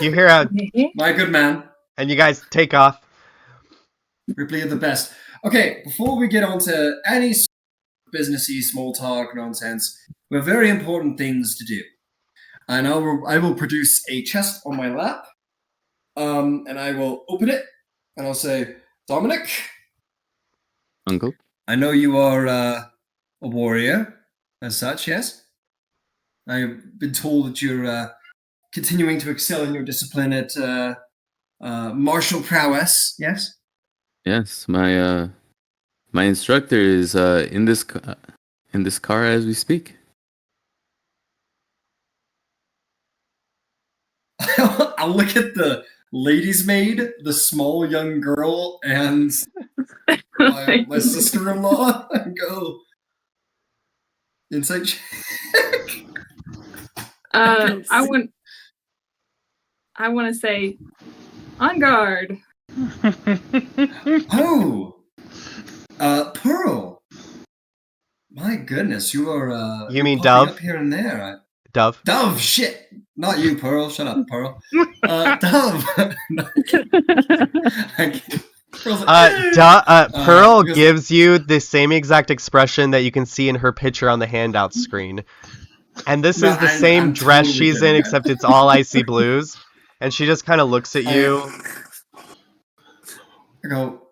You hear a, My good man. and you guys take off. Ripley are the best. Okay, before we get on to any businessy, small talk, nonsense, we have very important things to do. And I will produce a chest on my lap, and I will open it, and I'll say, Dominic, Uncle? I know you are a warrior, as such, yes? I've been told that you're continuing to excel in your discipline at martial prowess, yes? Yes, my instructor is in this car as we speak. I'll look at the lady's maid, the small young girl, and my sister-in-law, and go, insight check. I want to say, on guard. Oh, Pearl. My goodness, you are. You mean popping Dove? Up here and there. Dove. Dove, shit. Not you, Pearl. Shut up, Pearl. Dove. Pearl's like, Pearl because- gives you the same exact expression that you can see in her picture on the handout screen. And this No, is the I'm- same I'm dress totally she's getting in, it. except it's all icy blues. And she just kind of looks at you. I go,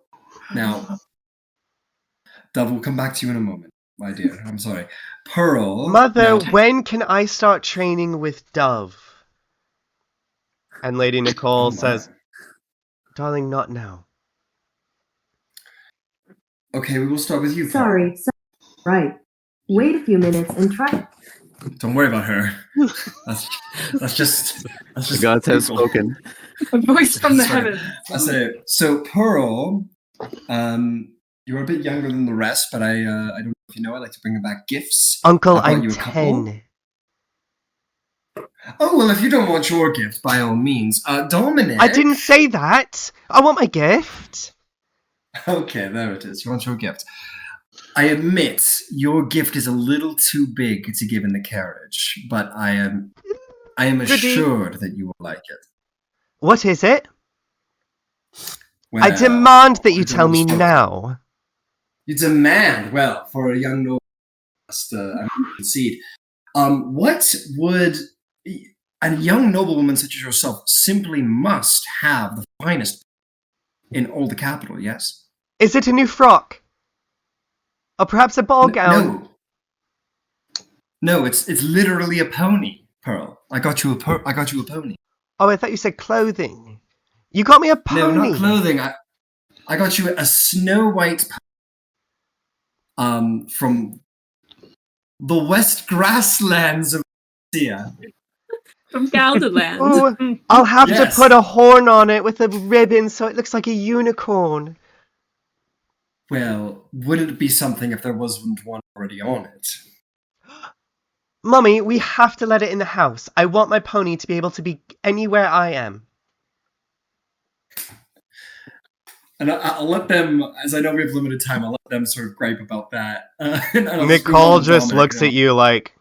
now, Dove will come back to you in a moment, my dear. I'm sorry. Pearl. Mother, now- when can I start training with Dove? And Lady Nicole says, Darling, not now. Okay, we will start with you, Pearl. Sorry. Right. Wait a few minutes and try. Don't worry about her. That's just The gods have people. spoken. A voice from the Sorry. heavens. That's it. So Pearl, you're a bit younger than the rest, but I don't know if you know, I like to bring back gifts. Uncle, I brought I'm you a couple. 10. Oh well, if you don't want your gift, by all means. Dominic. I didn't say that. I want my gift. Okay, there it is. You want your gift. I admit your gift is a little too big to give in the carriage, but I am assured that you will like it. What is it? Well, I demand that you I tell me don't- now. You demand, well, for a young noble, I concede. What would a young noblewoman such as yourself simply must have the finest in all the capital? Yes. Is it a new frock? Or perhaps a ball gown? No, it's literally a pony, Pearl. I got you a pony. Oh, I thought you said clothing. You got me a pony. No, not clothing. I got you a snow white pony. From the west grasslands of Regencia. From Galderland. Ooh, I'll have Yes. to put a horn on it with a ribbon so it looks like a unicorn. Well, wouldn't it be something if there wasn't one already on it? Mummy, we have to let it in the house. I want my pony to be able to be anywhere I am. And I'll let them, as I know we have limited time, I'll let them sort of gripe about that. And I'll just move Nicole on to just Dominic looks now. at you like,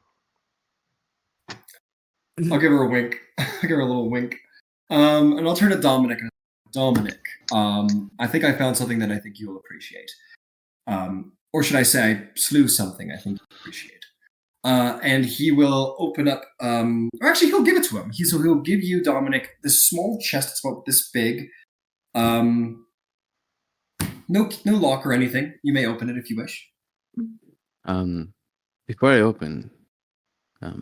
I'll give her a wink. I'll give her a little wink. And I'll turn to Dominic. Dominic, I think I found something that I think you'll appreciate. Or should I say, I slew something I think you'll appreciate. And he will open up, or actually he'll give it to him. He'll give you, Dominic, this small chest. It's about this big. No lock or anything. You may open it if you wish. Before I open,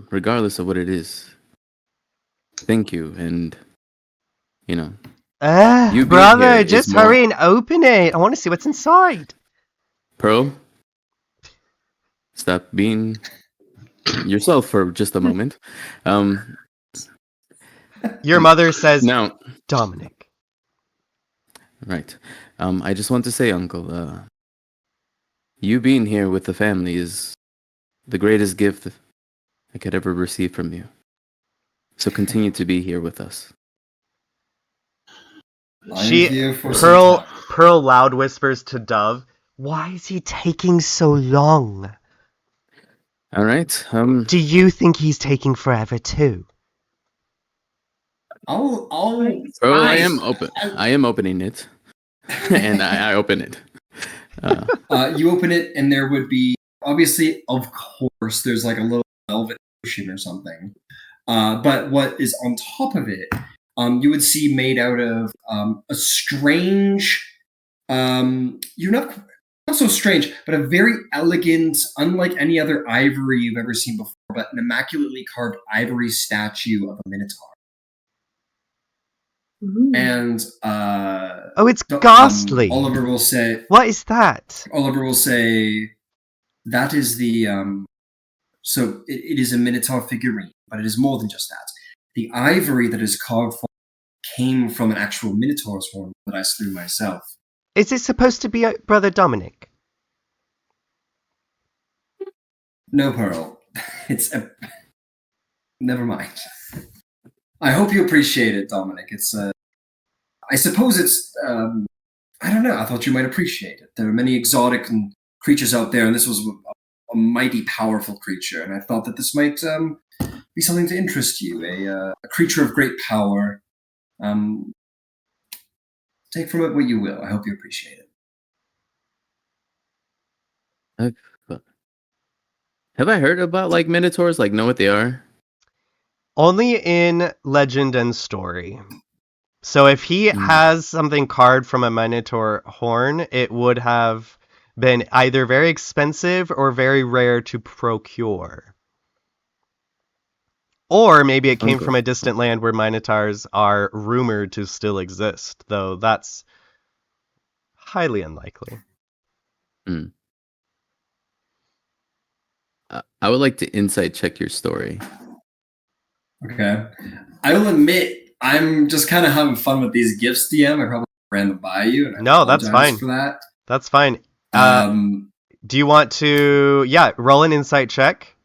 regardless of what it is, thank you, and you know, you being brother, here just is more- hurry and open it. I want to see what's inside. Pearl, stop being yourself for just a moment. Your mother says, Now, Dominic, Right. I just want to say, Uncle, you being here with the family is the greatest gift I could ever receive from you. So continue to be here with us. I'm here for some Pearl time. Pearl loud whispers to Dove, "Why is he taking so long? All right. Do you think he's taking forever too?" I'll Pearl, I am open. I am opening it, and I open it. You open it, and there would be, obviously, of course, there's like a little velvet cushion or something. But what is on top of it, you would see made out of a strange, you're not so strange, but a very elegant, unlike any other ivory you've ever seen before, but an immaculately carved ivory statue of a minotaur. And Oh, it's ghastly. Oliver will say, "What is that?" Oliver will say, that is the, so it is a minotaur figurine, but it is more than just that. The ivory that is carved for came from an actual minotaur's horn that I slew myself. Is it supposed to be Brother Dominic? No, Pearl. It's a... Never mind. I hope you appreciate it, Dominic. It's, I suppose it's, I don't know. I thought you might appreciate it. There are many exotic creatures out there, and this was a mighty powerful creature, and I thought that this might be something to interest you. A creature of great power. Take from it what you will. I hope you appreciate it. Have I heard about like minotaurs? Like, know what they are? Only in legend and story. So if he has something carved from a minotaur horn, it would have been either very expensive or very rare to procure. Or maybe it came from a distant land where minotaurs are rumored to still exist, though that's highly unlikely. I would like to insight check your story. Okay. I will admit, I'm just kind of having fun with these gifts, DM. I probably ran them by you. And No, that's fine. For that. That's fine. Do you want to, roll an insight check?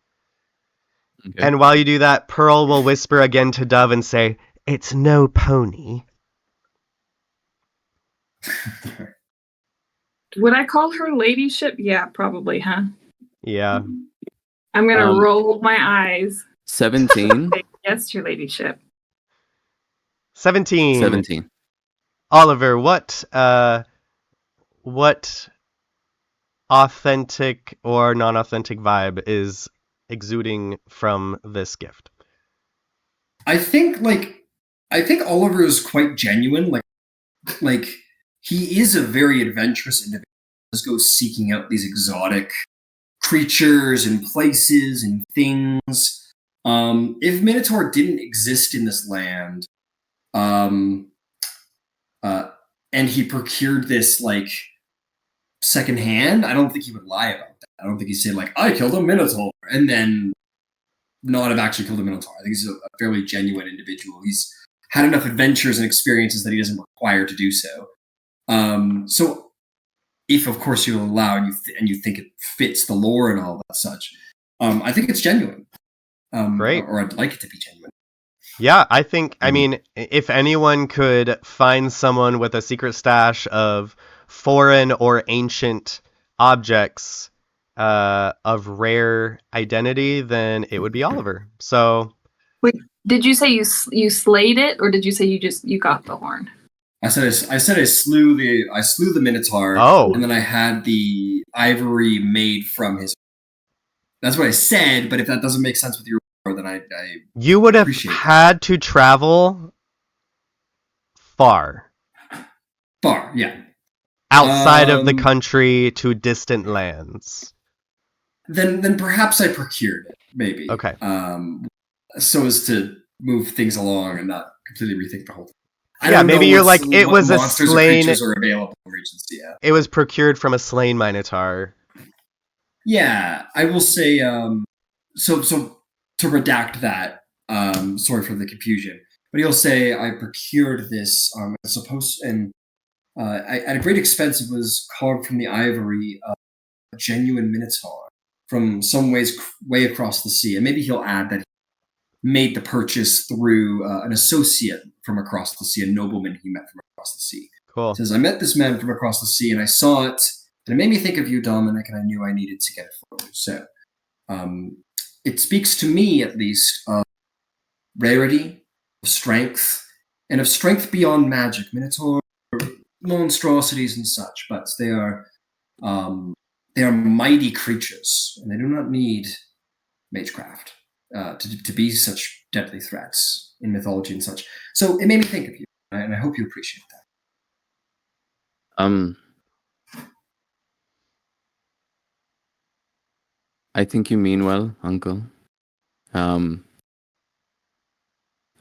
Okay. And while you do that, Pearl will whisper again to Dove and say, "It's no pony." Would I call her ladyship? Yeah, probably, huh? Yeah. I'm going to roll my eyes. 17. Yes, your ladyship. 17. Oliver, what authentic or non-authentic vibe is exuding from this gift? I think Oliver is quite genuine. Like he is a very adventurous individual. He just goes seeking out these exotic creatures and places and things. If Minotaur didn't exist in this land, and he procured this like secondhand, I don't think he would lie about that. I don't think he'd say like, "I killed a Minotaur," and then not have actually killed a Minotaur. I think he's a fairly genuine individual. He's had enough adventures and experiences that he doesn't require to do so. So if, of course, you allow and you think it fits the lore and all that such, I think it's genuine. Great. Or I'd like it to be genuine. Yeah, I think, I mean, if anyone could find someone with a secret stash of foreign or ancient objects of rare identity, then it would be Oliver. So, wait, did you say you slayed it, or did you say you got the horn? I said I slew the Minotaur. Oh. And then I had the ivory made from his. That's what I said. But if that doesn't make sense with your, then I you would have had to travel far. Far, yeah. Outside of the country to distant lands. Then perhaps I procured it, maybe. Okay. So as to move things along and not completely rethink the whole thing. Yeah, maybe you're like, it was a slain. Are available in Regency, yeah. It was procured from a slain Minotaur. Yeah, I will say. So to redact that. Sorry for the confusion, but he'll say I procured this. Supposed and at a great expense, it was carved from the ivory of a genuine minotaur from some way across the sea. And maybe he'll add that he made the purchase through an associate from across the sea, a nobleman he met from across the sea. Cool. He says, I met this man from across the sea, and I saw it, and it made me think of you, Dominic, and I knew I needed to get it for you. So it speaks to me, at least, of rarity, of strength, and of strength beyond magic. Minotaur monstrosities and such, but they are mighty creatures, and they do not need magecraft to be such deadly threats in mythology and such. So it made me think of you, and I hope you appreciate that. I think you mean well, Uncle.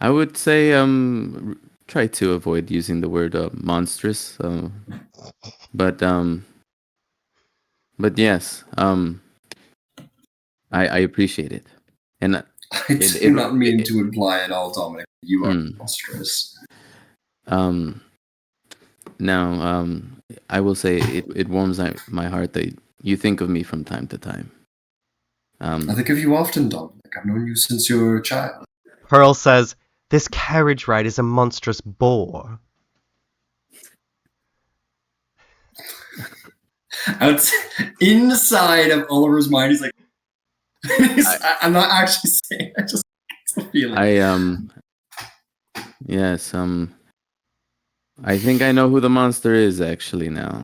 I would say try to avoid using the word monstrous. But yes, I appreciate it, and I do not mean to imply at all, Dominic, you are monstrous. Now, I will say it warms my heart that you think of me from time to time. I think of you often, Dominic. I've known you since you were a child. Peril says, this carriage ride is a monstrous bore. Inside of Oliver's mind, he's like, I'm not actually saying. I just it's a feeling. Yes. I think I know who the monster is actually now,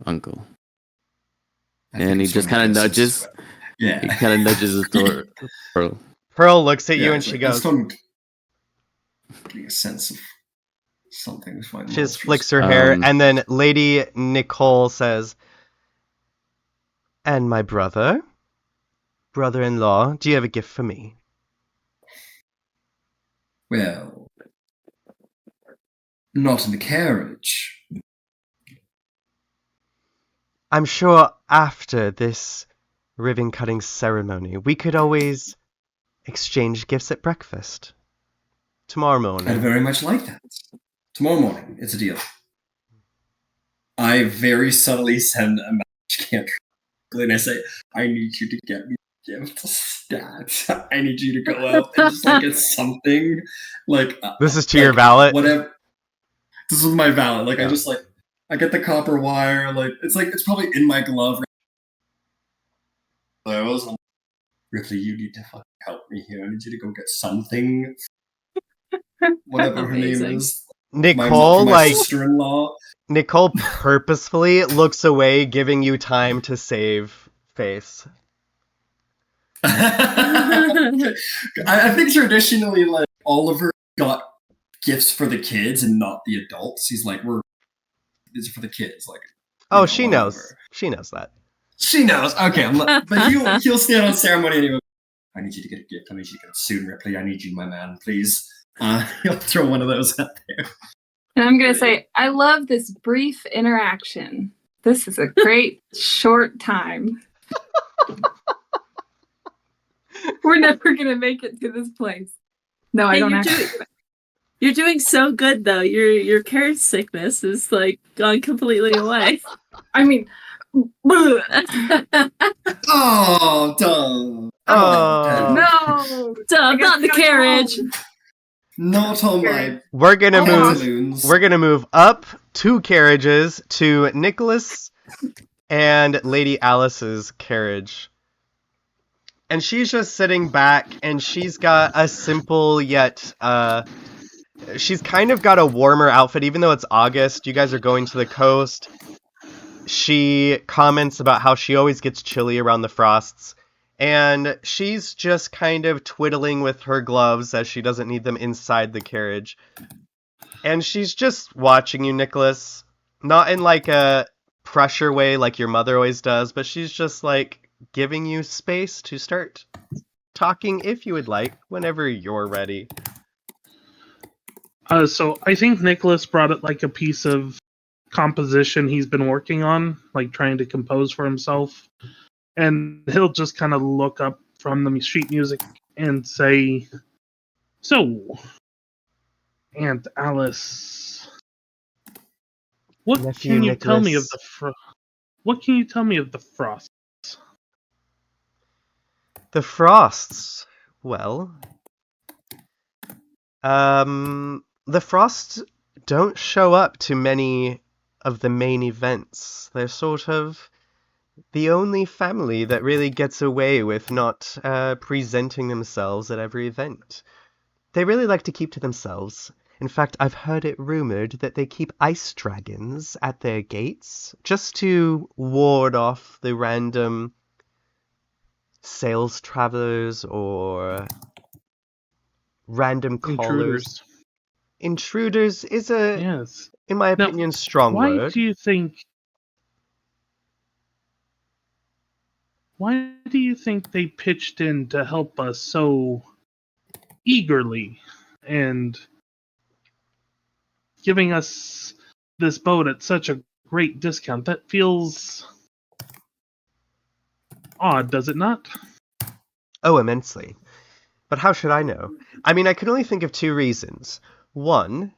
Uncle. And he just kind of nudges. Yeah. He kind of nudges the door. Pearl. Pearl looks at you and she goes. Getting a sense of something. She just flicks her hair, and then Lady Nicole says, "And my brother-in-law, do you have a gift for me?" Well, not in the carriage. I'm sure after this ribbon-cutting ceremony, we could always exchange gifts at breakfast. Tomorrow morning. I'd very much like that. Tomorrow morning, it's a deal. I very subtly send a message cantrip, and I say, I need you to get me a gift stat. I need you to go out and just get something. This is to your valet? Whatever. This is my valet. Yeah. I get the copper wire. It's probably in my glove. I was like, Ripley, you need to fucking help me here. I need you to go get something. Whatever her name is. Nicole, my sister-in-law. Nicole purposefully looks away, giving you time to save face. I think traditionally, Oliver got gifts for the kids and not the adults. He's like, these are for the kids. She knows. She knows that. She knows. Okay, but he'll stand on ceremony anyway. I need you to get a gift. I need you to get it soon, Ripley. I need you, my man. Please. He'll throw one of those out there. And I'm going to say, I love this brief interaction. This is a great short time. We're never going to make it to this place. No, I don't actually. You're doing so good, though. Your carrot sickness is gone completely away. I mean, oh, dumb. Oh no, dumb. Not the carriage. Not on my. We're gonna move up 2 carriages to Nicholas and Lady Alice's carriage. And she's just sitting back, and she's got a simple yet she's kind of got a warmer outfit, even though it's August. You guys are going to the coast. She comments about how she always gets chilly around the frosts. And she's just kind of twiddling with her gloves as she doesn't need them inside the carriage. And she's just watching you, Nicholas. Not in a pressure way like your mother always does, but she's just giving you space to start talking if you would like, whenever you're ready. So I think Nicholas brought it a piece of composition he's been working on, trying to compose for himself. And he'll just kind of look up from the sheet music and say, "So, Aunt Alice, What Nephew can you tell me of Nicholas. What can you tell me of the frost? The Frosts. Well, the Frosts don't show up to many of the main events. They're sort of the only family that really gets away with not presenting themselves at every event. They really like to keep to themselves. In fact, I've heard it rumored that they keep ice dragons at their gates just to ward off the random sales travelers or random callers. Intruders. Intruders is a, Yes. in my Now, opinion, strong why word. do you think they pitched in to help us so eagerly and giving us this boat at such a great discount? That feels odd, does it not? Oh, immensely. But how should I know? I mean, I can only think of two reasons. One,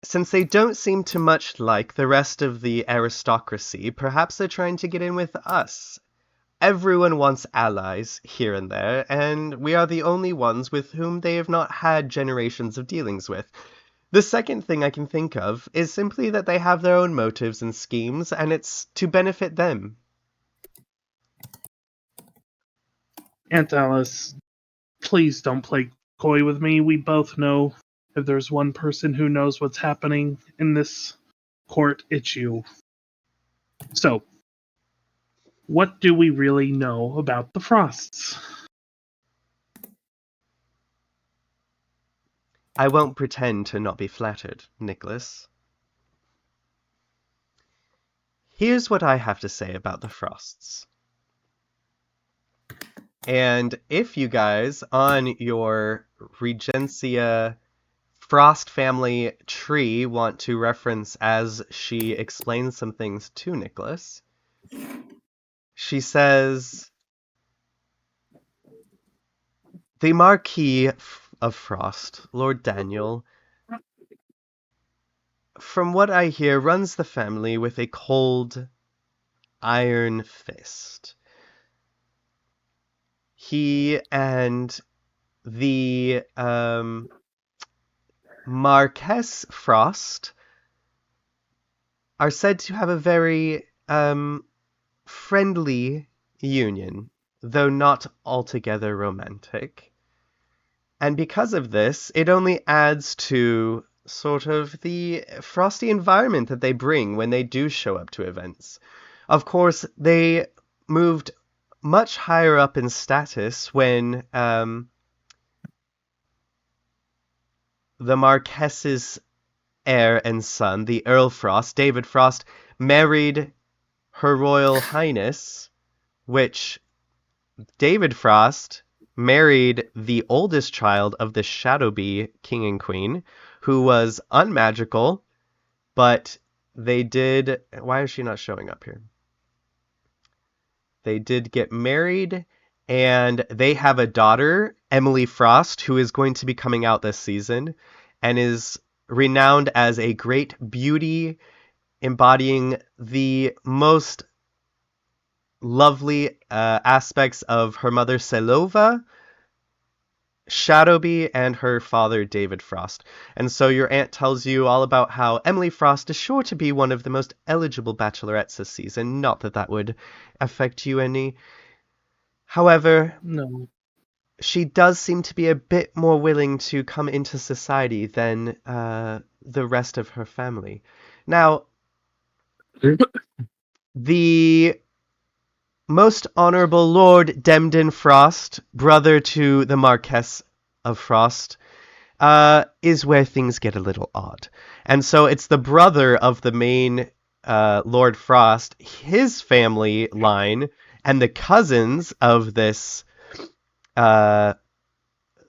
since they don't seem to much like the rest of the aristocracy, perhaps they're trying to get in with us. Everyone wants allies here and there, and we are the only ones with whom they have not had generations of dealings with. The second thing I can think of is simply that they have their own motives and schemes, and it's to benefit them. Aunt Alice, please don't play coy with me. We both know if there's one person who knows what's happening in this court, it's you. So, what do we really know about the Frosts? I won't pretend to not be flattered, Nicholas. Here's what I have to say about the Frosts. And if you guys, on your Regencia Frost family tree, want to reference as she explains some things to Nicholas, she says, the Marquis of Frost, Lord Daniel, from what I hear, runs the family with a cold, iron fist. He and the Marquess Frost are said to have a very friendly union, though not altogether romantic. And because of this, it only adds to sort of the frosty environment that they bring when they do show up to events. Of course, they moved much higher up in status when the Marquess's heir and son, the Earl Frost, David Frost, married Her Royal Highness, which David Frost married the oldest child of the Shadowbee King and Queen, who was unmagical, but they did... Why is she not showing up here? They did get married, and they have a daughter, Emily Frost, who is going to be coming out this season, and is renowned as a great beauty, embodying the most lovely aspects of her mother, Selova, Shadowbee, and her father, David Frost. And so your aunt tells you all about how Emily Frost is sure to be one of the most eligible bachelorettes this season. Not that that would affect you any. However, No. she does seem to be a bit more willing to come into society than the rest of her family. Now, the most honorable Lord Demden Frost, brother to the Marquess of Frost, is where things get a little odd. And so it's the brother of the main Lord Frost, his family line, and the cousins of this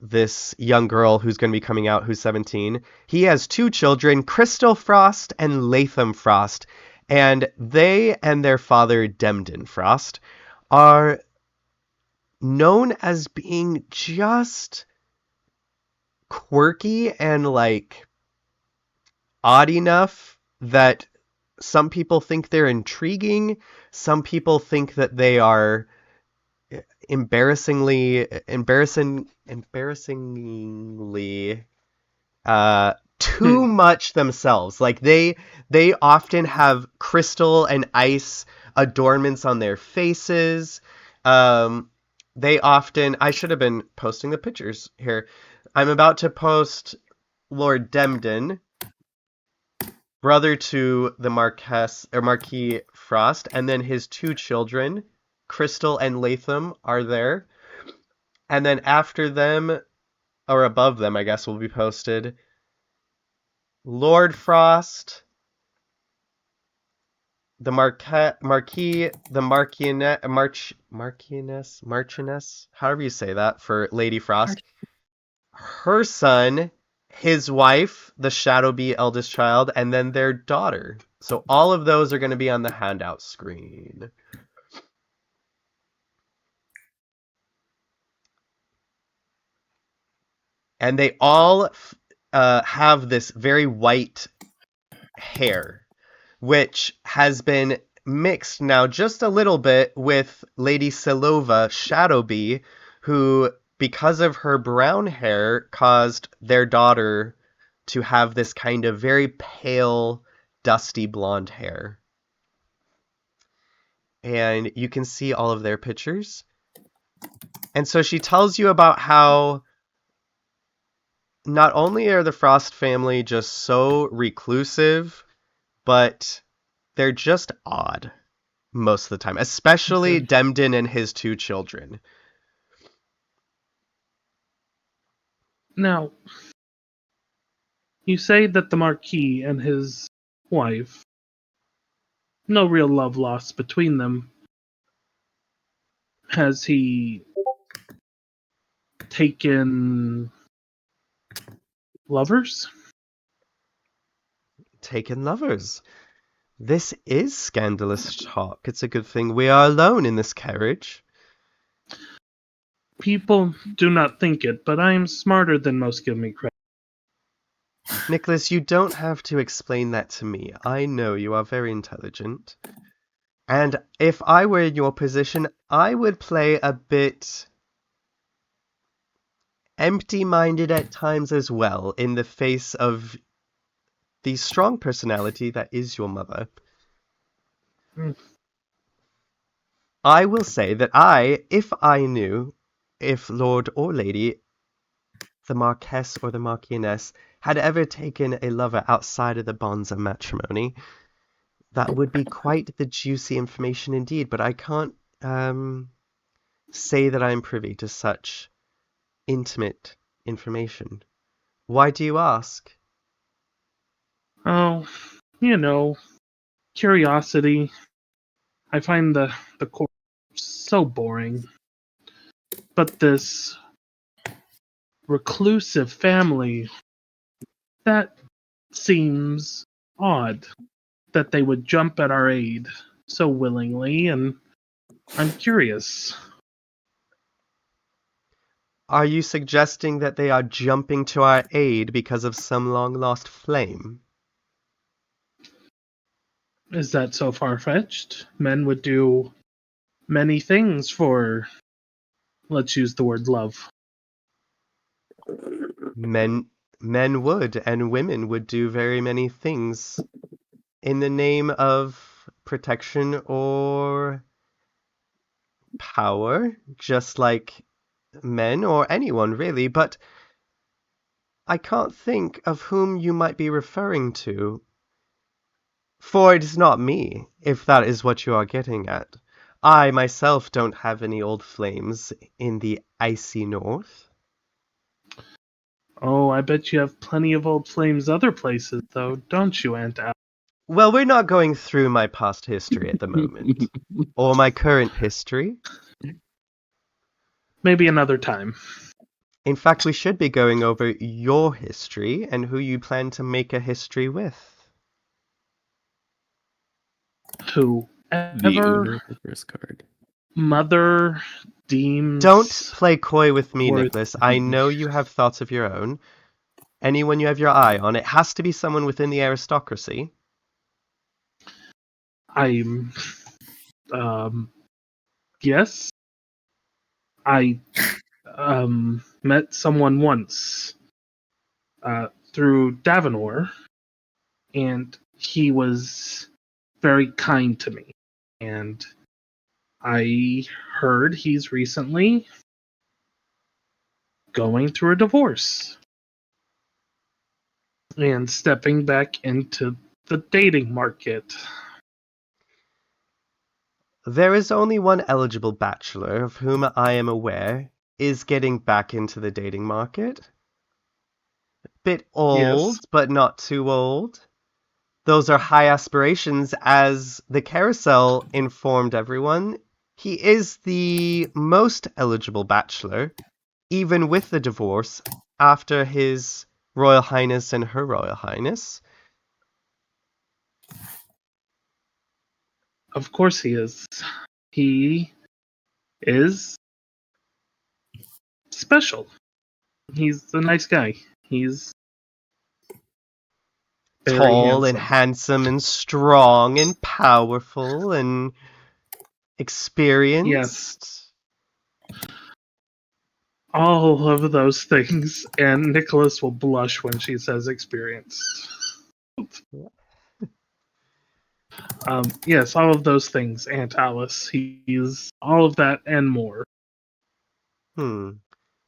this young girl who's going to be coming out, who's 17. He has two children, Crystal Frost and Latham Frost, and they and their father, Demden Frost, are known as being just quirky and, like, odd enough that some people think they're intriguing, some people think that they are embarrassingly too much themselves. Like they often have crystal and ice adornments on their faces. They often, I should have been posting the pictures here. I'm about to post Lord Demden, brother to the Marquis Frost, and then his two children, Crystal and Latham, are there. And then after them, or above them, I guess, will be posted Lord Frost, the Marquis, the Marchioness, however you say that for Lady Frost, her son, his wife, the Shadowbee eldest child, and then their daughter. So all of those are going to be on the handout screen. And they all have this very white hair, which has been mixed now just a little bit with Lady Silova Shadowbee, who, because of her brown hair, caused their daughter to have this kind of very pale, dusty blonde hair. And you can see all of their pictures. And so she tells you about how not only are the Frost family just so reclusive, but they're just odd most of the time, especially Demden and his two children. Now, you say that the Marquis and his wife, no real love lost between them. Has he taken lovers? Taken lovers. This is scandalous talk. It's a good thing we are alone in this carriage. People do not think it, but I am smarter than most give me credit. Nicholas, you don't have to explain that to me. I know you are very intelligent. And if I were in your position, I would play a bit empty-minded at times as well, in the face of the strong personality that is your mother. I will say that if I knew if Lord or Lady, the Marquess or the Marchioness, had ever taken a lover outside of the bonds of matrimony, that would be quite the juicy information indeed, but I can't say that I'm privy to such intimate information. Why do you ask? Oh, curiosity. I find the court so boring. But this reclusive family, that seems odd that they would jump at our aid so willingly, and I'm curious. Are you suggesting that they are jumping to our aid because of some long-lost flame? Is that so far-fetched? Men would do many things for, let's use the word love. Men would, and women would do very many things in the name of protection or power, just like men or anyone really, but I can't think of whom you might be referring to. For it is not me, if that is what you are getting at. I myself don't have any old flames in the icy north. Oh, I bet you have plenty of old flames other places, though, don't you, Aunt Al? Well, we're not going through my past history at the moment. Or my current history. Maybe another time. In fact, we should be going over your history and who you plan to make a history with. Whoever the first card. Mother deems... Don't play coy with me, worth- Nicholas. I know you have thoughts of your own. Anyone you have your eye on? It has to be someone within the aristocracy. I'm, yes. I, met someone once, through Davenor, and he was very kind to me. And I heard he's recently going through a divorce and stepping back into the dating market. There is only one eligible bachelor of whom I am aware is getting back into the dating market. Bit old, Yes. but not too old. Those are high aspirations, as the carousel informed everyone. He is the most eligible bachelor, even with the divorce, after his Royal Highness and Her Royal Highness. Of course he is. He is special. He's a nice guy. He's very Tall and handsome. handsome and strong and powerful and experienced. All of those things, and Nicholas will blush when she says experienced. Yes, all of those things, Aunt Alice. He's all of that and more.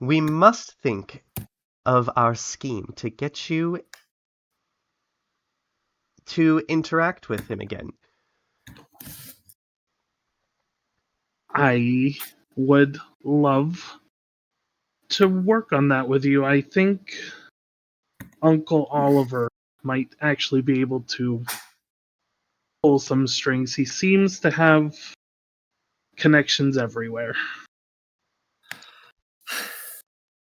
We must think of our scheme to get you to interact with him again. I would love to work on that with you. I think Uncle Oliver might actually be able to pull some strings. He seems to have connections everywhere.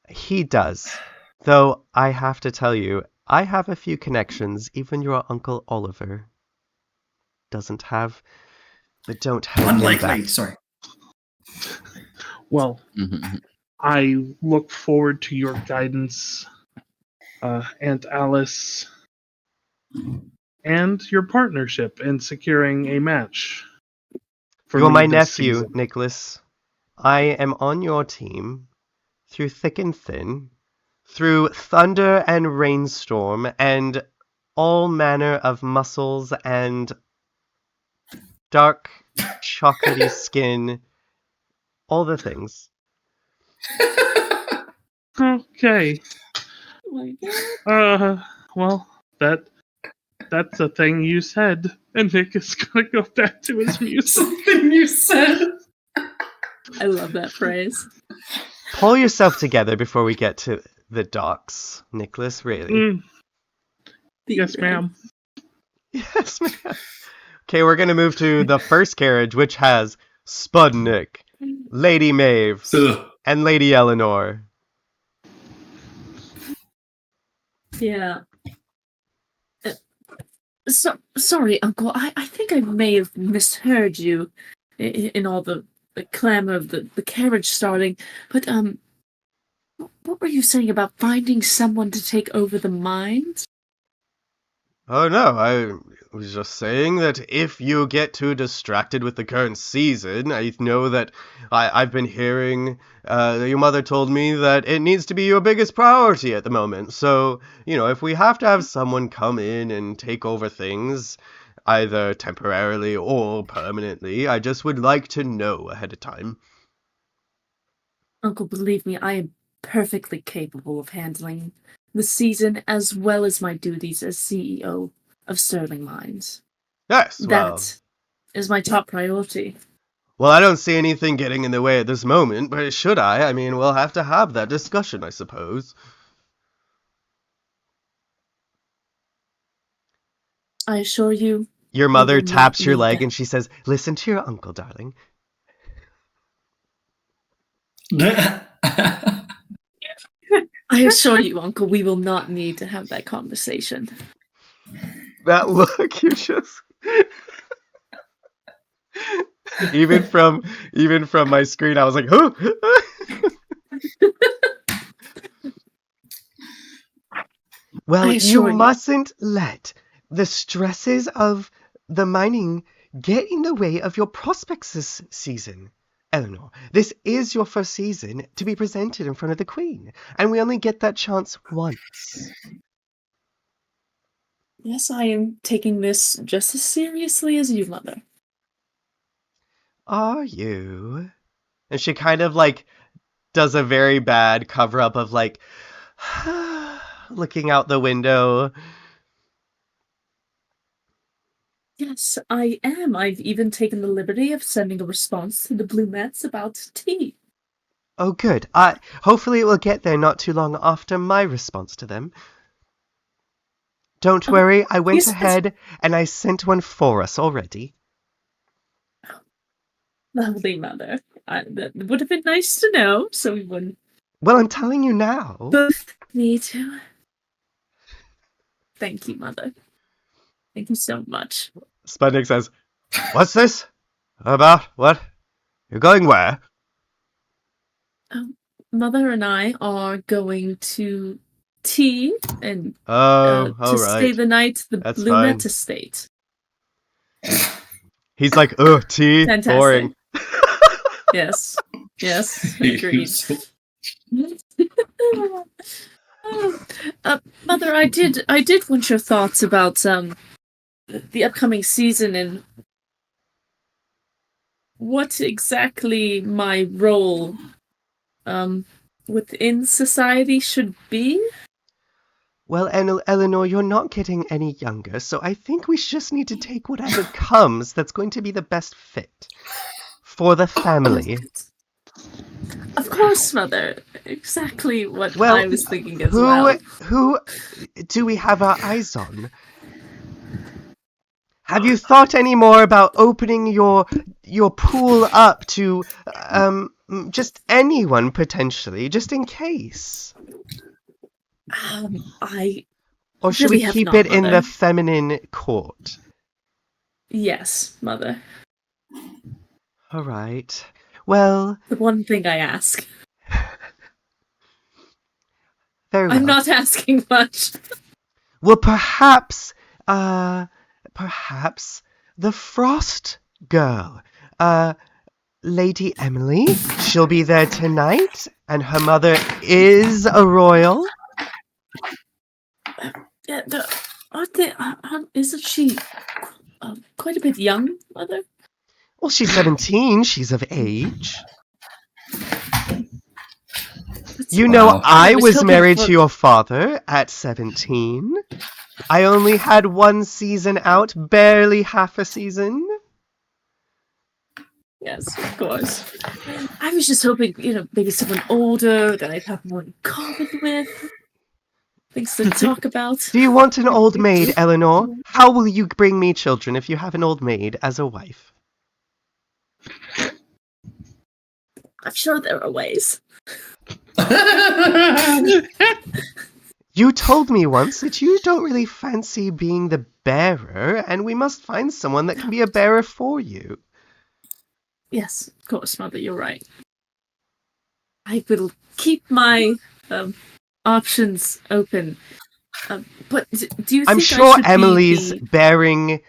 He does. Though I have to tell you, I have a few connections even your Uncle Oliver doesn't have, but don't hold him Unlikely. back. Sorry. Well, I look forward to your guidance, Aunt Alice, and your partnership in securing a match. For You're me my this nephew, season. Nicholas. I am on your team through thick and thin, through thunder and rainstorm, and all manner of muscles and dark chocolatey skin, all the things. Okay. Oh my God. Well, that's a thing you said, and Nick is gonna go back to his music. Something you said. I love that phrase. Pull yourself together before we get to the docks, Nicholas, really. Yes, ma'am. Yes, ma'am. Okay, we're gonna move to the first carriage, which has Spudnik, Lady Maeve, and Lady Eleanor. Yeah. Sorry, Uncle. I think I may have misheard you in all the clamor of the carriage starting. But what were you saying about finding someone to take over the mines? Oh no, I was just saying that if you get too distracted with the current season, I know that I've been hearing your mother told me that it needs to be your biggest priority at the moment. So, if we have to have someone come in and take over things, either temporarily or permanently, I just would like to know ahead of time. Uncle, believe me, I am perfectly capable of handling the season as well as my duties as CEO of Sterling Mines. Yes, well... That is my top priority. Well, I don't see anything getting in the way at this moment, but should I? I mean, we'll have to have that discussion, I suppose. I assure you... Your we mother will not taps your need leg that. and she says, "Listen to your uncle, darling." I assure you, Uncle, we will not need to have that conversation. That look you just... even from my screen, I was like, "Who?" Well, I you assure you. mustn't let the stresses of the mining get in the way of your prospects this season. Eleanor, this is your first season to be presented in front of the Queen, and we only get that chance once. Yes, I am taking this just as seriously as you, Mother. Are you? And she kind of like does a very bad cover up of like looking out the window. Yes, I am. I've even taken the liberty of sending a response to the Blumettes about tea. Oh, good. Hopefully it will get there not too long after my response to them. Don't worry, I went ahead and I sent one for us already. Lovely, Mother. That would have been nice to know, so we wouldn't Well, I'm telling you now. both need to. Thank you, Mother. Thank you so much. Sputnik says, "What's this? About what? You're going where?" Mother and I are going to tea and Oh, to stay right. the night at the That's Blumette fine. estate. He's like, ugh, tea, Fantastic. boring. Yes, agreed. Mother, I did want your thoughts about the upcoming season and what exactly my role within society should be. Well, Eleanor, you're not getting any younger, so I think we just need to take whatever comes that's going to be the best fit for the family. Of course, Mother. Exactly what I was thinking as well. Who do we have our eyes on? Have you thought any more about opening your pool up to just anyone potentially, just in case? Or should really we keep not, it in Mother. the feminine court? Yes, Mother. All right. Well, The one thing I ask. very well. I'm not asking much. Well, perhaps the Frost Girl, Lady Emily, she'll be there tonight, and her mother is a royal. Yeah, isn't she quite a bit young, Mother? Well, she's 17. She's of age. You know, I was married to your father at 17. I only had one season out, barely half a season. Yes, of course. I was just hoping, maybe someone older that I'd have more in common with. Things to talk about. Do you want an old maid, Eleanor? How will you bring me children if you have an old maid as a wife? I'm sure there are ways. You told me once that you don't really fancy being the bearer, and we must find someone that can be a bearer for you. Yes, of course, Mother, you're right. I will keep my options open. But do you think I'm sure I should Emily's be bearing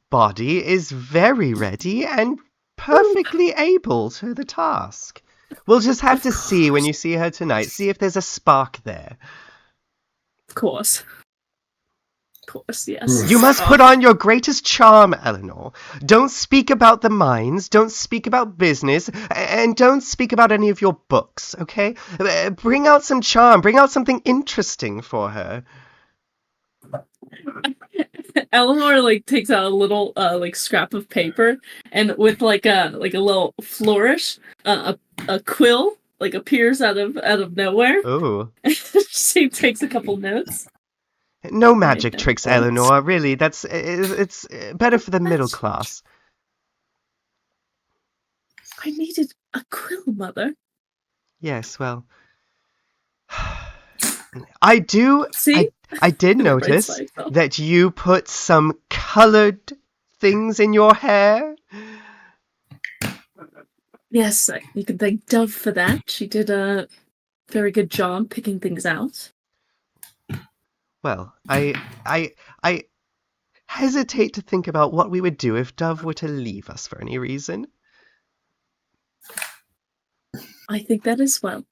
body is very ready and perfectly able to the task. We'll just have to see when you see her tonight, see if there's a spark there. Of course. Of course, yes. You must put on your greatest charm, Eleanor. Don't speak about the mines, don't speak about business, and don't speak about any of your books, okay? Bring out some charm, bring out something interesting for her. Eleanor takes out a little scrap of paper, and with a little flourish, a quill appears out of nowhere. Ooh. She takes a couple notes. No magic tricks, Eleanor. Really, it's better for the middle class. I needed a quill, Mother. Yes, well, I do. See? I did notice that you put some colored things in your hair. Yes, you can thank Dove for that. She did a very good job picking things out. Well, I hesitate to think about what we would do if Dove were to leave us for any reason. I think that as well.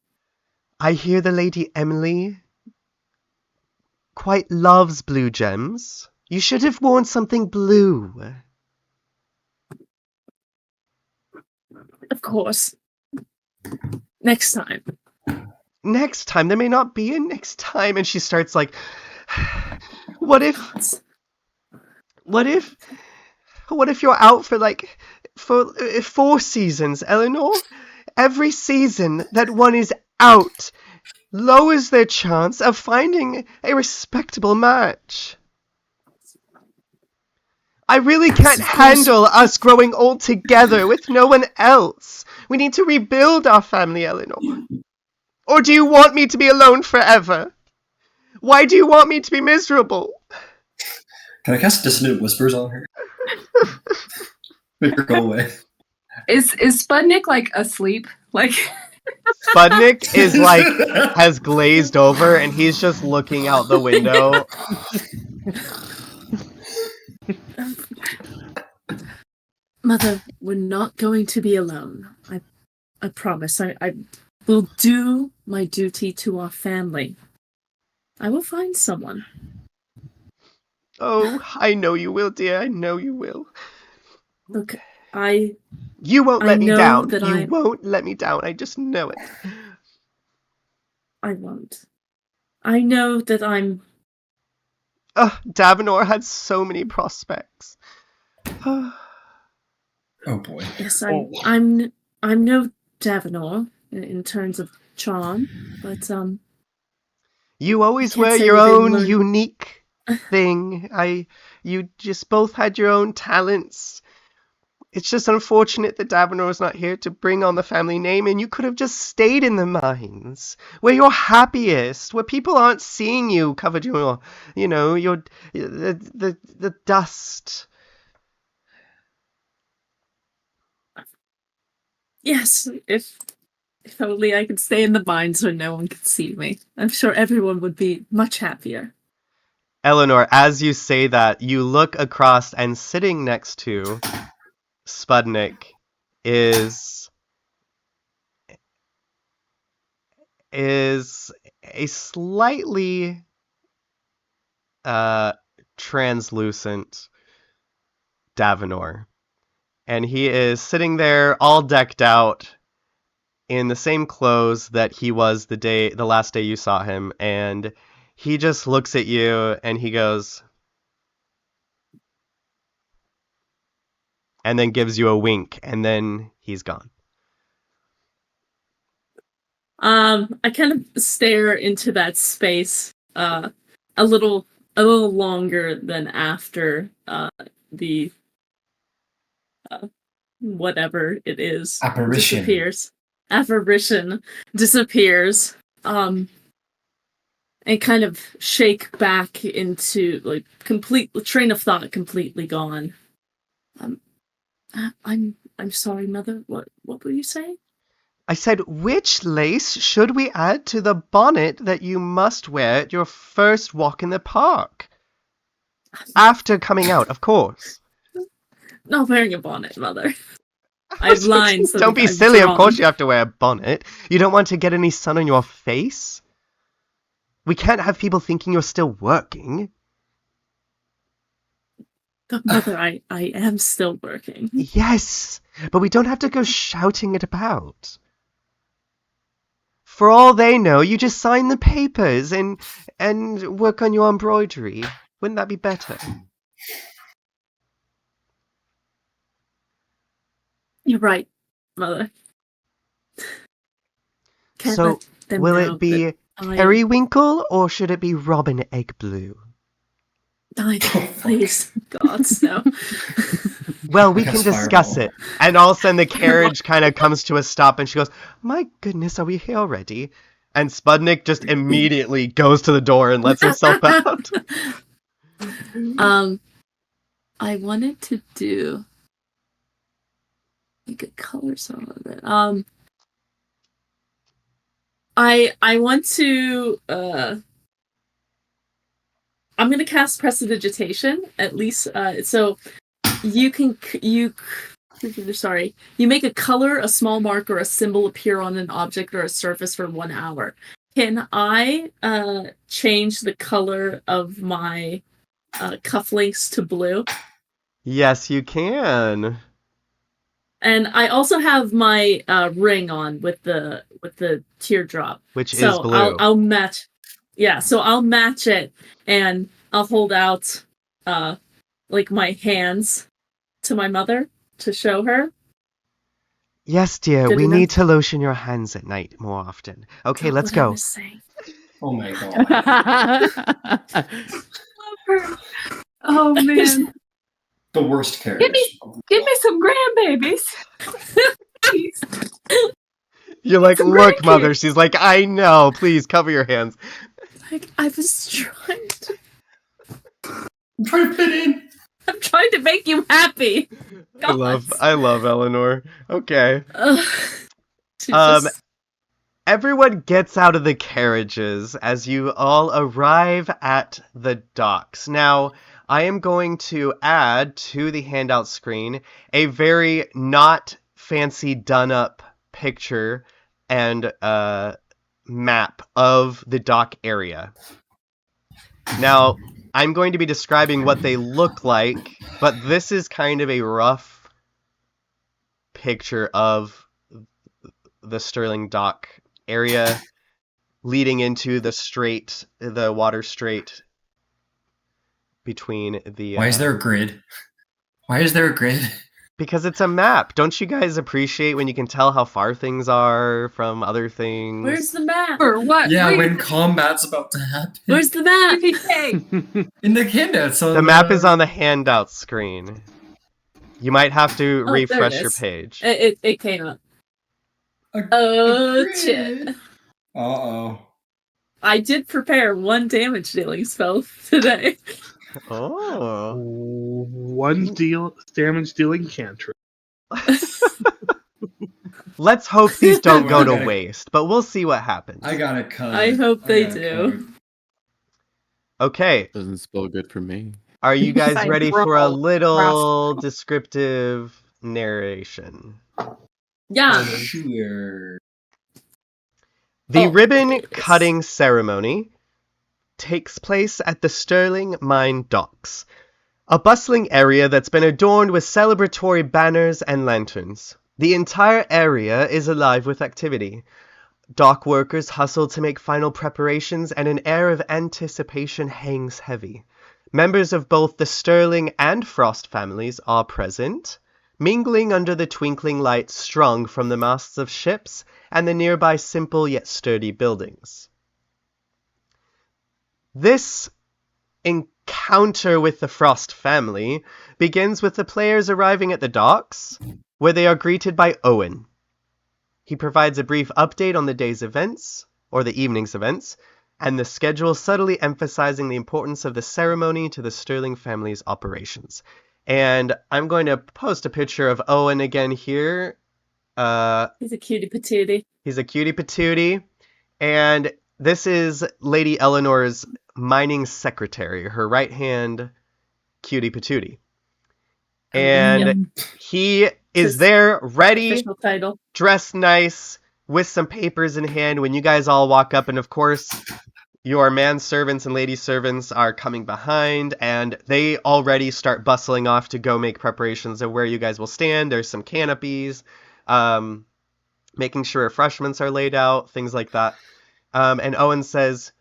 I hear the Lady Emily quite loves blue gems. You should have worn something blue. Of course. Next time. Next time, there may not be a next time. And she starts like, what if you're out for like, for 4 seasons, Eleanor? Every season that one is out lowers their chance of finding a respectable match. I really can't handle us growing old together with no one else. We need to rebuild our family, Eleanor. Or do you want me to be alone forever? Why do you want me to be miserable? Can I cast Dissonant Whispers on her? Make her go away. Is Spudnik like asleep? Like Spudnik is like, has glazed over and he's just looking out the window. Mother, we're not going to be alone. I promise. I will do my duty to our family. I will find someone. Oh, I know you will, dear. I know you will. Look, You won't let me know down. that You won't let me down. I just know it. I won't. I know that I'm... Davenor had so many prospects. Oh boy. Yes, I'm no Davenor in terms of charm, but You always can't were say your I didn't own learn- unique thing. You just both had your own talents. It's just unfortunate that Davenor was not here to bring on the family name, and you could have just stayed in the mines, where you're happiest, where people aren't seeing you covered in the dust. Yes, if only I could stay in the mines where no one could see me. I'm sure everyone would be much happier. Eleanor, as you say that, you look across, and sitting next to Spudnik is a slightly translucent Davenor. And he is sitting there all decked out in the same clothes that he was the last day you saw him, and he just looks at you and he goes, and then gives you a wink, and then he's gone. I kind of stare into that space a little longer than after the whatever it is apparition disappears, and kind of shake back into like complete train of thought completely gone. I'm sorry, Mother. What were you saying? I said, which lace should we add to the bonnet that you must wear at your first walk in the park? After coming out, of course. Not wearing a bonnet, Mother. I have lines. Don't be silly, of course you have to wear a bonnet. You don't want to get any sun on your face? We can't have people thinking you're still working. But Mother, I am still working. Yes, but we don't have to go shouting it about. For all they know, you just sign the papers and work on your embroidery. Wouldn't that be better? You're right, Mother. Can't So, let them will know it be that periwinkle or should it be robin egg blue? Please, gods, no. Well, we can discuss it. And all of a sudden the carriage kind of comes to a stop and she goes, my goodness, are we here already? And Spudnik just immediately goes to the door and lets himself out. I wanted to do like a color some of it. I want to I'm gonna cast prestidigitation at least. So you make a color, a small mark, or a symbol appear on an object or a surface for 1 hour. Can I change the color of my cufflinks to blue? Yes, you can. And I also have my ring on with the teardrop, Which is so blue. I'll match. Yeah, so I'll match it, and I'll hold out like my hands to my mother to show her. Yes, dear, Good we enough? need to lotion your hands at night more often. Okay, let's What I go. was saying. Oh my god. Love her. Oh man. The worst character. Give me some grandbabies. Please. You're like, Some look, grandkids." mother. She's like, I know. Please cover your hands. Like I was trying to. I'm trying to fit in. I'm trying to make you happy. I love Eleanor. Okay. She's just- Everyone gets out of the carriages as you all arrive at the docks. Now, I am going to add to the handout screen a very not fancy done up picture and map of the dock area. Now, I'm going to be describing what they look like, but this is kind of a rough picture of the Sterling Dock area leading into the water strait between the... Why is there a grid? Why is there a grid? Because it's a map. Don't you guys appreciate when you can tell how far things are from other things? Where's the map? Or what? Yeah, Wait, when combat's about to happen. Where's the map? PK. In the handouts. The map is on the handout screen. You might have to Oh, there it refresh your is. page. It came up. Shit. Uh-oh. I did prepare 1 damage dealing spell today. Oh. One damage dealing cantrip. Let's hope these don't go to Okay. waste, but we'll see what happens. I got it covered. I hope they got it do. covered. Okay, Doesn't spell good for me. are you guys Side ready for a roll. little descriptive narration? Yeah. Sure. The Oh, ribbon yes. cutting ceremony takes place at the Sterling Mine Docks, a bustling area that's been adorned with celebratory banners and lanterns. The entire area is alive with activity. Dock workers hustle to make final preparations, and an air of anticipation hangs heavy. Members of both the Sterling and Frost families are present, mingling under the twinkling lights strung from the masts of ships and the nearby simple yet sturdy buildings. This encounter with the Frost family begins with the players arriving at the docks, where they are greeted by Owen. He provides a brief update on the day's events, or the evening's events, and the schedule, subtly emphasizing the importance of the ceremony to the Sterling family's operations. And I'm going to post a picture of Owen again here. He's a cutie patootie. He's a cutie patootie. And this is Lady Eleanor's mining secretary, her right hand cutie patootie. And he is His there, ready, Official title. dressed nice, with some papers in hand when you guys all walk up. And of course, your manservants and lady servants are coming behind, and they already start bustling off to go make preparations of where you guys will stand. There's some canopies, making sure refreshments are laid out, things like that. And Owen says,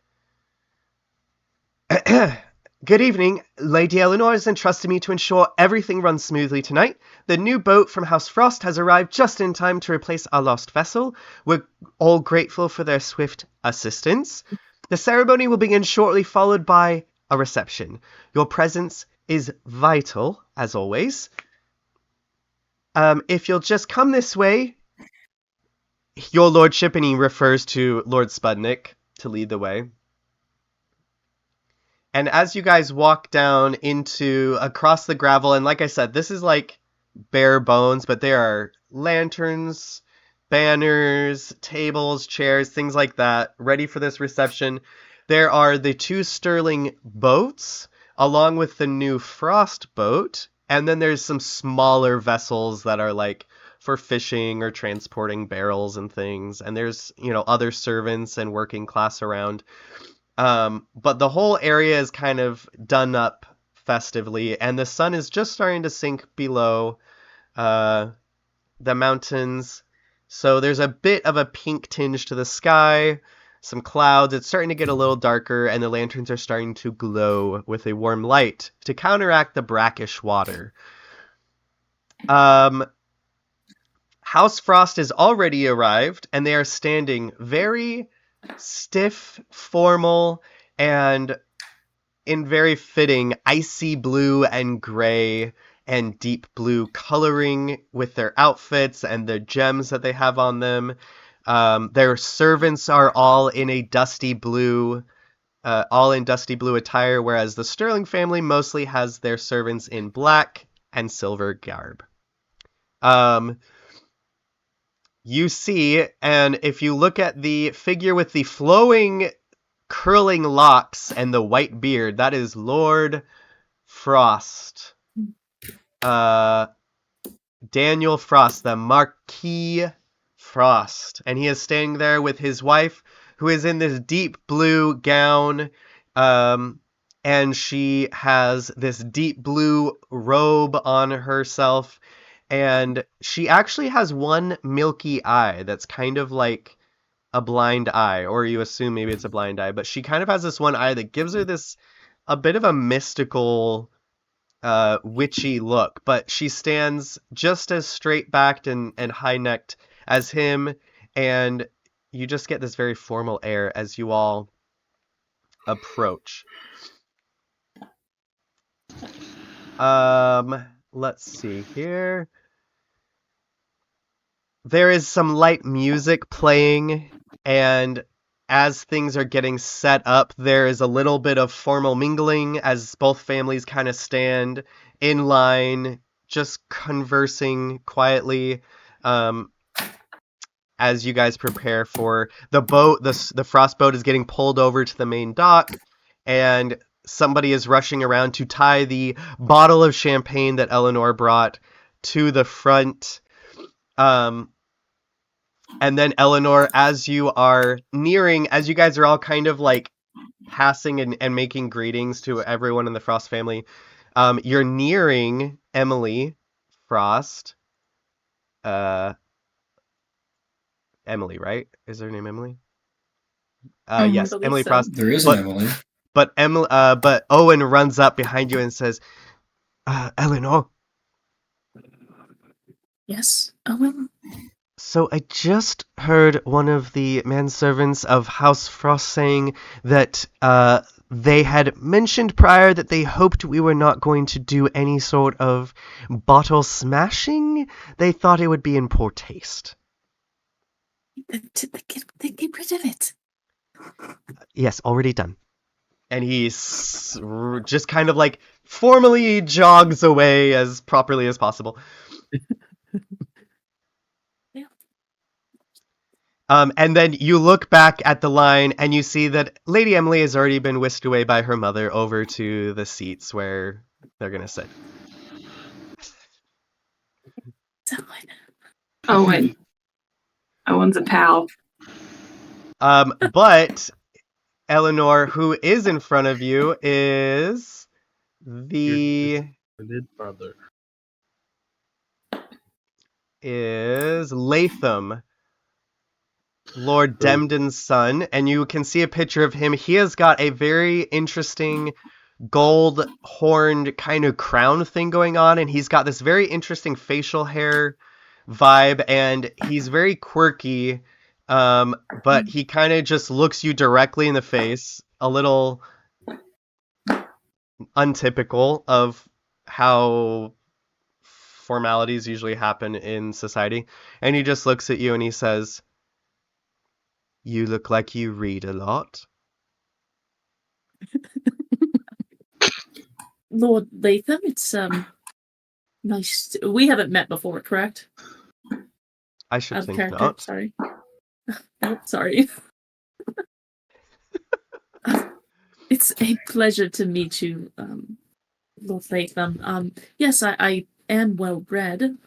"Good evening. Lady Eleanor has entrusted me to ensure everything runs smoothly tonight. The new boat from House Frost has arrived just in time to replace our lost vessel. We're all grateful for their swift assistance. The ceremony will begin shortly, followed by a reception. Your presence is vital, as always. If you'll just come this way, your lordship," and he refers to Lord Spudnik to lead the way. And as you guys walk down across the gravel, and like I said, this is like bare bones, but there are lanterns, banners, tables, chairs, things like that, ready for this reception. there are the 2 sterling boats, along with the new frost boat, and then there's some smaller vessels that are like for fishing or transporting barrels and things, and there's, other servants and working class around. But the whole area is kind of done up festively, and the sun is just starting to sink below the mountains. So there's a bit of a pink tinge to the sky, some clouds. It's starting to get a little darker, and the lanterns are starting to glow with a warm light to counteract the brackish water. House Frost has already arrived, and they are standing very stiff, formal, and in very fitting icy blue and gray and deep blue coloring with their outfits and the gems that they have on them. Their servants are all in a dusty blue, all in dusty blue attire, whereas the Sterling family mostly has their servants in black and silver garb. You see, and if you look at the figure with the flowing, curling locks and the white beard, that is Lord Frost. Daniel Frost, the Marquis Frost. And he is standing there with his wife, who is in this deep blue gown, and she has this deep blue robe on herself, and she actually has one milky eye that's kind of like a blind eye, or you assume maybe it's a blind eye, but she kind of has this one eye that gives her a bit of a mystical, witchy look, but she stands just as straight-backed and high-necked as him, and you just get this very formal air as you all approach. Let's see here. There is some light music playing, and as things are getting set up, there is a little bit of formal mingling as both families kind of stand in line, just conversing quietly, as you guys prepare for the boat. The frost boat is getting pulled over to the main dock, and somebody is rushing around to tie the bottle of champagne that Eleanor brought to the front. And then Eleanor, as you guys are all kind of like passing and making greetings to everyone in the Frost family, you're nearing Emily Frost. Emily, right? Is her name Emily? Yes, Emily so. Frost. There is an Emily. But Owen runs up behind you and says, Eleanor. Yes, Owen? So I just heard one of the manservants of House Frost saying that they had mentioned prior that they hoped we were not going to do any sort of bottle smashing. They thought it would be in poor taste. They get rid of it. Yes, already done. And he just kind of like formally jogs away as properly as possible. And then you look back at the line and you see that Lady Emily has already been whisked away by her mother over to the seats where they're going to sit. Owen. Owen's a pal. But Eleanor, who is in front of you, is brother. Is Latham, Lord Demden's son, and you can see a picture of him. He has got a very interesting gold horned kind of crown thing going on, and he's got this very interesting facial hair vibe, and he's very quirky, but he kind of just looks you directly in the face, a little untypical of how formalities usually happen in society, and he just looks at you and he says, "You look like you read a lot." Lord Latham, it's nice. We haven't met before, correct? I should think character. not. Sorry. Oh, sorry. It's a pleasure to meet you, Lord Latham. Yes, I am well read.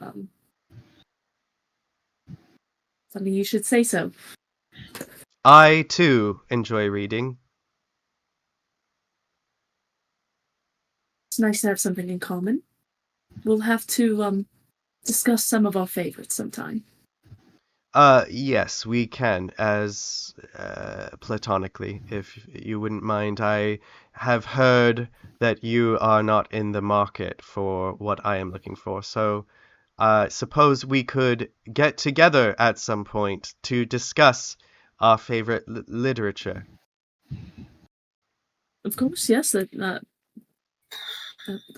Funny you should say so. I, too, enjoy reading. It's nice to have something in common. We'll have to discuss some of our favorites sometime. Yes, we can, as platonically, if you wouldn't mind. I have heard that you are not in the market for what I am looking for, so suppose we could get together at some point to discuss our favorite literature. Of course, yes, that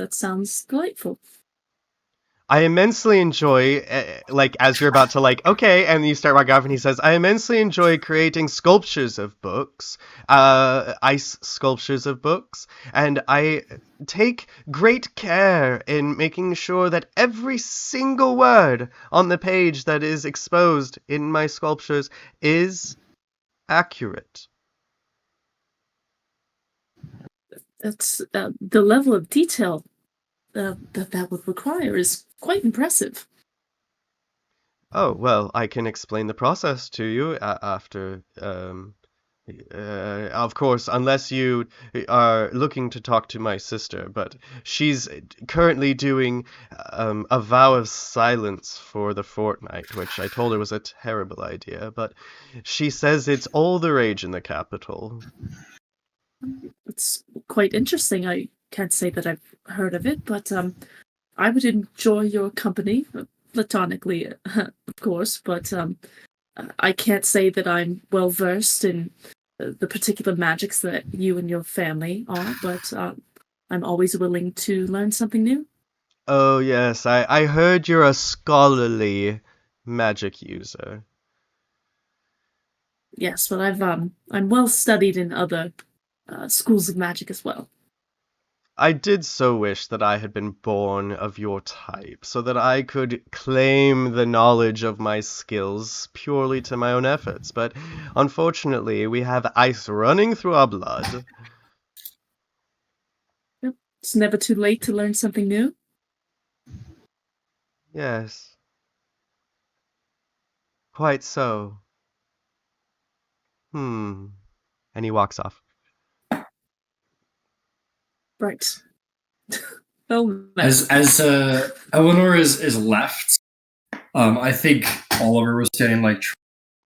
sounds delightful. I immensely enjoy, like, as you're about to, like, okay, and you start walking off, and he says, I immensely enjoy creating sculptures of books, ice sculptures of books, and I take great care in making sure that every single word on the page that is exposed in my sculptures is accurate. That's the level of detail that would require is quite impressive. Oh, well, I can explain the process to you after, of course, unless you are looking to talk to my sister, but she's currently doing a vow of silence for the fortnight, which I told her was a terrible idea, but she says it's all the rage in the capital. It's quite interesting. I can't say that I've heard of it, but I would enjoy your company, platonically, of course, but I can't say that I'm well versed in the particular magics that you and your family are, but I'm always willing to learn something new. Oh, yes, I heard you're a scholarly magic user. Yes, but I'm well studied in other schools of magic as well. I did so wish that I had been born of your type, so that I could claim the knowledge of my skills purely to my own efforts, but unfortunately we have ice running through our blood. Yep. It's never too late to learn something new. Yes. Quite so. And he walks off. Right. Oh, As Eleanor is left, I think Oliver was saying like,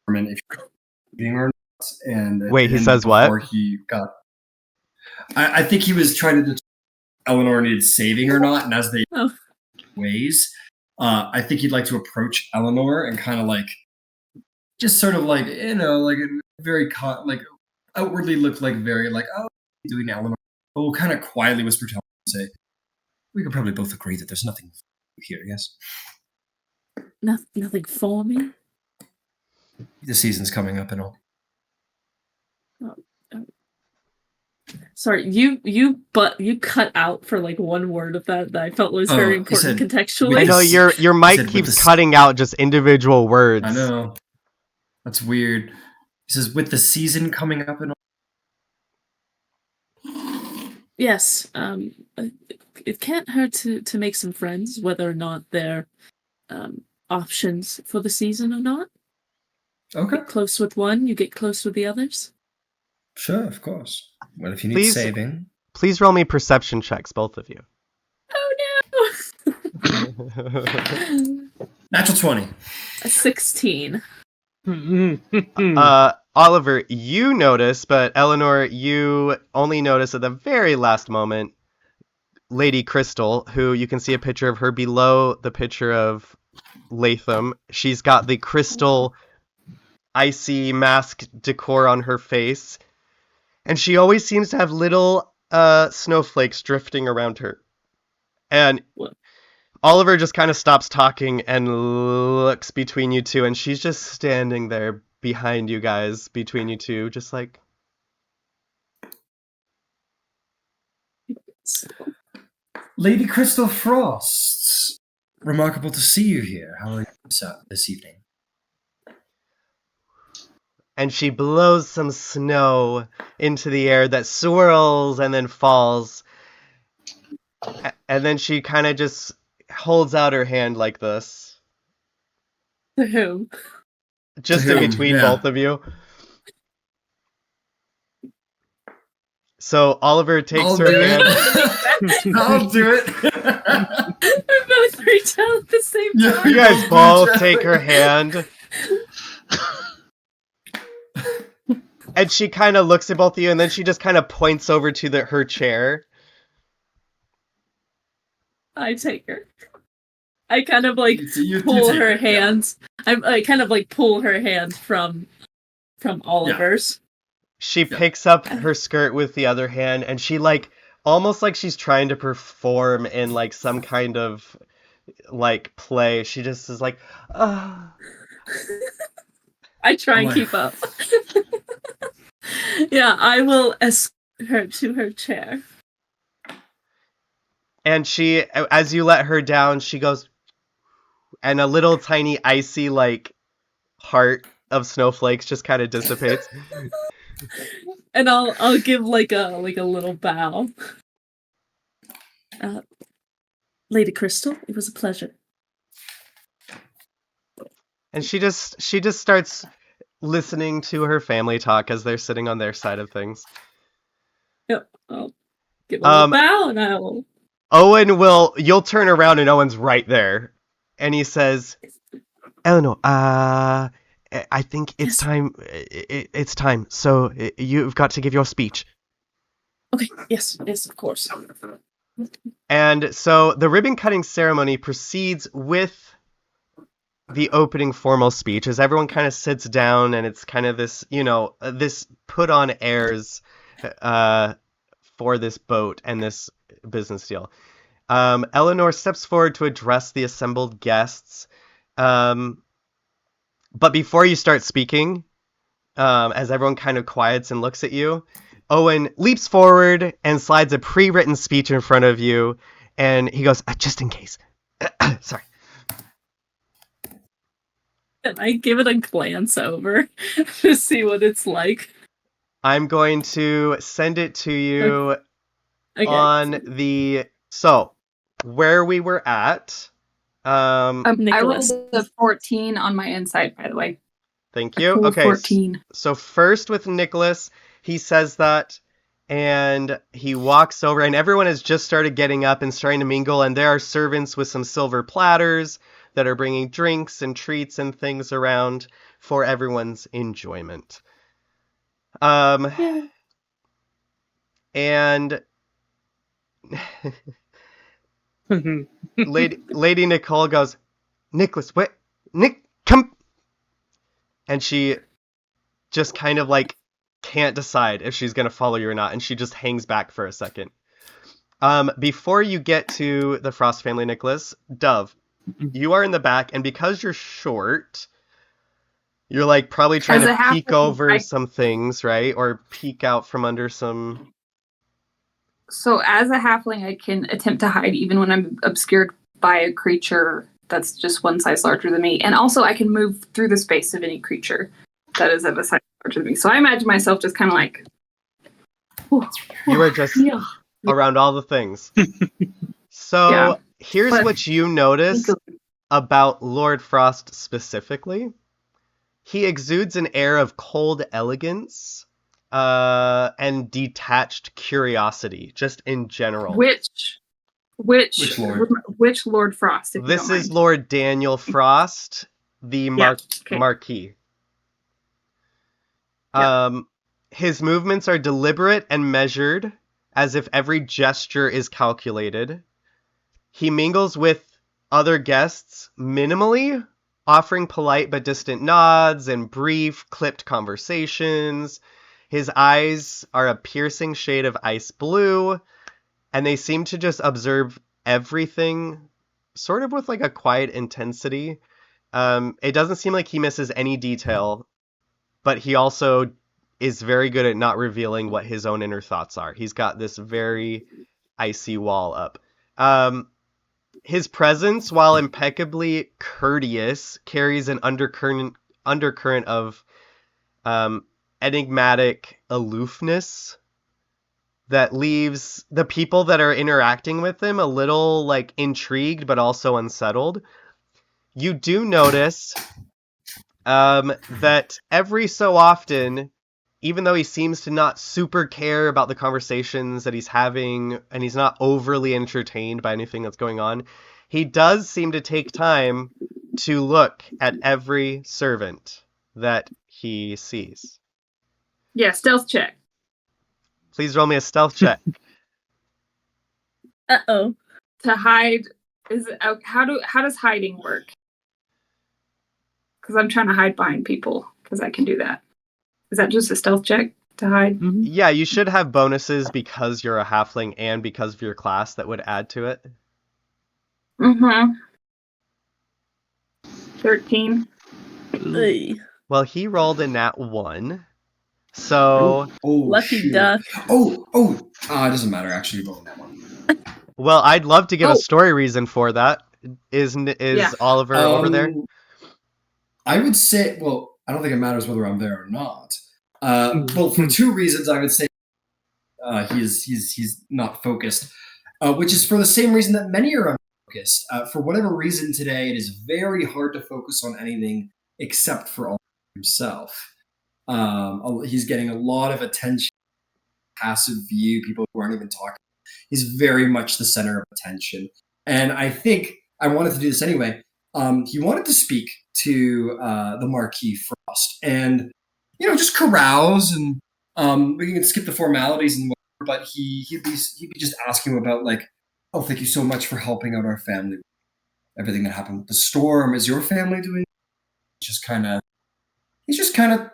if you're being or not, and Wait, he says what? He got, I think he was trying to determine Eleanor needed saving or not, and as they ways, I think he'd like to approach Eleanor and kind of like, just sort of like, like very like outwardly look like very like, oh, doing Eleanor, but we'll kind of quietly whisper to him and say, we could probably both agree that there's nothing here, yes? Nothing for me? The season's coming up and all. Sorry, you cut out for like one word of that I felt was very important contextually. I know your mic keeps cutting out just individual words. I know. That's weird. He says, with the season coming up and all. Yes, it can't hurt to make some friends, whether or not they're options for the season or not. Okay. Get close with one, you get close with the others. Sure, of course. Well, if you need saving. Please roll me perception checks, both of you. Oh no! Natural 20. A 16. Oliver, you notice, but Eleanor, you only notice at the very last moment, Lady Crystal, who you can see a picture of her below the picture of Latham. She's got the crystal icy mask decor on her face, and she always seems to have little snowflakes drifting around her. And Oliver just kind of stops talking and looks between you two, and she's just standing there behind you guys, between you two, just like... Lady Crystal Frost, remarkable to see you here. How are you this evening? and she blows some snow into the air that swirls and then falls. And then she kind of just holds out her hand like this. To whom? Just To in whom, between yeah. both of you. So Oliver takes I'll her do hand. it. I'll do it. We both reach out at the same Yeah. time. You guys both take her hand. And she kind of looks at both of you, and then she just kind of points over to her chair. I take her. I kind of like You pull take her it, yeah. hands. I kind of like pull her hand from Oliver's. She picks up her skirt with the other hand, and she like almost like she's trying to perform in like some kind of like play. She just is like, ah. I try and keep up. Yeah, I will escort her to her chair. And she, as you let her down, she goes, and a little tiny icy like heart of snowflakes just kind of dissipates. And I'll give like a little bow. Lady Crystal, it was a pleasure. And she just starts listening to her family talk as they're sitting on their side of things. Yep, I'll give a little bow and I'll... You'll turn around and Owen's right there. And he says, Eleanor, I think it's time. It's time. So you've got to give your speech. Okay, yes, of course. And so the ribbon cutting ceremony proceeds with the opening formal speech as everyone kind of sits down, and it's kind of this, this put on airs for this boat and this business deal. Eleanor steps forward to address the assembled guests. But before you start speaking, as everyone kind of quiets and looks at you, Owen leaps forward and slides a pre-written speech in front of you, and he goes, just in case. Sorry. And I give it a glance over to see what it's like. I'm going to send it to you Okay. on the... So, where we were at... I Nicholas. rolled a 14 on my inside, by the way. Thank you. Cool Okay, 14. so first with Nicholas, he says that, and he walks over, and everyone has just started getting up and starting to mingle, and there are servants with some silver platters that are bringing drinks and treats and things around for everyone's enjoyment. Yeah. And Lady Nicole goes, Nicholas, wait, Nick, come. And she just kind of like can't decide if she's going to follow you or not. And she just hangs back for a second. Before you get to the Frost family, Nicholas, Dove, you are in the back. And because you're short, you're like probably trying to peek over some things, right? Or peek out from under some... So as a halfling, I can attempt to hide even when I'm obscured by a creature that's just one size larger than me. And also I can move through the space of any creature that is of a size larger than me. So I imagine myself just kind of like... You are just around all the things. So here's what you notice about Lord Frost specifically. He exudes an air of cold elegance and detached curiosity, just in general. Which Lord? Which Lord Frost? If This you don't is mind. Lord Daniel Frost, the Marquis. His movements are deliberate and measured, as if every gesture is calculated. He mingles with other guests minimally, offering polite but distant nods and brief, clipped conversations. His eyes are a piercing shade of ice blue, and they seem to just observe everything sort of with like a quiet intensity. It doesn't seem like he misses any detail, but he also is very good at not revealing what his own inner thoughts are. He's got this very icy wall up. His presence, while impeccably courteous, carries an undercurrent of enigmatic aloofness that leaves the people that are interacting with him a little like intrigued but also unsettled. You do notice that every so often, even though he seems to not super care about the conversations that he's having and he's not overly entertained by anything that's going on, he does seem to take time to look at every servant that he sees. Yeah, stealth check. Please roll me a stealth check. Uh-oh. To hide how does hiding work? Because I'm trying to hide behind people because I can do that. Is that just a stealth check to hide? Mhm. Yeah, you should have bonuses because you're a halfling and because of your class that would add to it. Mm-hmm. 13. Ay. Well, he rolled a nat 1. So, Oh, Lucky shoot. duck. It doesn't matter, actually. Roll that one. well, I'd love to give Oh. a story reason for that. Is Yeah. Oliver over there? I would say, well, I don't think it matters whether I'm there or not. Well, for two reasons, I would say he's not focused, which is for the same reason that many are unfocused. For whatever reason today, it is very hard to focus on anything except for himself. He's getting a lot of attention, passive view, people who aren't even talking. He's very much the center of attention. And I think I wanted to do this anyway. He wanted to speak to the Marquis Frost and, just carouse and we can skip the formalities and whatever, but he'd be just asking him about like, oh, thank you so much for helping out our family. Everything that happened with the storm. Is your family doing? He's just kind of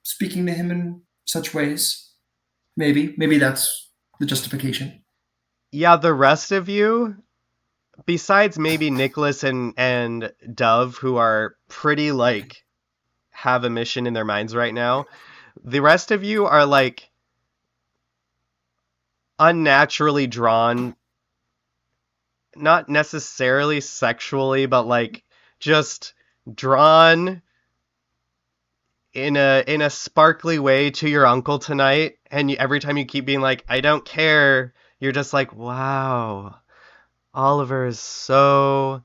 speaking to him in such ways. Maybe that's the justification. Yeah, the rest of you, besides maybe Nicholas and Dove, who are pretty like have a mission in their minds right now, the rest of you are like unnaturally drawn, not necessarily sexually, but like just drawn in a sparkly way to your uncle tonight. And every time you keep being like, I don't care, you're just like, wow, Oliver is so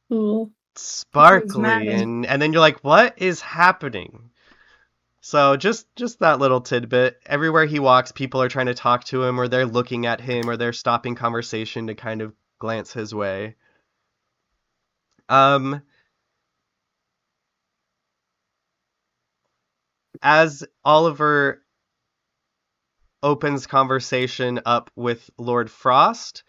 Cool. sparkly, and then you're like, what is happening? So just that little tidbit. Everywhere he walks, people are trying to talk to him, or they're looking at him, or they're stopping conversation to kind of glance his way. As Oliver opens conversation up with Lord Frost,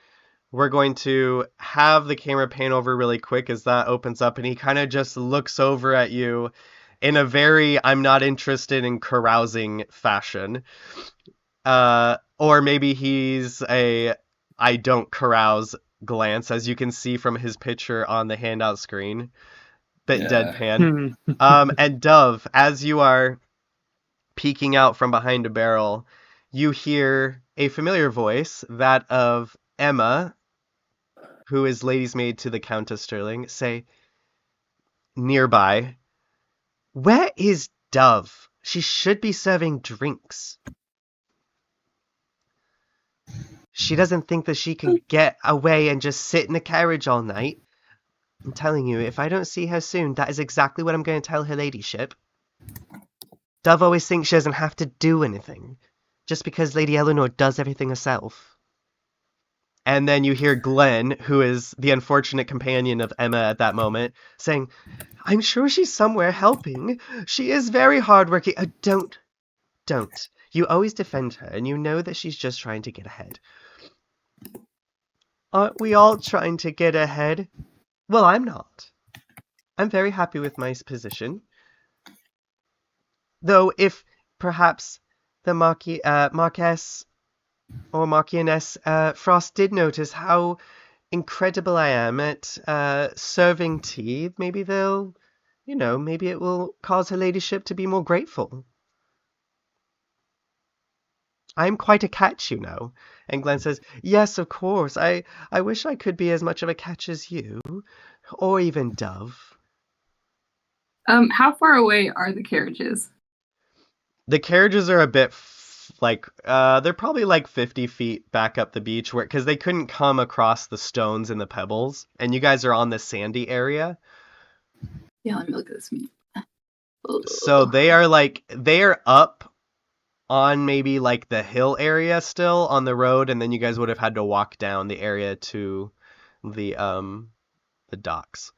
we're going to have the camera pan over really quick as that opens up, and he kind of just looks over at you in a very I'm not interested in carousing fashion. Or maybe he's a I don't carouse glance, as you can see from his picture on the handout screen. Bit deadpan. And Dove, as you are peeking out from behind a barrel, you hear a familiar voice, that of Emma, who is lady's maid to the Countess Sterling, say nearby, where is Dove? She should be serving drinks. She doesn't think that she can get away and just sit in the carriage all night. I'm telling you, if I don't see her soon, that is exactly what I'm going to tell her ladyship. Dove always thinks she doesn't have to do anything, just because Lady Eleanor does everything herself. And then you hear Glenn, who is the unfortunate companion of Emma at that moment, saying, I'm sure she's somewhere helping. She is very hardworking. Don't. You always defend her, and you know that she's just trying to get ahead. Aren't we all trying to get ahead? Well, I'm not. I'm very happy with my position. Though if perhaps the Marquess or Marchioness Frost did notice how incredible I am at serving tea, maybe they'll, maybe it will cause her ladyship to be more grateful. I'm quite a catch, you know. And Glenn says, yes, of course. I wish I could be as much of a catch as you, or even Dove. How far away are the carriages? The carriages are a bit they're probably like 50 feet back up the beach because they couldn't come across the stones and the pebbles, and you guys are on the sandy area. Yeah, let me look at this map. So they are up on maybe like the hill area still on the road, and then you guys would have had to walk down the area to the docks.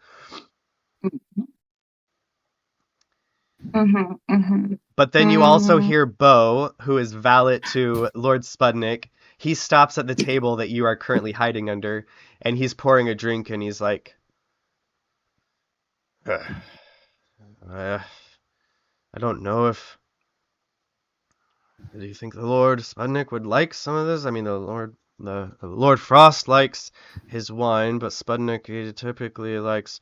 But then you also hear Bo, who is valet to Lord Spudnik. He stops at the table that you are currently hiding under, and he's pouring a drink, and he's like, I don't know if... Do you think the Lord Spudnik would like some of this? I mean, the Lord Frost likes his wine, but Spudnik he typically likes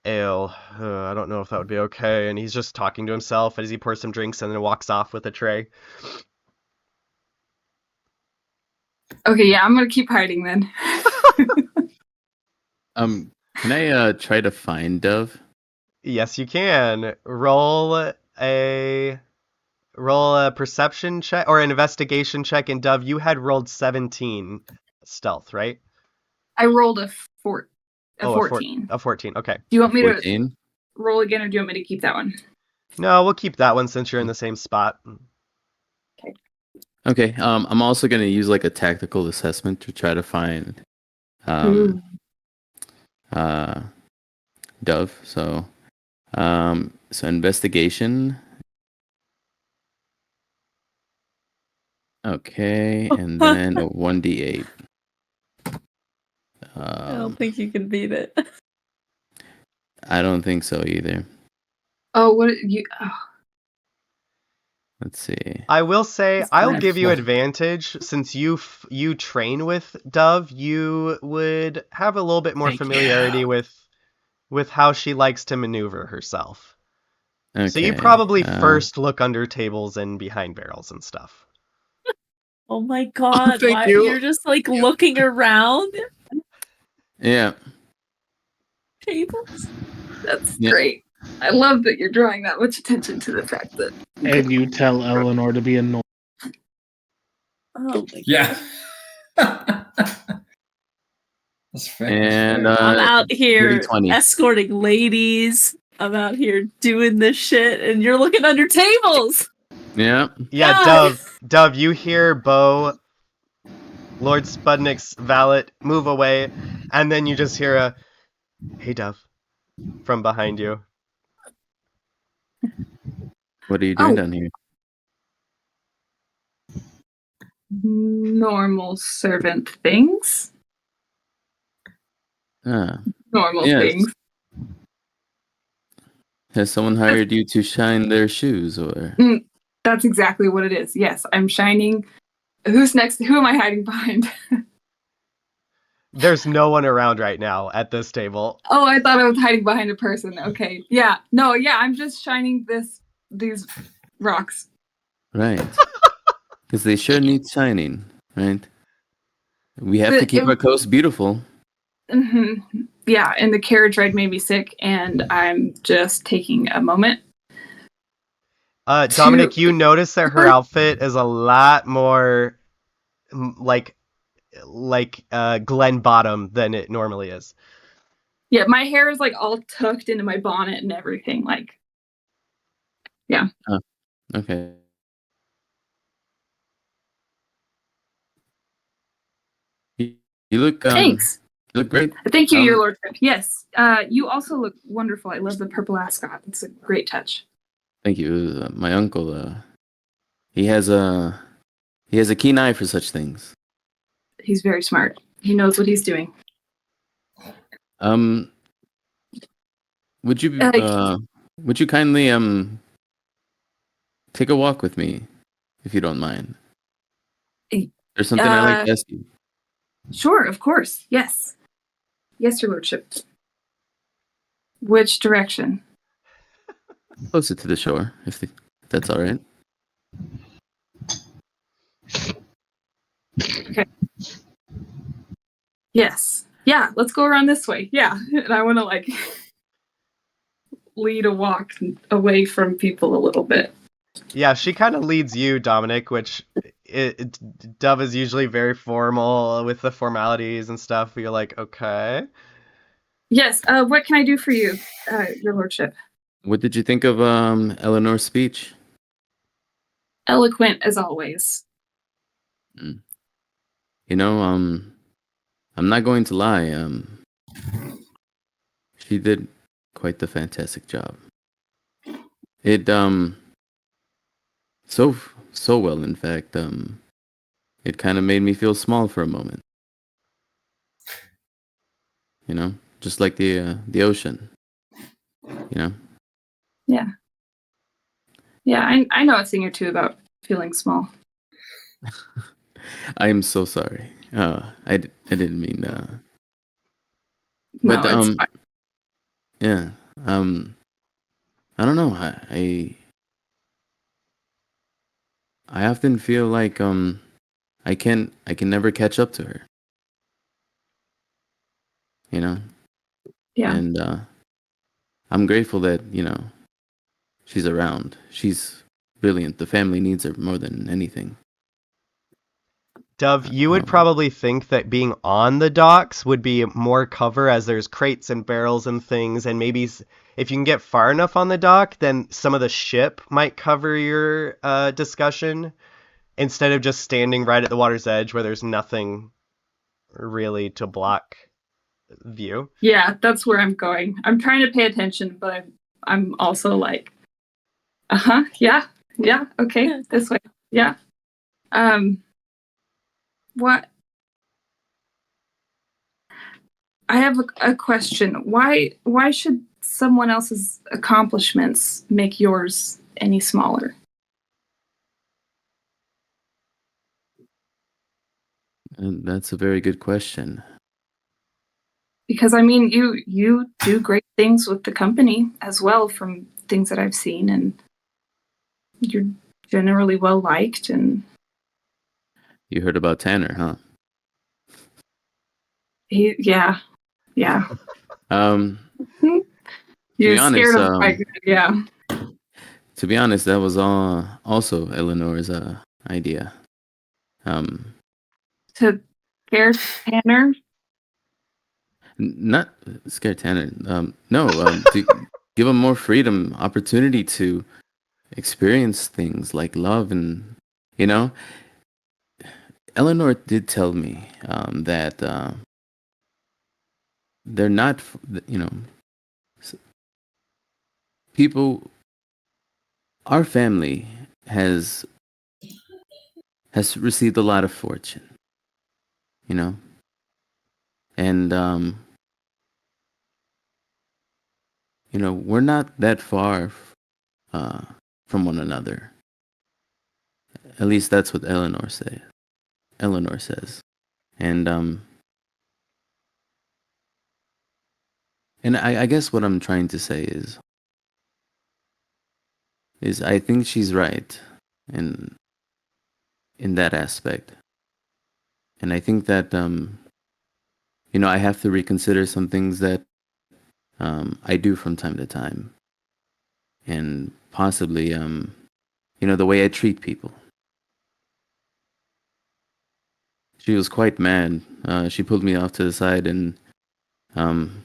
ale. I don't know if that would be okay. And he's just talking to himself as he pours some drinks and then walks off with a tray. Okay, yeah, I'm gonna keep hiding then. Can I try to find Dove? Yes, you can. Roll a perception check or an investigation check. And Dove, you had rolled 17 stealth, right? I rolled a 14. A 14. Okay. Do you want me 14? to roll again, or do you want me to keep that one? No, we'll keep that one since you're in the same spot. Okay. I'm also going to use like a tactical assessment to try to find Dove. So investigation. Okay, and then a 1d8. I don't think you can beat it. I don't think so either. Oh, what you? Oh. Let's see. I will say I'll give you advantage since you train with Dove. You would have a little bit more familiarity with how she likes to maneuver herself. Okay, so you probably first look under tables and behind barrels and stuff. Oh my god! Thank you. You're just like looking around. Yeah. Tables. That's great. I love that you're drawing that much attention to the fact that. And you tell Eleanor to be annoyed. Oh my yeah. That's fair. And I'm out here 20. escorting ladies. I'm out here doing this shit, and you're looking under tables. Yeah. Yeah, God. Dove, you hear Bo, Lord Spudnik's valet, move away, and then you just hear a, "Hey, Dove," from behind you. What are you doing down here? Normal servant things. Normal things. Has someone hired you to shine their shoes, or? That's exactly what it is. Yes, I'm shining. Who's next? Who am I hiding behind? There's no one around right now at this table. Oh, I thought I was hiding behind a person. Okay. Yeah. No, yeah, I'm just shining these rocks. Right. Because they sure need shining, right? We have to keep our coast beautiful. Mm-hmm. Yeah, and the carriage ride made me sick, and I'm just taking a moment. Dominic, you notice that her outfit is a lot more like Glen Bottom than it normally is. Yeah, my hair is like all tucked into my bonnet and everything. Like, yeah. Oh, okay. You look. Thanks. You look great. Thank you, Your Lordship. Yes. You also look wonderful. I love the purple ascot. It's a great touch. Thank you. My uncle. He has a keen eye for such things. He's very smart. He knows what he's doing. Would you kindly take a walk with me, if you don't mind? There's something I'd like to ask you. Sure, of course. Yes. Yes, Your Lordship. Which direction? Closer to the shore, if that's all right. Okay. Yes. Yeah, let's go around this way. Yeah. And I want to lead a walk away from people a little bit. Yeah, she kind of leads you, Dominic, which Dove is usually very formal with the formalities and stuff. But you're like, okay. Yes, what can I do for you, your lordship? What did you think of Eleanor's speech? Eloquent as always. You know, I'm not going to lie. She did quite the fantastic job. It so well, in fact. It kind of made me feel small for a moment. You know, just like the ocean. You know. Yeah. Yeah, I know a thing or two about feeling small. I am so sorry. I didn't mean. No, But it's fine. yeah. I don't know. I often feel like I can never catch up to her. You know. Yeah. And I'm grateful that she's around. She's brilliant. The family needs her more than anything. Dove, you would probably think that being on the docks would be more cover, as there's crates and barrels and things, and maybe if you can get far enough on the dock, then some of the ship might cover your discussion instead of just standing right at the water's edge where there's nothing really to block view. Yeah, that's where I'm going. I'm trying to pay attention, but I'm also like, yeah, okay, this way, yeah. What? I have a question. Why should someone else's accomplishments make yours any smaller? And that's a very good question. Because I mean, you do great things with the company as well, from things that I've seen, and you're generally well liked. And You heard about Tanner, huh? yeah. To You're be honest, scared of my yeah. to be honest, that was also Eleanor's idea. To scare Tanner. Not scare Tanner. No, to give him more freedom, opportunity to experience things like love, and Eleanor did tell me that they're not, people. Our family has received a lot of fortune, and we're not that far from one another. At least that's what Eleanor says, and I guess what I'm trying to say is I think she's right in that aspect, and I think that I have to reconsider some things that I do from time to time, and possibly the way I treat people. She was quite mad. She pulled me off to the side and and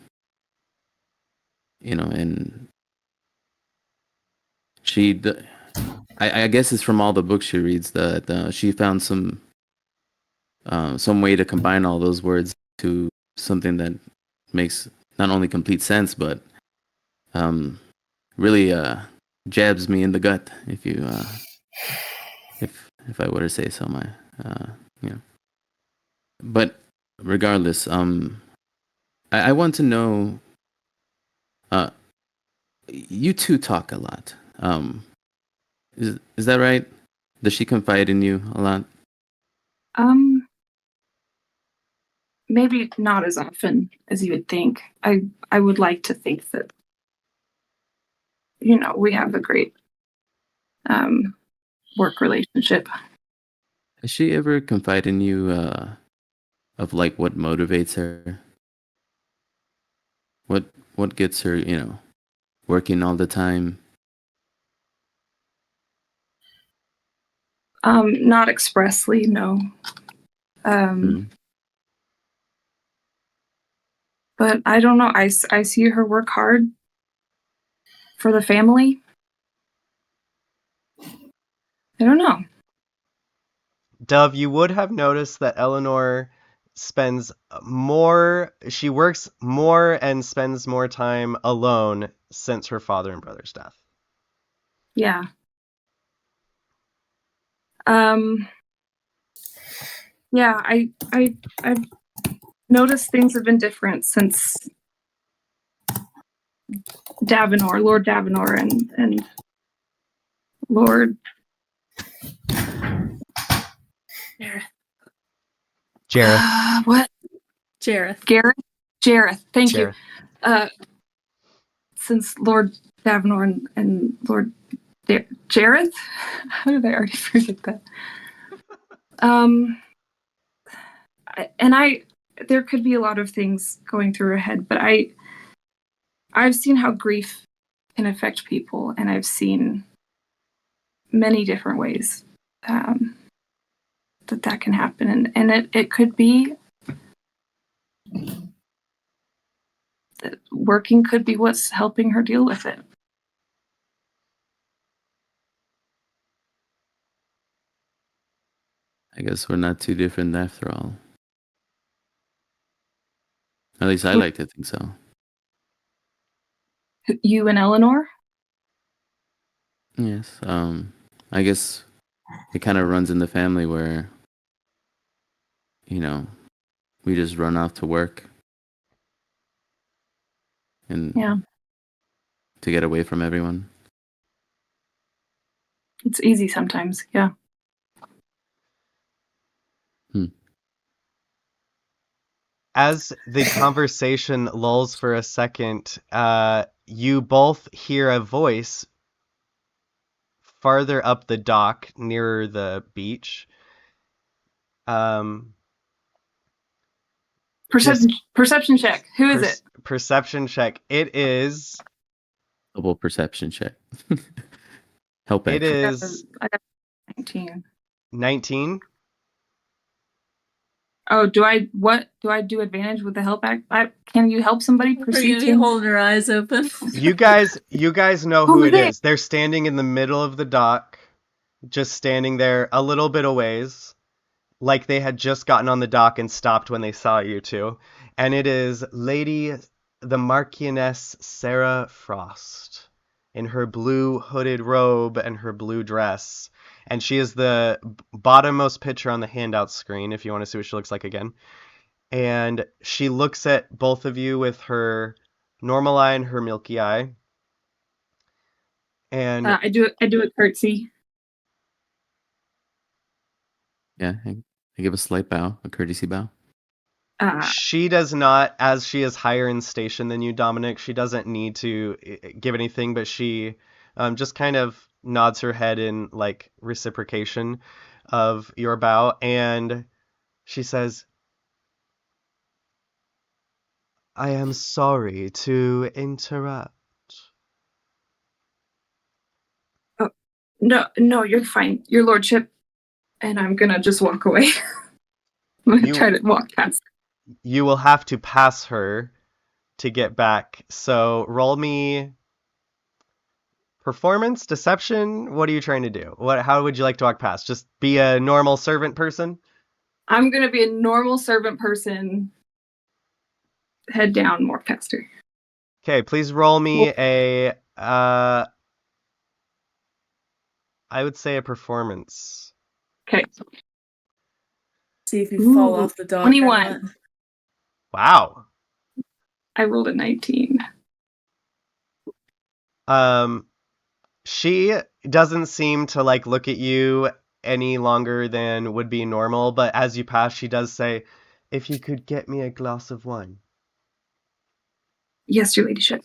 I guess it's from all the books she reads that she found some way to combine all those words to something that makes not only complete sense, but really jabs me in the gut, if you if I were to say so. But regardless, I want to know. You two talk a lot. Is that right? Does she confide in you a lot? Maybe not as often as you would think. I would like to think that we have a great work relationship. Has she ever confided in you of like what motivates her? What gets her, working all the time? Not expressly, no. But I don't know. I see her work hard for the family. I don't know. Dove, you would have noticed that Eleanor she works more and spends more time alone since her father and brother's death. Yeah. Yeah, I've noticed things have been different since Lord Davenor and Lord Jareth. What? Jareth. Jareth. Thank Jareth. you. Since Lord Davenor and Lord Jareth? How did I already forget that? There could be a lot of things going through her head, but I've seen how grief can affect people, and I've seen many different ways that can happen, and it could be that working could be what's helping her deal with it. I guess we're not too different after all. At least I like to think so. You and Eleanor? Yes. I guess it kind of runs in the family where, we just run off to work and to get away from everyone. It's easy sometimes, yeah. As the conversation lulls for a second, you both hear a voice farther up the dock nearer the beach. Perception check. Who is it? Perception check. It is... Double perception check. Help It action. is... I got 19. 19? Oh, do I do advantage with the help act? Can you help somebody Are perceive you things? holding her eyes open? You guys know who it is. They're standing in the middle of the dock, just standing there a little bit a ways, like they had just gotten on the dock and stopped when they saw you two. And it is Lady the Marchioness Sarah Frost in her blue hooded robe and her blue dress. And she is the bottommost picture on the handout screen, if you want to see what she looks like again. And she looks at both of you with her normal eye and her milky eye. And I do a curtsy. Yeah, I give a slight bow, a courtesy bow. She does not, as she is higher in station than you, Dominic. She doesn't need to give anything, but she just kind of nods her head in like reciprocation of your bow, and she says, "I am sorry to interrupt." Oh, no, you're fine, Your Lordship. And I'm gonna just walk away. I'm gonna try to walk past. You will have to pass her to get back. So roll me performance, deception. What are you trying to do? How would you like to walk past? Just be a normal servant person? I'm gonna be a normal servant person. Head down, walk past her. Okay, please roll me I would say a performance. Okay. See if you fall off the dock. 21. Wow. I rolled a 19. She doesn't seem to like look at you any longer than would be normal, but as you pass, she does say, "If you could get me a glass of wine." Yes, Your Ladyship.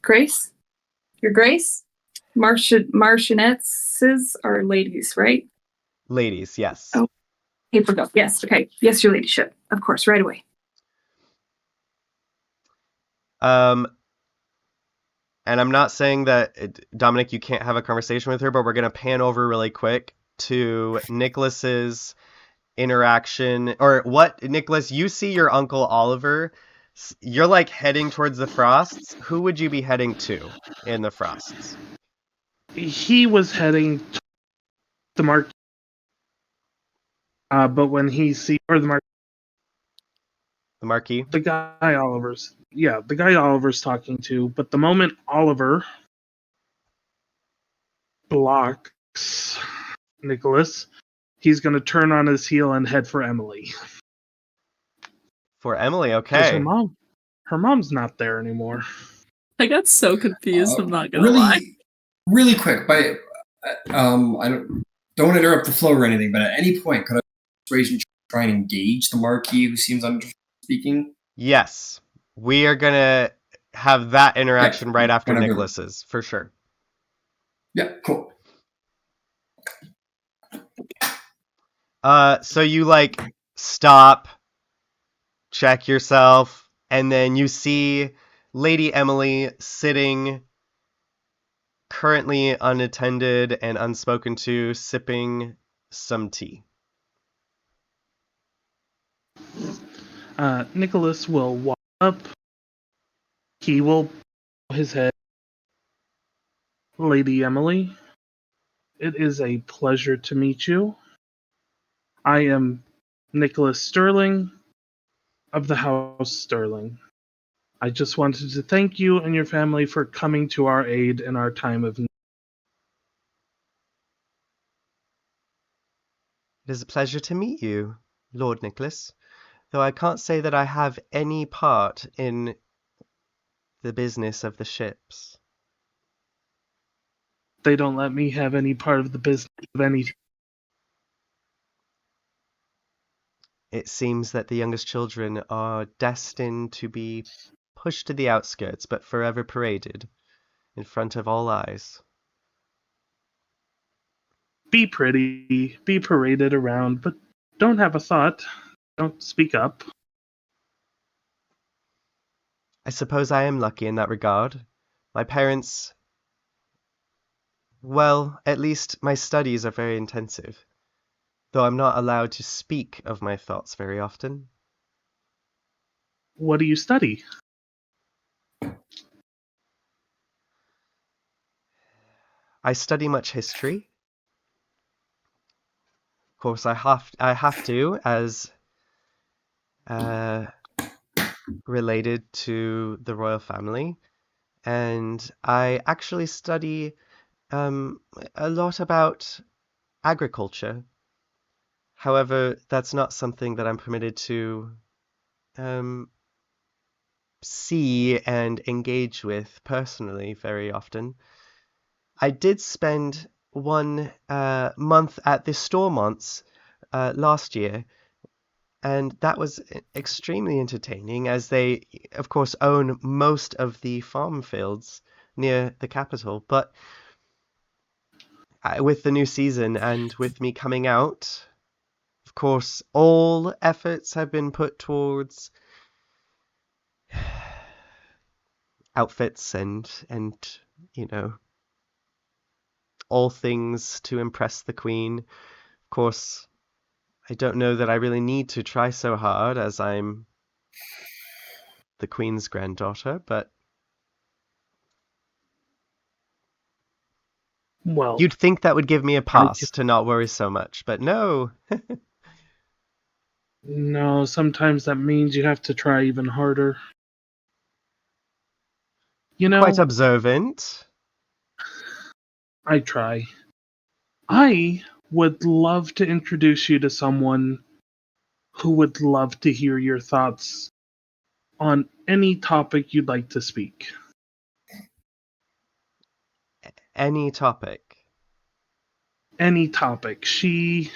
Grace? Your Grace? Marchionesses are ladies, right? Ladies, yes. Oh, paper go. Yes, okay. Yes, Your Ladyship. Of course, right away. and I'm not saying that, Dominic, you can't have a conversation with her, but we're going to pan over really quick to Nicholas's interaction. Or what, Nicholas, you see your uncle Oliver. You're like heading towards the Frosts. Who would you be heading to in the Frosts? He was heading to the market, but when he sees or the market, The Marquis? the guy Oliver's talking to. But the moment Oliver blocks Nicholas, he's going to turn on his heel and head for Emily. For Emily, Because okay. her mom's not there anymore. I got so confused. I'm not gonna lie. Really quick, but I don't want to interrupt the flow or anything. But at any point, could I persuasion try and engage the Marquis who seems uninterested in speaking? Yes. We are going to have that interaction right after whenever. Nicholas's, for sure. Yeah, cool. So you like stop, check yourself, and then you see Lady Emily sitting currently unattended and unspoken to, sipping some tea. Nicholas will walk up. He will bow his head. Lady Emily, it is a pleasure to meet you. I am Nicholas Sterling of the House Sterling. I just wanted to thank you and your family for coming to our aid in our time of need. It is a pleasure to meet you, Lord Nicholas, though I can't say that I have any part in the business of the ships. They don't let me have any part of the business of anything. It seems that the youngest children are destined to be pushed to the outskirts, but forever paraded in front of all eyes. Be pretty, be paraded around, but don't have a thought. Don't speak up. I suppose I am lucky in that regard. My parents... Well, at least my studies are very intensive, though I'm not allowed to speak of my thoughts very often. What do you study? I study much history. Of course, I have to, as related to the royal family, and I actually study a lot about agriculture. However, that's not something that I'm permitted to see and engage with personally very often. I did spend 1 month at the Stormonts last year, and that was extremely entertaining, as they, of course, own most of the farm fields near the capital. But with the new season and with me coming out, of course, all efforts have been put towards outfits and you know, all things to impress the Queen. Of course, I don't know that I really need to try so hard, as I'm the Queen's granddaughter, but Well, you'd think that would give me a pass to not worry so much, but no. no, sometimes that means you have to try even harder. You know, Quite observant. I try. I would love to introduce you to someone who would love to hear your thoughts on any topic you'd like to speak. Any topic. Any topic. She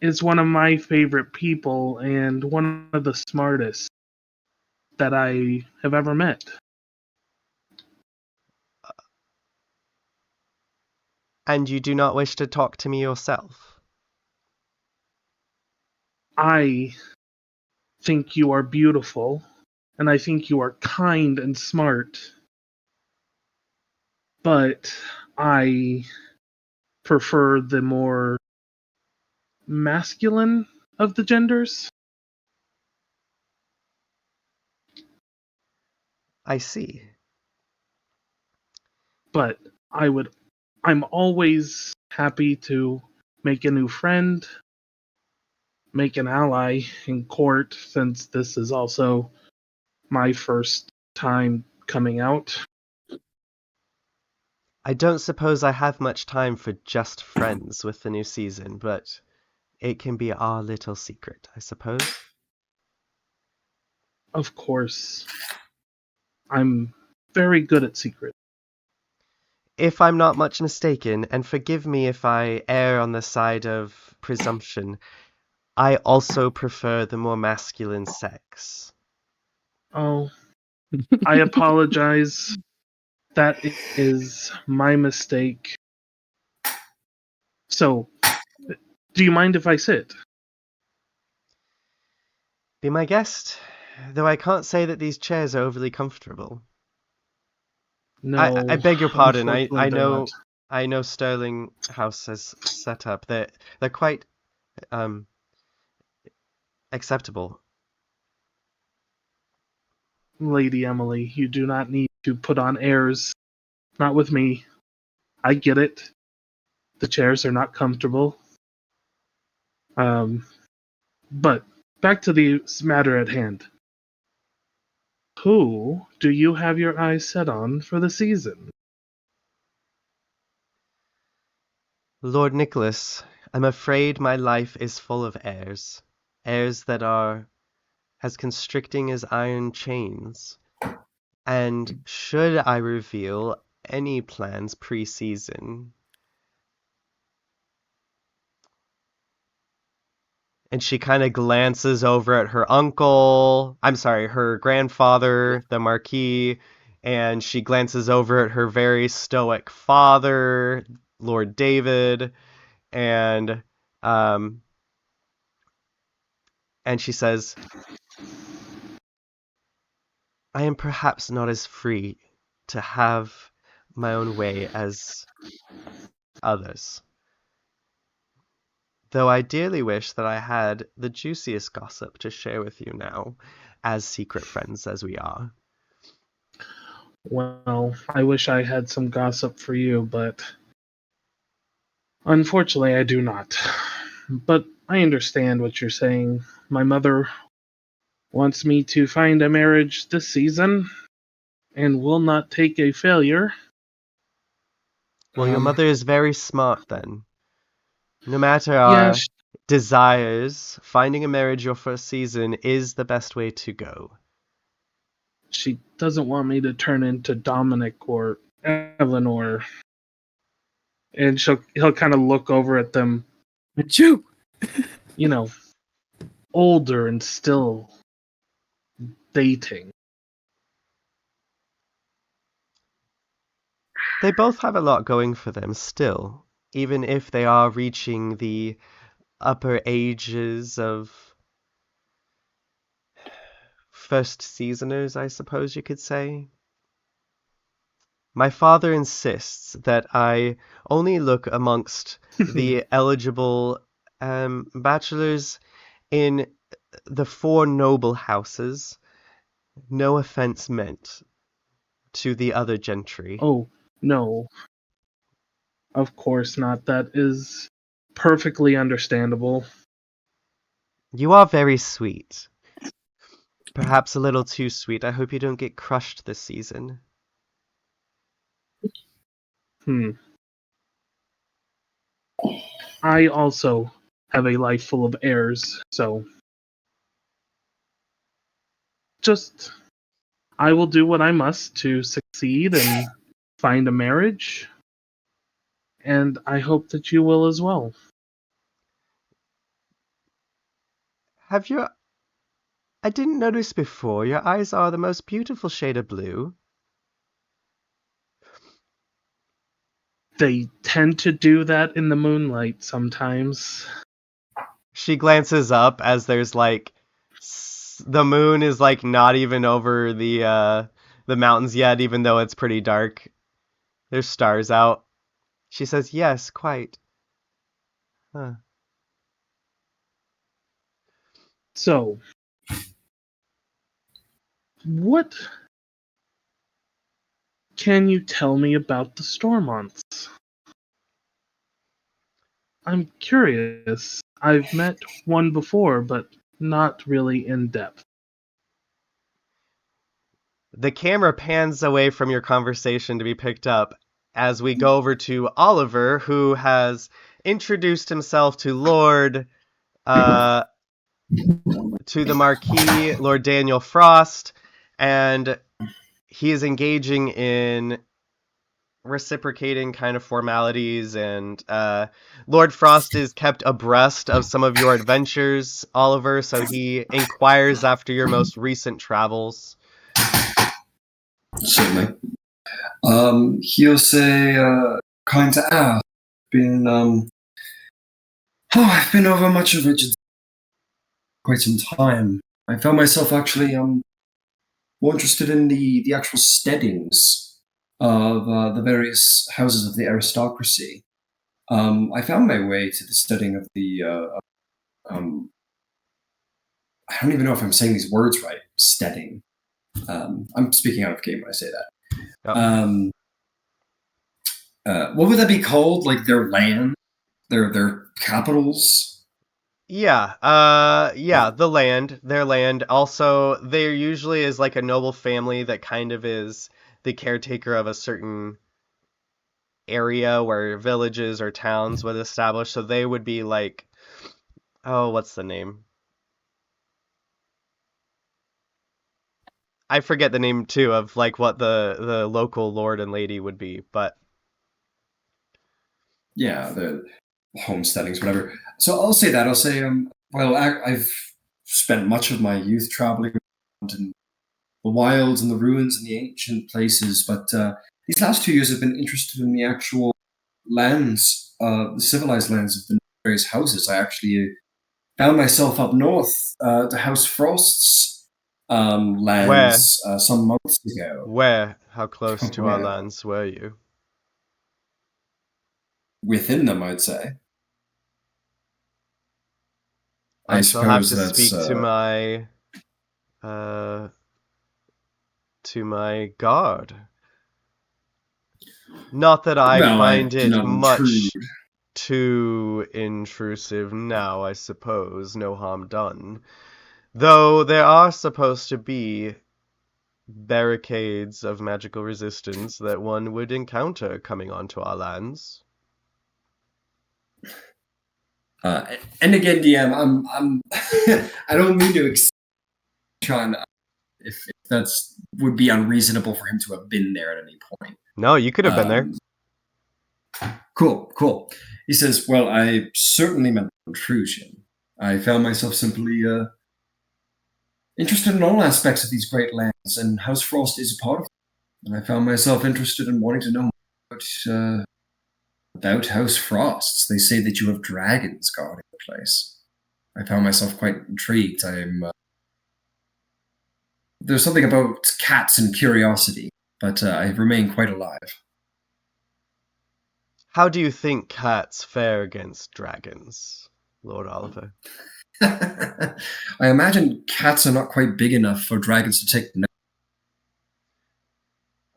is one of my favorite people and one of the smartest that I have ever met. And you do not wish to talk to me yourself? I think you are beautiful, and I think you are kind and smart. but I prefer the more masculine of the genders. I see. But I'm always happy to make a new friend, make an ally in court, since this is also my first time coming out. I don't suppose I have much time for just friends with the new season, but it can be our little secret, I suppose. Of course, I'm very good at secrets. If I'm not much mistaken, and forgive me if I err on the side of presumption, I also prefer the more masculine sex. Oh, I apologize. That is my mistake. So, do you mind if I sit? Be my guest, though I can't say that these chairs are overly comfortable. No, I beg your pardon. unfortunately they're not. I know Sterling House has set up. They're quite acceptable. Lady Emily, you do not need to put on airs. Not with me. I get it. The chairs are not comfortable. But back to the matter at hand. Who do you have your eyes set on for the season? Lord Nicholas, I'm afraid my life is full of airs. Airs that are as constricting as iron chains. And should I reveal any plans pre-season? And she kind of glances over at her her grandfather, the Marquis, and she glances over at her very stoic father, Lord David, and she says, I am perhaps not as free to have my own way as others. Though I dearly wish that I had the juiciest gossip to share with you now, as secret friends as we are. Well, I wish I had some gossip for you, but unfortunately I do not. But I understand what you're saying. My mother wants me to find a marriage this season and will not take a failure. Well, your mother is very smart then. No matter Yeah, our desires, finding a marriage your first season is the best way to go. she doesn't want me to turn into Dominic or Eleanor. And he'll kind of look over at them. Achoo! You know, older and still dating. They both have a lot going for them still, even if they are reaching the upper ages of first seasoners, I suppose you could say. My father insists that I only look amongst the eligible bachelors in the four noble houses. No offense meant to the other gentry. Oh, no. Of course not. That is perfectly understandable. You are very sweet. Perhaps a little too sweet. I hope you don't get crushed this season. I also have a life full of errors, so just I will do what I must to succeed and find a marriage, and I hope that you will as well. I didn't notice before, your eyes are the most beautiful shade of blue. They tend to do that in the moonlight sometimes. She glances up as there's like the moon is like not even over the mountains yet, even though it's pretty dark. There's stars out. She says, yes, quite. Huh. So, what can you tell me about the Stormonts? I'm curious. I've met one before, but not really in depth. The camera pans away from your conversation to be picked up as we go over to Oliver, who has introduced himself to to the Marquis, Lord Daniel Frost, and he is engaging in reciprocating kind of formalities, and Lord Frost is kept abreast of some of your adventures, Oliver, so he inquires after your most recent travels. Certainly. He'll say, kind to ask, I've been over much of Regency quite some time. I found myself actually more interested in the actual steadings of the various houses of the aristocracy. I found my way to the steading of the I don't even know if I'm saying these words right. Steading. I'm speaking out of game when I say that. Oh. What would that be called? Like their land, their capitals. Yeah, their land. Also, there usually is like a noble family that kind of is the caretaker of a certain area where villages or towns would establish. So they would be like, oh, what's the name? I forget the name too of like what the local lord and lady would be, but Yeah, the homesteadings, whatever. So I'll say that. I'll say, well, I've spent much of my youth traveling around in the wilds and the ruins and the ancient places, but these last 2 years I've been interested in the actual lands, the civilized lands of the various houses. I actually found myself up north to House Frost's lands some months ago. where? How close to our Where? lands were you? Within them, I'd say. I shall have suppose to that's speak to my guard. Not that I well, I find do it not intrude. much too intrusive now, I suppose, no harm done. Though there are supposed to be barricades of magical resistance that one would encounter coming onto our lands. And again, DM, I'm I don't mean to try and if that's would be unreasonable for him to have been there at any point. No, you could have been there. Cool. He says, well, I certainly meant intrusion. I found myself simply interested in all aspects of these great lands, and House Frost is a part of them. And I found myself interested in wanting to know more about House Frosts. They say that you have dragons guarding the place. I found myself quite intrigued. There's something about cats and curiosity, but I remain quite alive. How do you think cats fare against dragons, Lord Oliver? I imagine cats are not quite big enough for dragons to take note.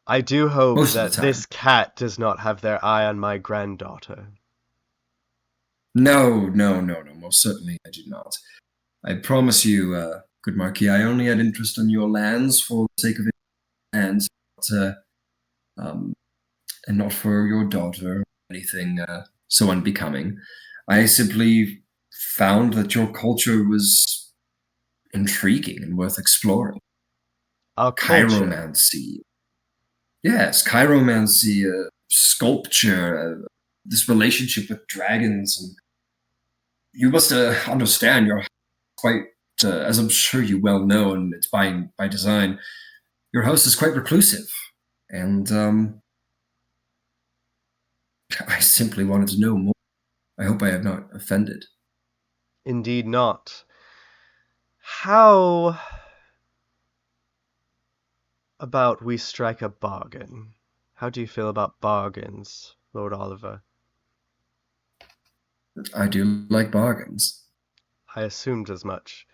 I do hope Most of that the time. this cat does not have their eye on my granddaughter. No, most certainly I do not. I promise you, good Marquis, I only had interest in your lands for the sake of it, and not for your daughter or anything so unbecoming. I simply found that your culture was intriguing and worth exploring. Our culture. Chiromancy. Yes, chiromancy, sculpture, this relationship with dragons. And you must understand you're quite, as I'm sure you well know, and it's by design, your house is quite reclusive. And I simply wanted to know more. I hope I have not offended. Indeed not. How about we strike a bargain? how do you feel about bargains, Lord Oliver? I do like bargains. I assumed as much.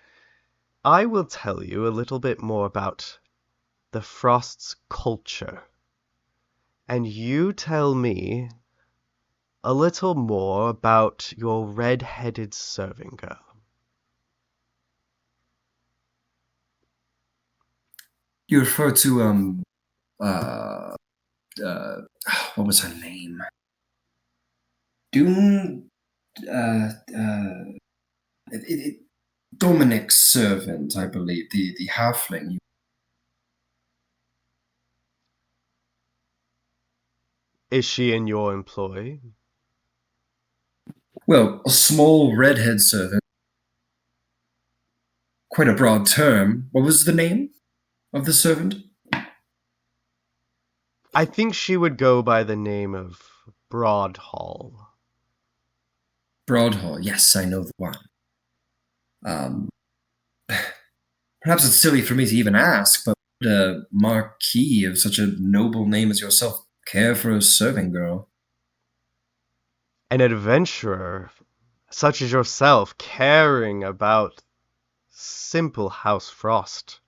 I will tell you a little bit more about the Frost's culture, and you tell me a little more about your red-headed serving girl. You refer to, what was her name? Doom, Dominic's servant, I believe, the halfling. Is she in your employ? Well, a small redhead servant. Quite a broad term. What was the name of the servant? I think she would go by the name of Broadhall. Broadhall. Yes, I know the one. Perhaps it's silly for me to even ask, but would a marquis of such a noble name as yourself care for a serving girl? An adventurer such as yourself caring about simple House Frost,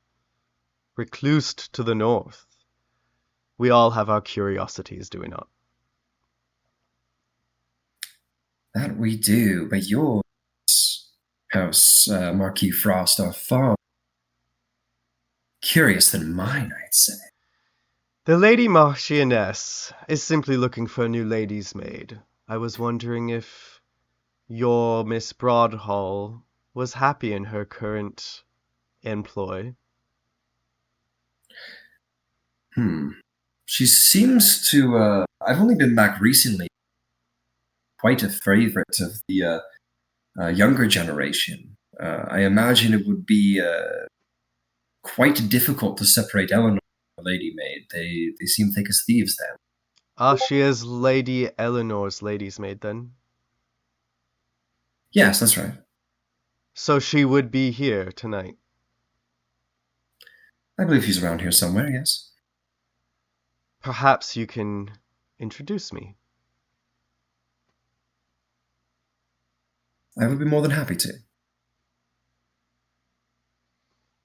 reclused to the north. We all have our curiosities, do we not? That we do, but yours, House Marquis Frost, are far curious than mine, I'd say. The Lady Marchioness is simply looking for a new lady's maid. I was wondering if your Miss Broadhall was happy in her current employ. She seems to, I've only been back recently, quite a favorite of the younger generation. I imagine it would be quite difficult to separate Eleanor from the Lady Maid. They seem thick as thieves then. Ah, she is Lady Eleanor's lady's maid then? Yes, that's right. So she would be here tonight. I believe he's around here somewhere, yes. Perhaps you can introduce me. I would be more than happy to.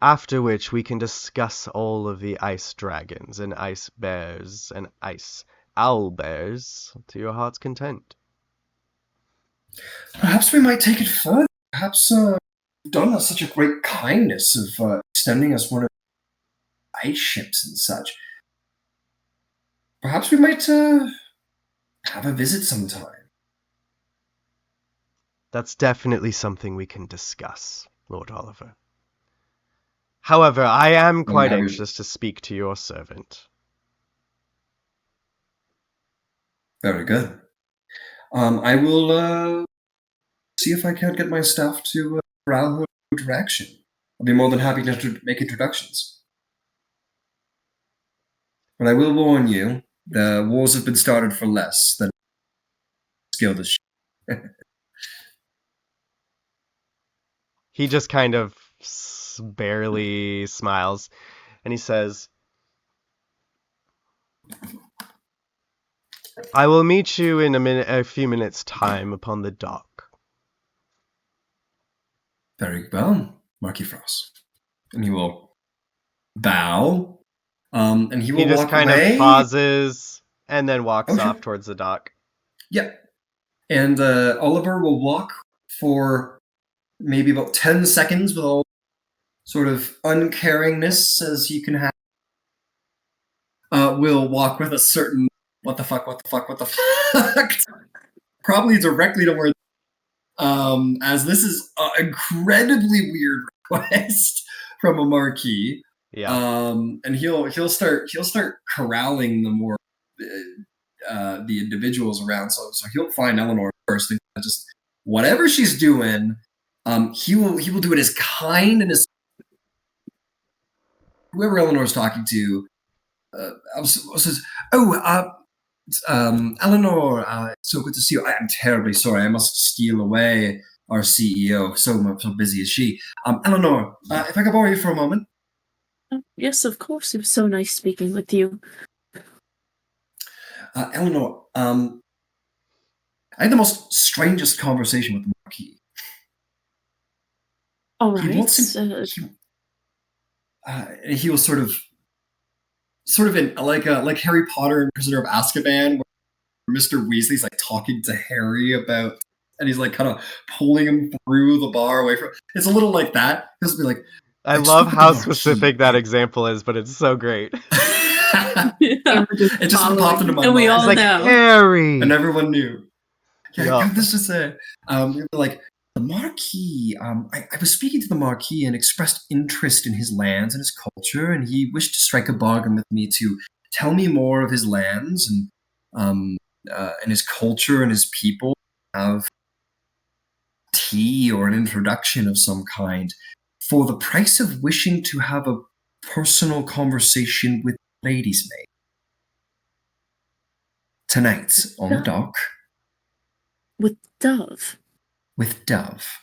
After which we can discuss all of the ice dragons and ice bears and ice owlbears to your heart's content. Perhaps we might take it further. Perhaps you've done us such a great kindness of extending us one of the ice ships and such. Perhaps we might have a visit sometime. That's definitely something we can discuss, Lord Oliver. However, I am quite anxious to speak to your servant. Very good. I will see if I can't get my staff to corral her direction. I'll be more than happy to make introductions. But I will warn you, the wars have been started for less than skilled as He just kind of barely smiles, and he says, I will meet you in a few minutes' time upon the dock. Very well, Marquis Frost. And he will bow, and he will He just walk kind away. of pauses and then walks off towards the dock. Yep. And Oliver will walk for maybe about 10 seconds with all sort of uncaringness as he can have. Will walk with a certain what the fuck, probably directly to where, as this is an incredibly weird request from a marquis. Yeah. And he'll start corralling the more the individuals around. So he'll find Eleanor first and just whatever she's doing, he will do it as kind and as whoever Eleanor's talking to. Says, Eleanor, it's so good to see you. I am terribly sorry. I must steal away our CEO. So busy is she. Eleanor, if I could borrow you for a moment. Yes, of course. It was so nice speaking with you. Eleanor, I had the most strangest conversation with the Marquis. All He right. wants he was sort of in like Harry Potter and Prisoner of Azkaban, where Mr. Weasley's like talking to Harry about, and he's like kind of pulling him through the bar away from. It's a little like that. He'll be like, I just love look at how the Marquis." specific that example is, but it's so great. Yeah. It just popped into my And mind. we all It's like, know. Harry! And everyone knew. Yeah, Yup. I got this to say. Like, the Marquis, I was speaking to the Marquis and expressed interest in his lands and his culture, and he wished to strike a bargain with me to tell me more of his lands and his culture and his people. Have tea or an introduction of some kind for the price of wishing to have a personal conversation with the lady's maid. Tonight, on the dock. With Dove. With Dove.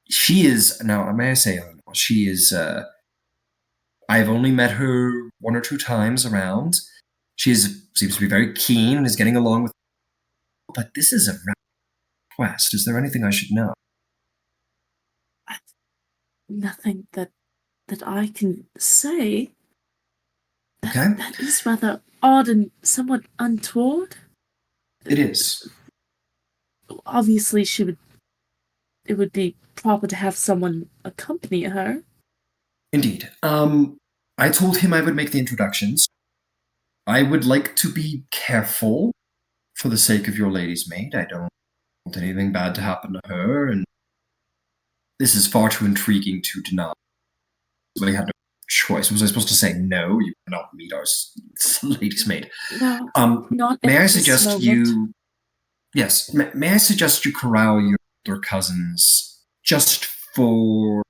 She is, now may I say, Eleanor, she is, I've only met her 1 or 2 times around. She seems to be very keen and is getting along with, but this is a request. Is there anything I should know? Nothing that I can say. Okay. That is rather odd and somewhat untoward. It is. Obviously, it would be proper to have someone accompany her. Indeed. I told him I would make the introductions. I would like to be careful for the sake of your lady's maid. I don't want anything bad to happen to her, and this is far too intriguing to deny. I had no choice. Was I supposed to say no? You cannot meet our lady's maid. No, not may at I this suggest moment. you? Yes. May I suggest you corral your older cousins just for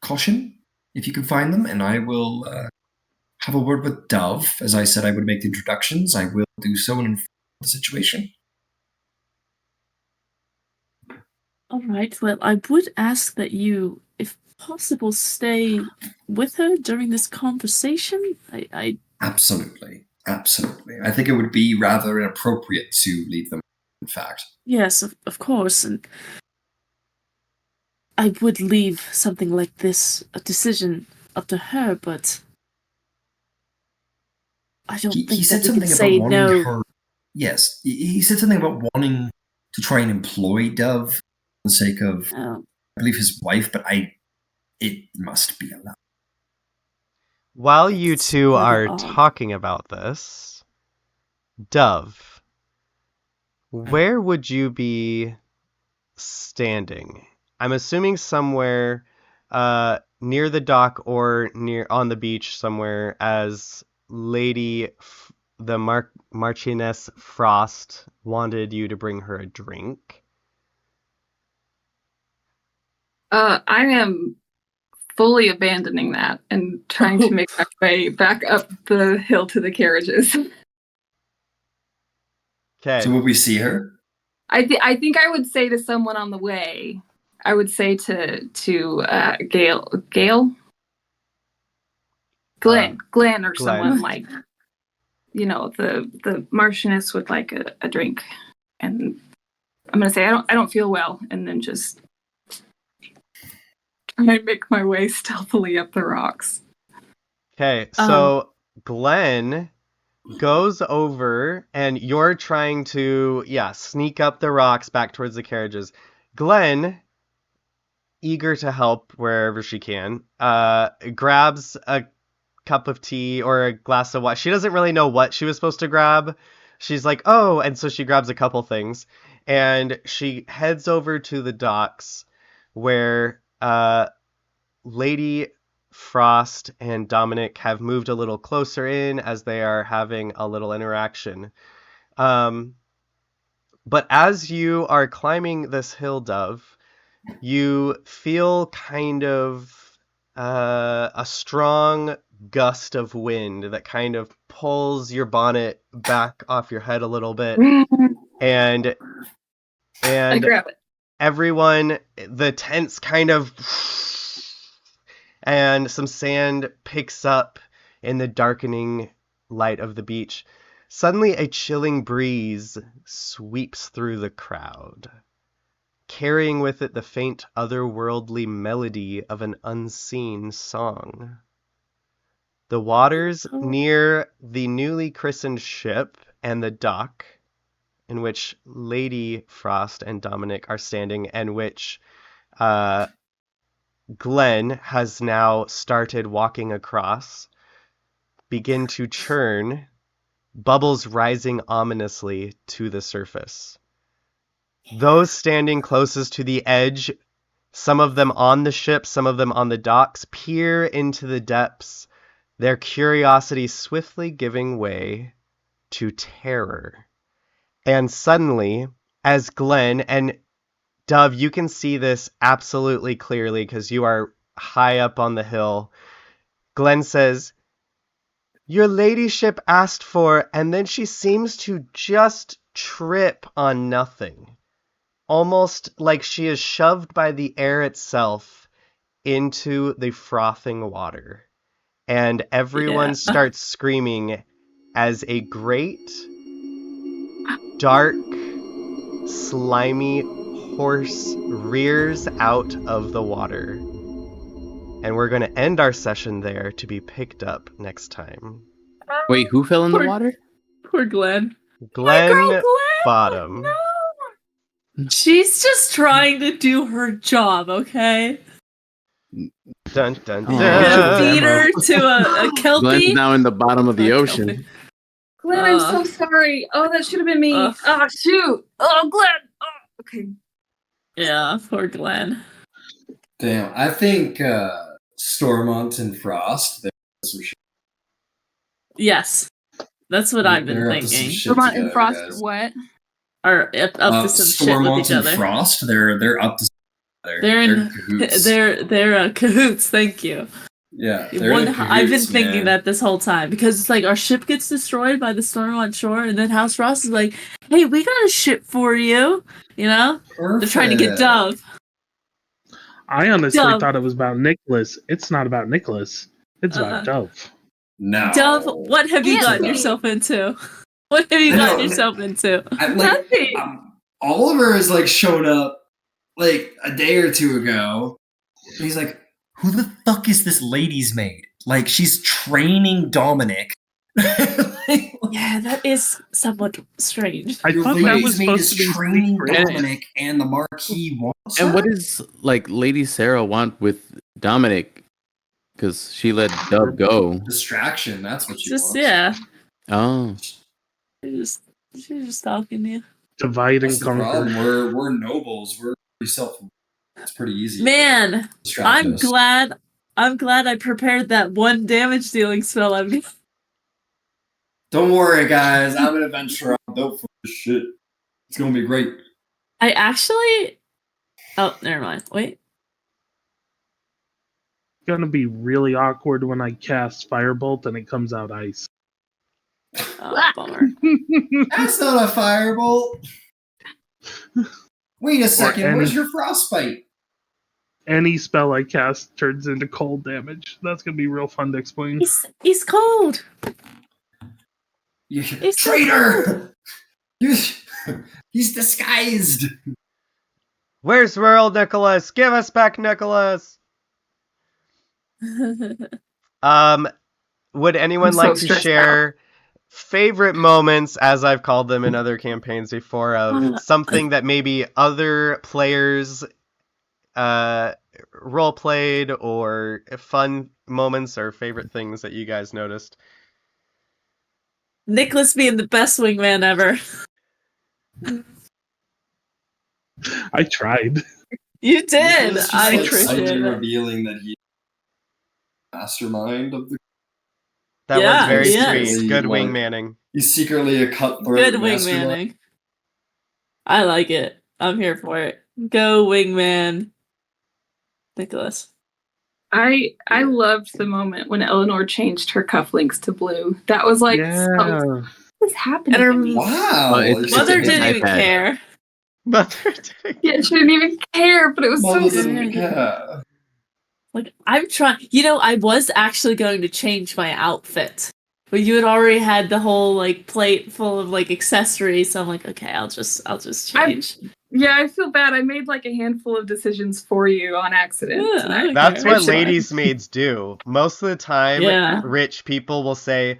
caution, if you can find them, and I will have a word with Dove. As I said, I would make the introductions. I will do so and inform the situation. All right. Well, I would ask that you, if possible, stay with her during this conversation. I Absolutely. I think it would be rather inappropriate to leave them, in fact. Yes, of course, and I would leave something like this, a decision, up to her, but I don't think He said that we something can about say wanting no. her. Yes, he said something about wanting to try and employ Dove for the sake of, Oh, I believe, his wife, but it must be allowed. While you It's two rather are odd. talking about this, Dove, where would you be standing? I'm assuming somewhere near the dock or near on the beach somewhere, as the Marchioness Frost wanted you to bring her a drink. I am fully abandoning that and trying to make my way back up the hill to the carriages. Okay. So will we see her? I think I would say to someone on the way, I would say to Galen, Glenn, or someone like, the Marchioness would like a drink, and I'm gonna say I don't feel well, and then just try and make my way stealthily up the rocks. Okay, so Glenn goes over, and you're trying to, sneak up the rocks back towards the carriages. Glenn, eager to help wherever she can, grabs a cup of tea or a glass of wine. She doesn't really know what she was supposed to grab. She's like, oh, and so she grabs a couple things, and she heads over to the docks where Lady Frost and Dominic have moved a little closer in as they are having a little interaction. But as you are climbing this hill, Dove, you feel kind of a strong gust of wind that kind of pulls your bonnet back off your head a little bit, and I grab it. everyone, the tents kind of, and some sand picks up in the darkening light of the beach. Suddenly, a chilling breeze sweeps through the crowd, carrying with it the faint otherworldly melody of an unseen song. The waters near the newly christened ship and the dock in which Lady Frost and Dominic are standing, and which Glenn has now started walking across, begin to churn, bubbles rising ominously to the surface. Those standing closest to the edge, some of them on the ship, some of them on the docks, peer into the depths, their curiosity swiftly giving way to terror. And suddenly, as Glenn, and Dove, you can see this absolutely clearly because you are high up on the hill, Glenn says, "Your ladyship asked for," and then she seems to just trip on nothing. Almost like she is shoved by the air itself into the frothing water. And everyone starts screaming as a great, dark, slimy horse rears out of the water. And we're going to end our session there to be picked up next time. Wait, who fell in the water? Poor Glenn. Glenn, My girl Glenn! Bottom. No! She's just trying to do her job, okay? Dun, dun, dun. Oh. You're gonna feed her to a kelpie? Glenn's now in the bottom of the ocean. Kelpie. Glenn, I'm so sorry. Oh, that should have been me. Oh, shoot. Oh, Glenn. Oh, okay. Yeah, poor Glenn. Damn, I think Stormont and Frost, they're some shit. Yes. That's what I've been They're up to some thinking. shit Vermont and together, Frost, guys. what? Are up to some shit with Stormont each and other. Frost, they're up to They're in cahoots. they're cahoots, thank you. Yeah, they're in cahoots, I've been thinking man. that this whole time because it's like our ship gets destroyed by the storm on shore, and then House Ross is like, "Hey, we got a ship for you." You know, Perfect. they're trying to get Dove. I honestly Dove. thought it was about Nicholas. It's not about Nicholas. It's about Dove. No. Dove, what have you Yes. gotten yourself into? What have you gotten yourself into? Nothing. Oliver has like showed up like a day or two ago. And he's like, "Who the fuck is this lady's maid? Like she's training Dominic." Yeah, that is somewhat strange. I Your thought that was lady's maid supposed is to be training secret. Dominic, and the Marquis wants And her? what does like Lady Sarah want with Dominic? Because she let Dove go. Distraction. That's what she Just wants. yeah, Oh, she's just talking to you. Divide That's and the conquer. problem. We're nobles. We're pretty self. It's pretty easy. Man, Distract I'm us. glad I prepared that one damage dealing spell I've got. Don't worry, guys. I'm an adventurer. I'm built for this shit. It's gonna be great. I actually oh, never mind. Wait. It's gonna be really awkward when I cast Firebolt and it comes out ice. Oh, bummer. That's not a firebolt. Wait a second. any- Where's your frostbite? Any spell I cast turns into cold damage. That's gonna be real fun to explain. He's cold. You It's traitor! He's disguised. Where's Rural Nicholas? Give us back Nicholas! Would anyone I'm so like to stressed share favorite moments, as I've called them in other campaigns before, of something that maybe other players role played, or fun moments or favorite things that you guys noticed? Nicholas being the best wingman ever. I tried. You did. Nicholas just, I like, appreciate suddenly it. revealing that he's mastermind of the. That Yeah, was very yes. sweet. Good Like, wingmanning. He's secretly a cutthroat. Good mastermind. wingmanning. I like it. I'm here for it. Go wingman, Nicholas. I loved the moment when Eleanor changed her cufflinks to blue. That was like, Yeah. what's happening And her to me? Wow. It's Mother an didn't even iPad. care. Mother Yeah, she didn't even care, but it was Mother so doesn't good. care. Like I'm trying. You know, I was actually going to change my outfit But you had already had the whole like plate full of like accessories, so I'm like, okay, I'll just change. I feel bad. I made like a handful of decisions for you on accident tonight. Okay. That's what Sure. ladies' maids do. Most of the time, Yeah. rich people will say,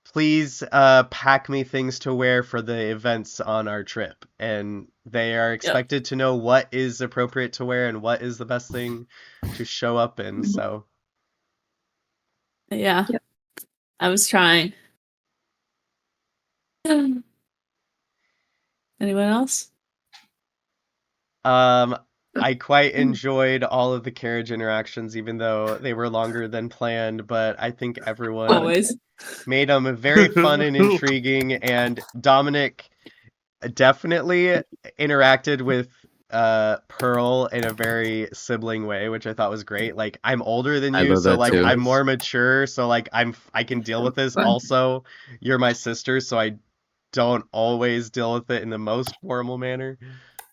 please pack me things to wear for the events on our trip. And they are expected to know what is appropriate to wear and what is the best thing to show up in. So, Yeah. Yep. I was trying. Anyone else? I quite enjoyed all of the carriage interactions, even though they were longer than planned. But I think everyone Always. made them very fun and intriguing. And Dominic definitely interacted with Pearl in a very sibling way, which I thought was great. Like, I'm older than I you, love so that like too. I'm more mature, so like I can deal with this. Fun. Also, you're my sister, so I don't always deal with it in the most formal manner.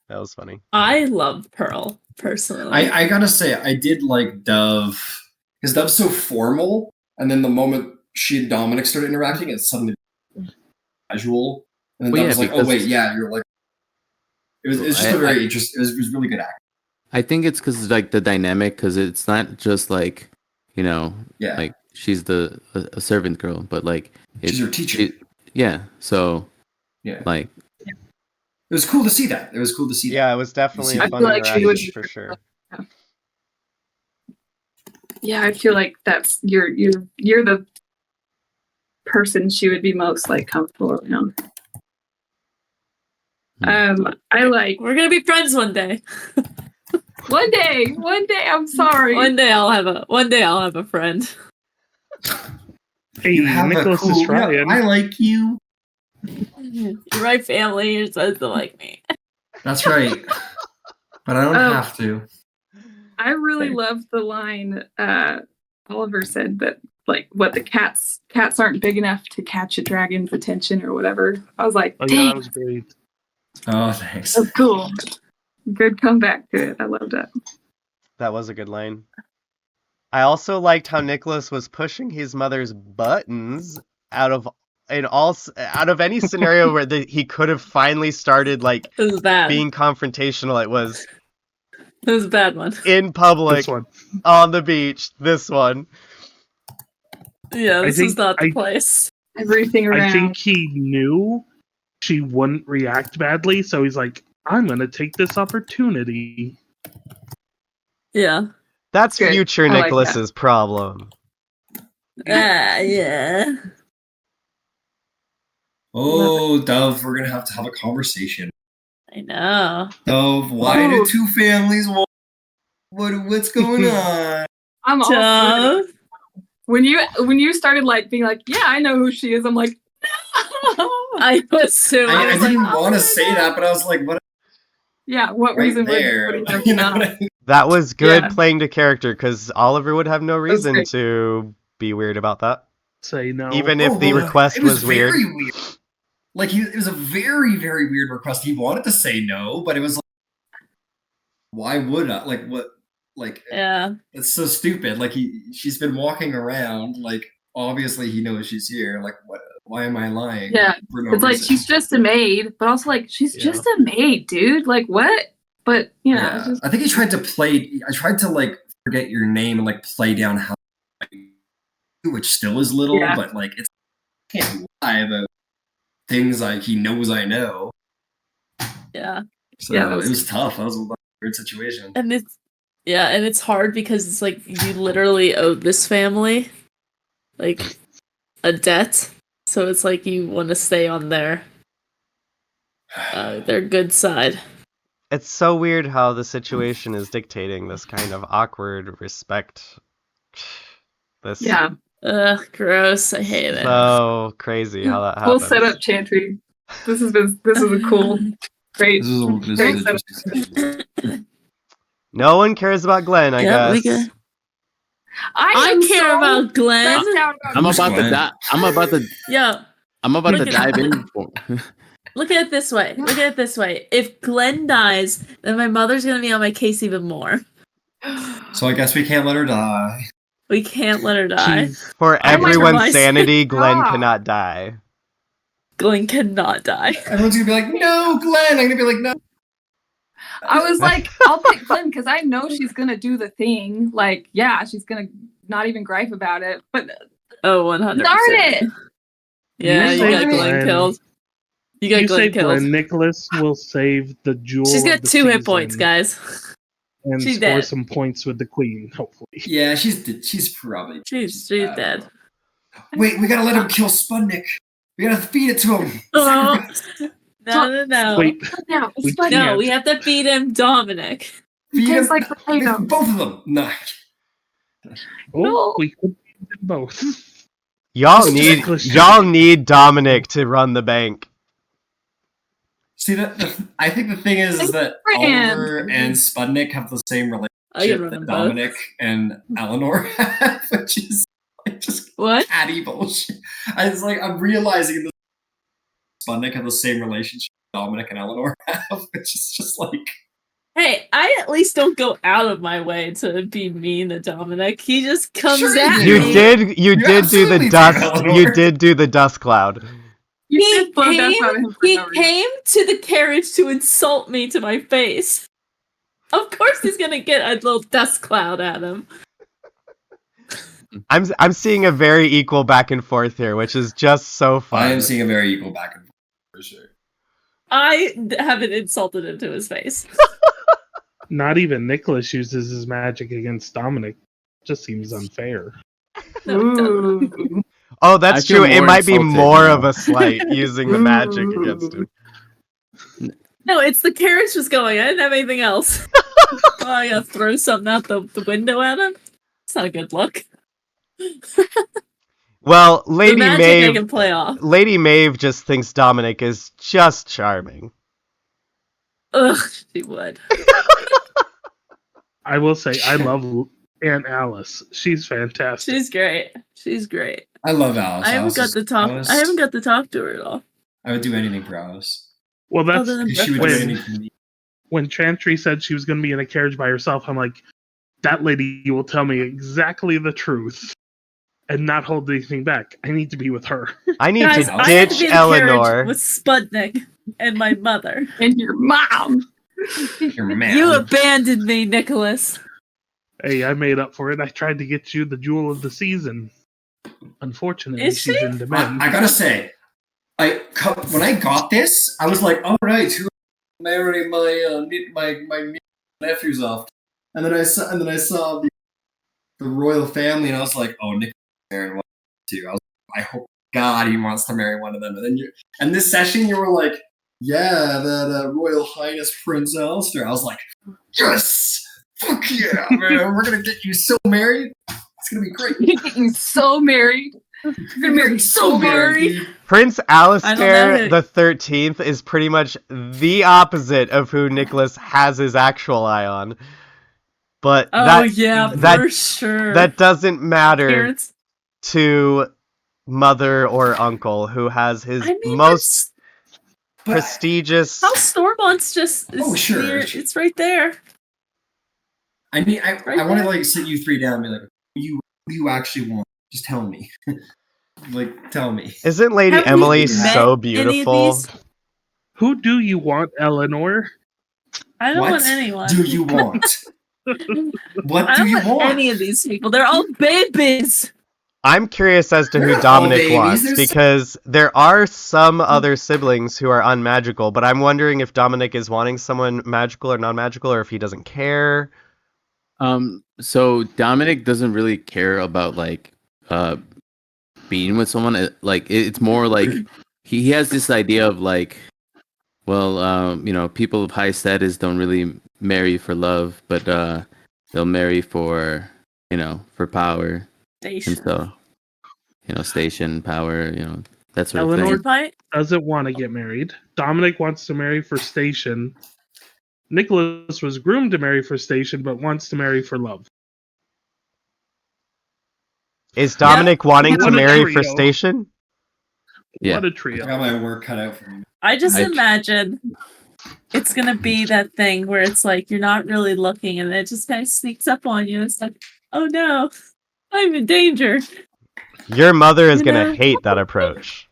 That was funny. I love Pearl, personally. I gotta say, I did like Dove, because Dove's so formal, and then the moment she and Dominic started interacting, it's suddenly casual. And then Well, Dove yeah, was like, "Oh because- wait, yeah, you're like." It was just a very interesting. It was really good acting. I think it's because like the dynamic, because it's not just like, Yeah, like she's a servant girl, but like she's your teacher. yeah. So Yeah, like it was cool to see that. It was cool to see Yeah, it was definitely a I fun feel like she would interaction for sure. Yeah, I feel like that's you're the person she would be most like comfortable around. I like We're gonna be friends one day. one day. I'm sorry. One day I'll have a friend. Hey, You have Nicholas is trying. I like you. You're my family. You're supposed to like me. That's right. But I don't Oh. have to. I really Fair. loved the line Oliver said that like what the cats aren't big enough to catch a dragon's attention or whatever. I was like, Oh yeah, dang, that was great. Oh, thanks. that's cool. Good comeback to it. I loved it. That was a good line. I also liked how Nicholas was pushing his mother's buttons out of any scenario where he could have finally started like This is bad. being confrontational. It was This is a bad one. in public, This one. on the beach. This one. Yeah, this think is not the I- place. Everything around. I think he knew she wouldn't react badly, so he's like, I'm gonna take this opportunity. Yeah. That's Good. future I like Nicholas's problem. Yeah. Oh, Dove, we're gonna have a conversation. I know. Dove, why Oh. do two families want? What's going on? I'm all for it. Dove. When you started like being like, yeah, I know who she is. I'm like, no. I was so. I was didn't like, oh want my to say God. that, but I was like, what? Yeah, what Right reason there. would You know not? what I mean? That was good Yeah. playing to character because Oliver would have no reason great. to be weird about that. Say no. Even if the well, request it was weird. very weird. Like it was a very, very weird request. He wanted to say no, but it was like, why would I? Like what? Like Yeah. it's so stupid. Like she's been walking around. Like obviously he knows she's here. Like what? Why am I lying? Yeah, for no it's like reason? she's just a maid, but also like she's Yeah. just a maid, dude. Like what? But you know, Yeah. it's just, I think he tried to play. I tried to like forget your name and like play down how, which still is little, Yeah. but like it's can't lie about things like he knows I know. Yeah. So Yeah, that was- it was tough. That was a weird situation. And it's hard because it's like you literally owe this family like a debt. So it's like you want to stay on their good side. It's so weird how the situation is dictating this kind of awkward respect. This yeah. Ugh, gross. I hate it. so crazy how that We'll happens. set up Chantry. This is a cool, great. This is Great an setup. interesting. No one cares about Glenn, I Yeah, we guess. good. I am care so about Glenn. stressed out about I'm Who's about to Glenn? die. I'm about to Look at dive that. in. For... Look at it this way. Look at it this way. If Glenn dies, then my mother's gonna be on my case even more. So I guess we can't let her die. We can't let her die. She's For I might everyone's revise- sanity, Glenn Stop. cannot die. Glenn cannot die. Everyone's gonna be like, no, Glenn. I'm gonna be like, no. I was like, I'll pick Glenn because I know she's gonna do the thing. Like, yeah, she's gonna not even gripe about it. But Oh, 100%. darn it! Yeah, you saved got Glenn Glenn. killed. You got you Glenn saved killed. Glenn. Nicholas will save the jewel. She's got of the 2 hit season points, guys. and She's score dead. some points with the queen. Hopefully, Yeah, she's probably. She's dead. Wait, we gotta let him kill Sputnik. We gotta feed it to him. Oh, no. wait. No, We it's fine. No, can't. we have to feed him Dominic. Feed Tastes him. like potatoes. Both of them. No. Oh, No. we could do them both. Y'all need Dominic to run the bank. See, I think the thing is that Friend. Oliver and Sputnik have the same I can relationship run that them Dominic and Eleanor have, which is like just What? catty bullshit. I'm realizing that Sputnik have the same relationship Dominic and Eleanor have, which is just like. Hey, I at least don't go out of my way to be mean to Dominic. He just comes Sure you at do. me. You did do absolutely the do, dust. Eleanor. You did do the dust cloud. You He did blow dust out of him for He no reason. came to the carriage to insult me to my face. Of course he's gonna get a little dust cloud at him. I'm seeing a very equal back and forth here, which is just so fun. I am seeing a very equal back and forth for sure. I haven't insulted him to his face. Not even Nicholas uses his magic against Dominic. Just seems unfair. No, it doesn't. Oh, that's I feel true. It more might be insulted more now. of a slight using the magic against him. No, it's the carriage was going. I didn't have anything else. Oh, I gotta throw something out the window at him? It's not a good look. Well, The Lady magic I Maeve, can play off. Lady Maeve just thinks Dominic is just charming. Ugh, she would. I will say, I love Aunt Alice. She's fantastic. She's great. She's great. I love Alice. I haven't Alice got is- to talk. Alice- I haven't got to talk to her at all. I would do anything for Alice. Well, that's Other than She would do When- anything for me. when Chantry said she was going to be in a carriage by herself. I'm like, that lady will tell me exactly the truth and not hold anything back. I need to be with her. I need Guys, to I had to ditch be in the carriage Eleanor. with Sputnik and my mother. And your mom. Your man. You abandoned me, Nicholas. Hey, I made up for it. I tried to get you the jewel of the season. Unfortunately, Is she's she? in demand. I gotta say, when I got this, I was like, all right, who marry my nephews off? And then I saw the royal family, and I was like, oh, Nick married one too. I was like, I hope God he wants to marry one of them. And then this session, you were like, yeah, that Royal Highness Prince Alistair. I was like, yes, fuck yeah, man, we're gonna get you so married. It's gonna be great. You're getting so married. You're gonna marry so married. Prince Alistair know. the 13th is pretty much the opposite of who Nicholas has his actual eye on. But Oh yeah, that- for sure. that doesn't matter Parents. to mother or uncle who has his I mean, most But- prestigious. House Stormont's just is Oh, sure. near- it's right there. I mean, I Right want to there. like sit you three down and be like, who you actually want? Just tell me. Like, tell me. Isn't Lady Have we Emily met so any of beautiful? these? Who do you want, Eleanor? I don't What want anyone. do you want? What I do don't you want want? any of these people. They're all babies. I'm curious as to They're who not all Dominic babies, wants they're because there are some other siblings who are unmagical, but I'm wondering if Dominic is wanting someone magical or non-magical or if he doesn't care. So Dominic doesn't really care about like being with someone. It's more like he has this idea of like, well, people of high status don't really marry for love, but they'll marry for for power and Station. so station power, that sort of Eleanor- thing. Good fight. Doesn't want to get married. Dominic wants to marry for station. Nicholas was groomed to marry for station, but wants to marry for love. Is Dominic wanting What to a marry for trio. station? Yeah. What a I trio. got my work cut out for me. I just I- imagine it's gonna be that thing where it's like you're not really looking, and it just kind of sneaks up on you. It's like, oh no, I'm in danger. Your mother is gonna hate that approach.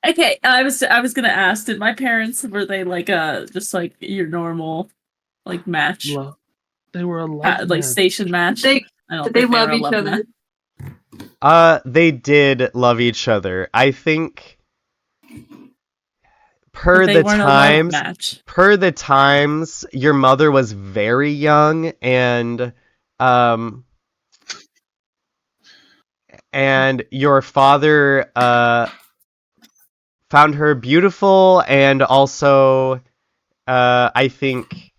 Okay, I was gonna ask, did my parents, were they like just like your normal like match? They were a love Like match. station match? They love each other. They did love each other. I think per the times, your mother was very young and your father found her beautiful, and also I think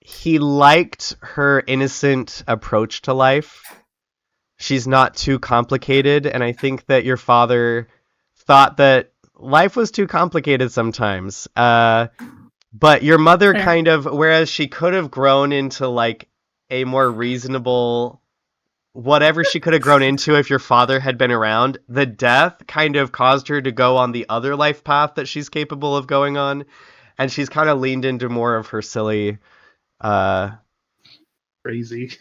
he liked her innocent approach to life. She's not too complicated, and I think that your father thought that life was too complicated sometimes. But your mother kind of, whereas she could have grown into like a more reasonable, whatever she could have grown into if your father had been around, the death kind of caused her to go on the other life path that she's capable of going on, and she's kind of leaned into more of her silly, crazy,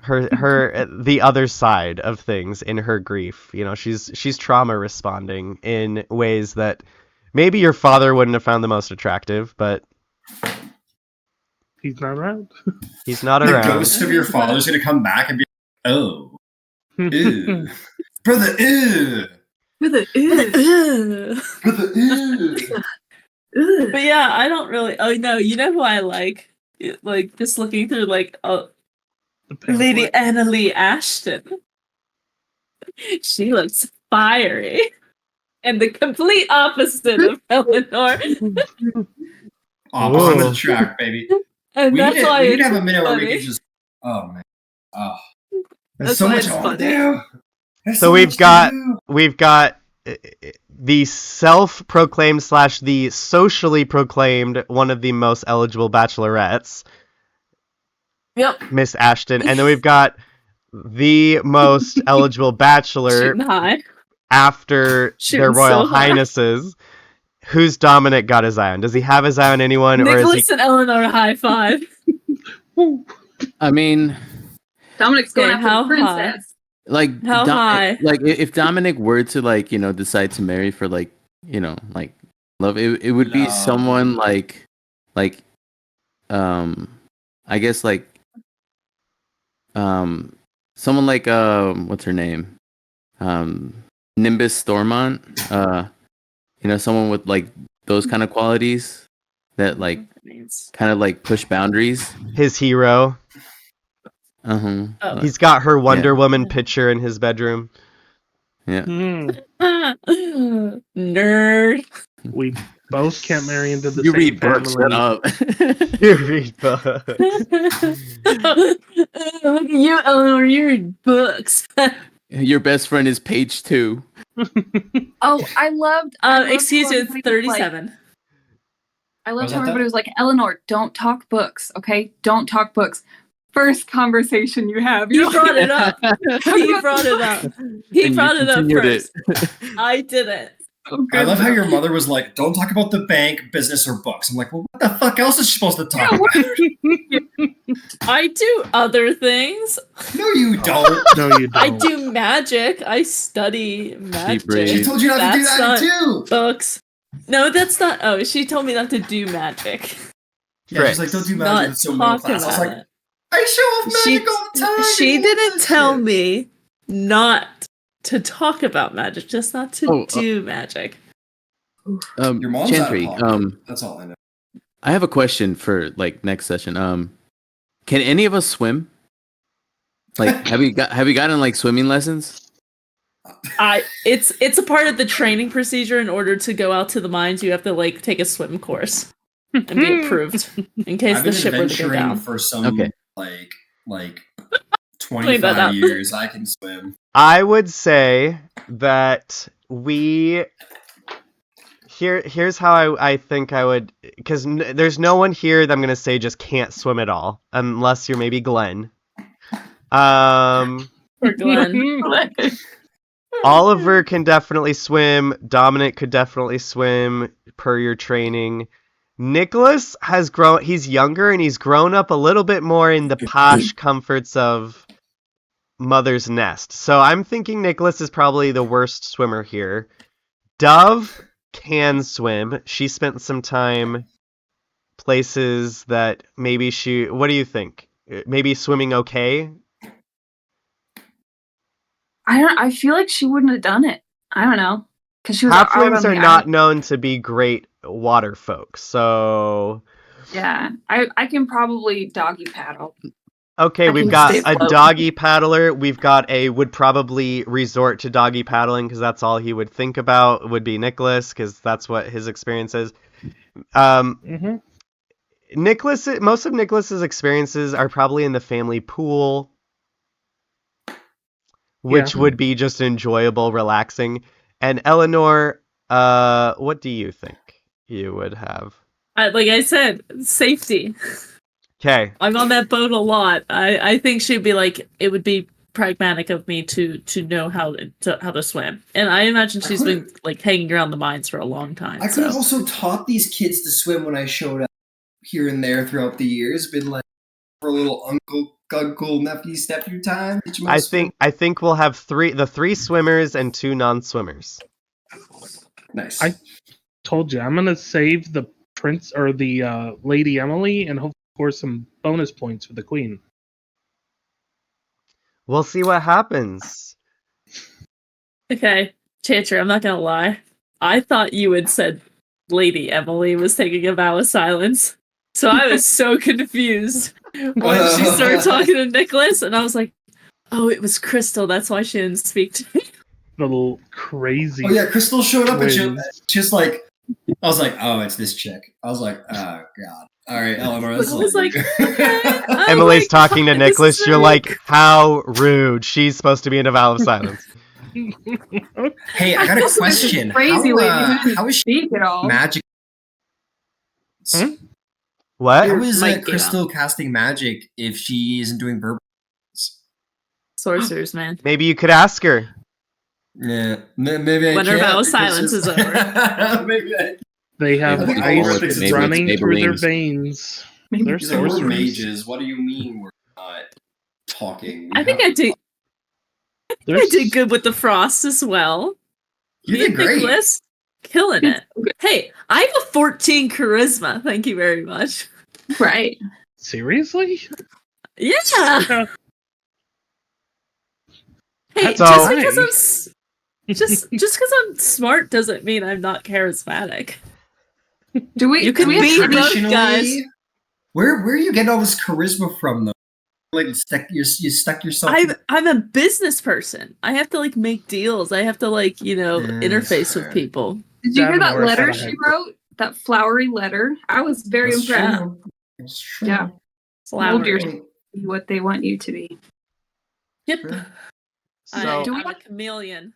her the other side of things in her grief. You know, she's trauma responding in ways that maybe your father wouldn't have found the most attractive, but he's not around. He's not the around. The ghost of your father's gonna come back and be like, oh, ew. Brother, ew. Brother, ew. Brother, ew. But yeah, I don't really. Oh no, you know who I like? Like just looking through, like Lady Annalee Ashton. She looks fiery, and the complete opposite of Eleanor. Opposite of the track, baby. And that's why we need to have a minute where we can just. Oh man. Oh. There's so much I want to do. So we've got the self-proclaimed / the socially proclaimed one of the most eligible bachelorettes. Yep. Miss Ashton. And then we've got the most eligible bachelor after their royal highnesses. Who's Dominic got his eye on? Does he have his eye on anyone? Nicholas and Eleanor, high five. I mean, Dominic's going after the princess. Like how high? Like if Dominic were to like, you know, decide to marry for like, you know, like love, it would be someone like I guess like someone like what's her name? Nimbus Stormont. You know, someone with like those kind of qualities that like kind of like push boundaries. His hero. Oh. He's got her Wonder Woman picture in his bedroom. Yeah. Nerd. We both can't marry into the you same read books, family. shut up. You read books. You, Eleanor, you read books. Your best friend is page 2. Oh, I loved. Excuse me, it's 37. I loved how everybody was like, Eleanor, don't talk books, okay? Don't talk books. First conversation you have. You brought it up. He brought it up. He brought it up first. I didn't. I love how your mother was like, don't talk about the bank, business, or books. I'm like, well, what the fuck else is she supposed to talk about? I do other things. No, you don't. No, you don't. I do magic. I study magic. She told you not to do that too. Books. No, that's not. Oh, she told me not to do magic. Yeah, she's like, don't do magic. It's so middle class. I was like, I show off magic all the time. She didn't tell me not to talk about magic, just not to do magic. Your mom's Chantry, that's all I know. I have a question for like next session. Can any of us swim? Like, have you gotten like swimming lessons? It's a part of the training procedure. In order to go out to the mines, you have to like take a swim course and be approved in case the ship were to go down. For some like 25 years, I can swim. I would say that here's how I think I would, because there's no one here that I'm going to say just can't swim at all, unless you're maybe Glenn. Or Glenn. Oliver can definitely swim. Dominic could definitely swim per your training. Nicholas has grown. He's younger and he's grown up a little bit more in the posh comforts of Mother's Nest. So I'm thinking Nicholas is probably the worst swimmer here. Dove can swim. She spent some time places that maybe she. What do you think? Maybe swimming okay? I feel like she wouldn't have done it. I don't know. Because she was out on Halflings the are not known to be great water folk, so... Yeah, I can probably doggy paddle. Okay, I we've can got stay a afloat. doggy paddler. We've got a would probably resort to doggy paddling because that's all he would think about would be Nicholas because that's what his experience is. Mm-hmm. Most of Nicholas's experiences are probably in the family pool, which would be just enjoyable, relaxing. And Eleanor, what do you think you would have? Like I said, safety. Okay. I'm on that boat a lot. I think she'd be like, it would be pragmatic of me to know how to swim. And I imagine she's been like hanging around the mines for a long time. I could have also taught these kids to swim when I showed up here and there throughout the years. Been like for a little uncle, nephew, stepnew time. I think we'll have the three swimmers and 2 non-swimmers. Nice. I told you I'm gonna save the prince or the Lady Emily and hope for some bonus points for the queen. We'll see what happens. Okay, Chanter, I'm not gonna lie. I thought you had said Lady Emily was taking a vow of silence. So I was so confused when she started talking to Nicholas, and I was like, oh, it was Crystal, that's why she didn't speak to me. The little crazy. Oh yeah, Crystal showed up and twins. just like, I was like, oh, it's this chick. I was like, oh god. All right, Eleanor. I was like, okay. Emily's like, talking to this Nicholas. is You're very- like, how rude. She's supposed to be in a vow of silence. Hey, I got a question. Crazy lady who didn't how is she speak at all. magic? What? How is Might be Crystal casting magic if she isn't doing verbal? Sorcerers, man. Maybe you could ask her. Yeah, maybe I When her can't vow of because silence is over. maybe I. They have I think ice Oliver thinks it's running maybe through their Maybellines. veins. Maybe They're These are more sorcerers. mages. What do you mean we're not talking? I think I did. They're I did good with the frost as well. You Me did and great. Nicholas, killing it. Hey, I have a 14 charisma. Thank you very much. Right. Seriously? Yeah. Hey, That's just nice. because just because I'm smart doesn't mean I'm not charismatic. Do we? You do can we be have both, Traditionally, guys. where are you getting all this charisma from though? Like you stuck yourself. I'm a business person. I have to like make deals. I have to like interface with people. Did you hear that Davenport letter had a she head. wrote? That flowery letter. I was very That's impressed. true. That's true. Yeah. Flower. Mold yourself to be what they want you to be. Yep. Sure. So, do we I'm a have- chameleon.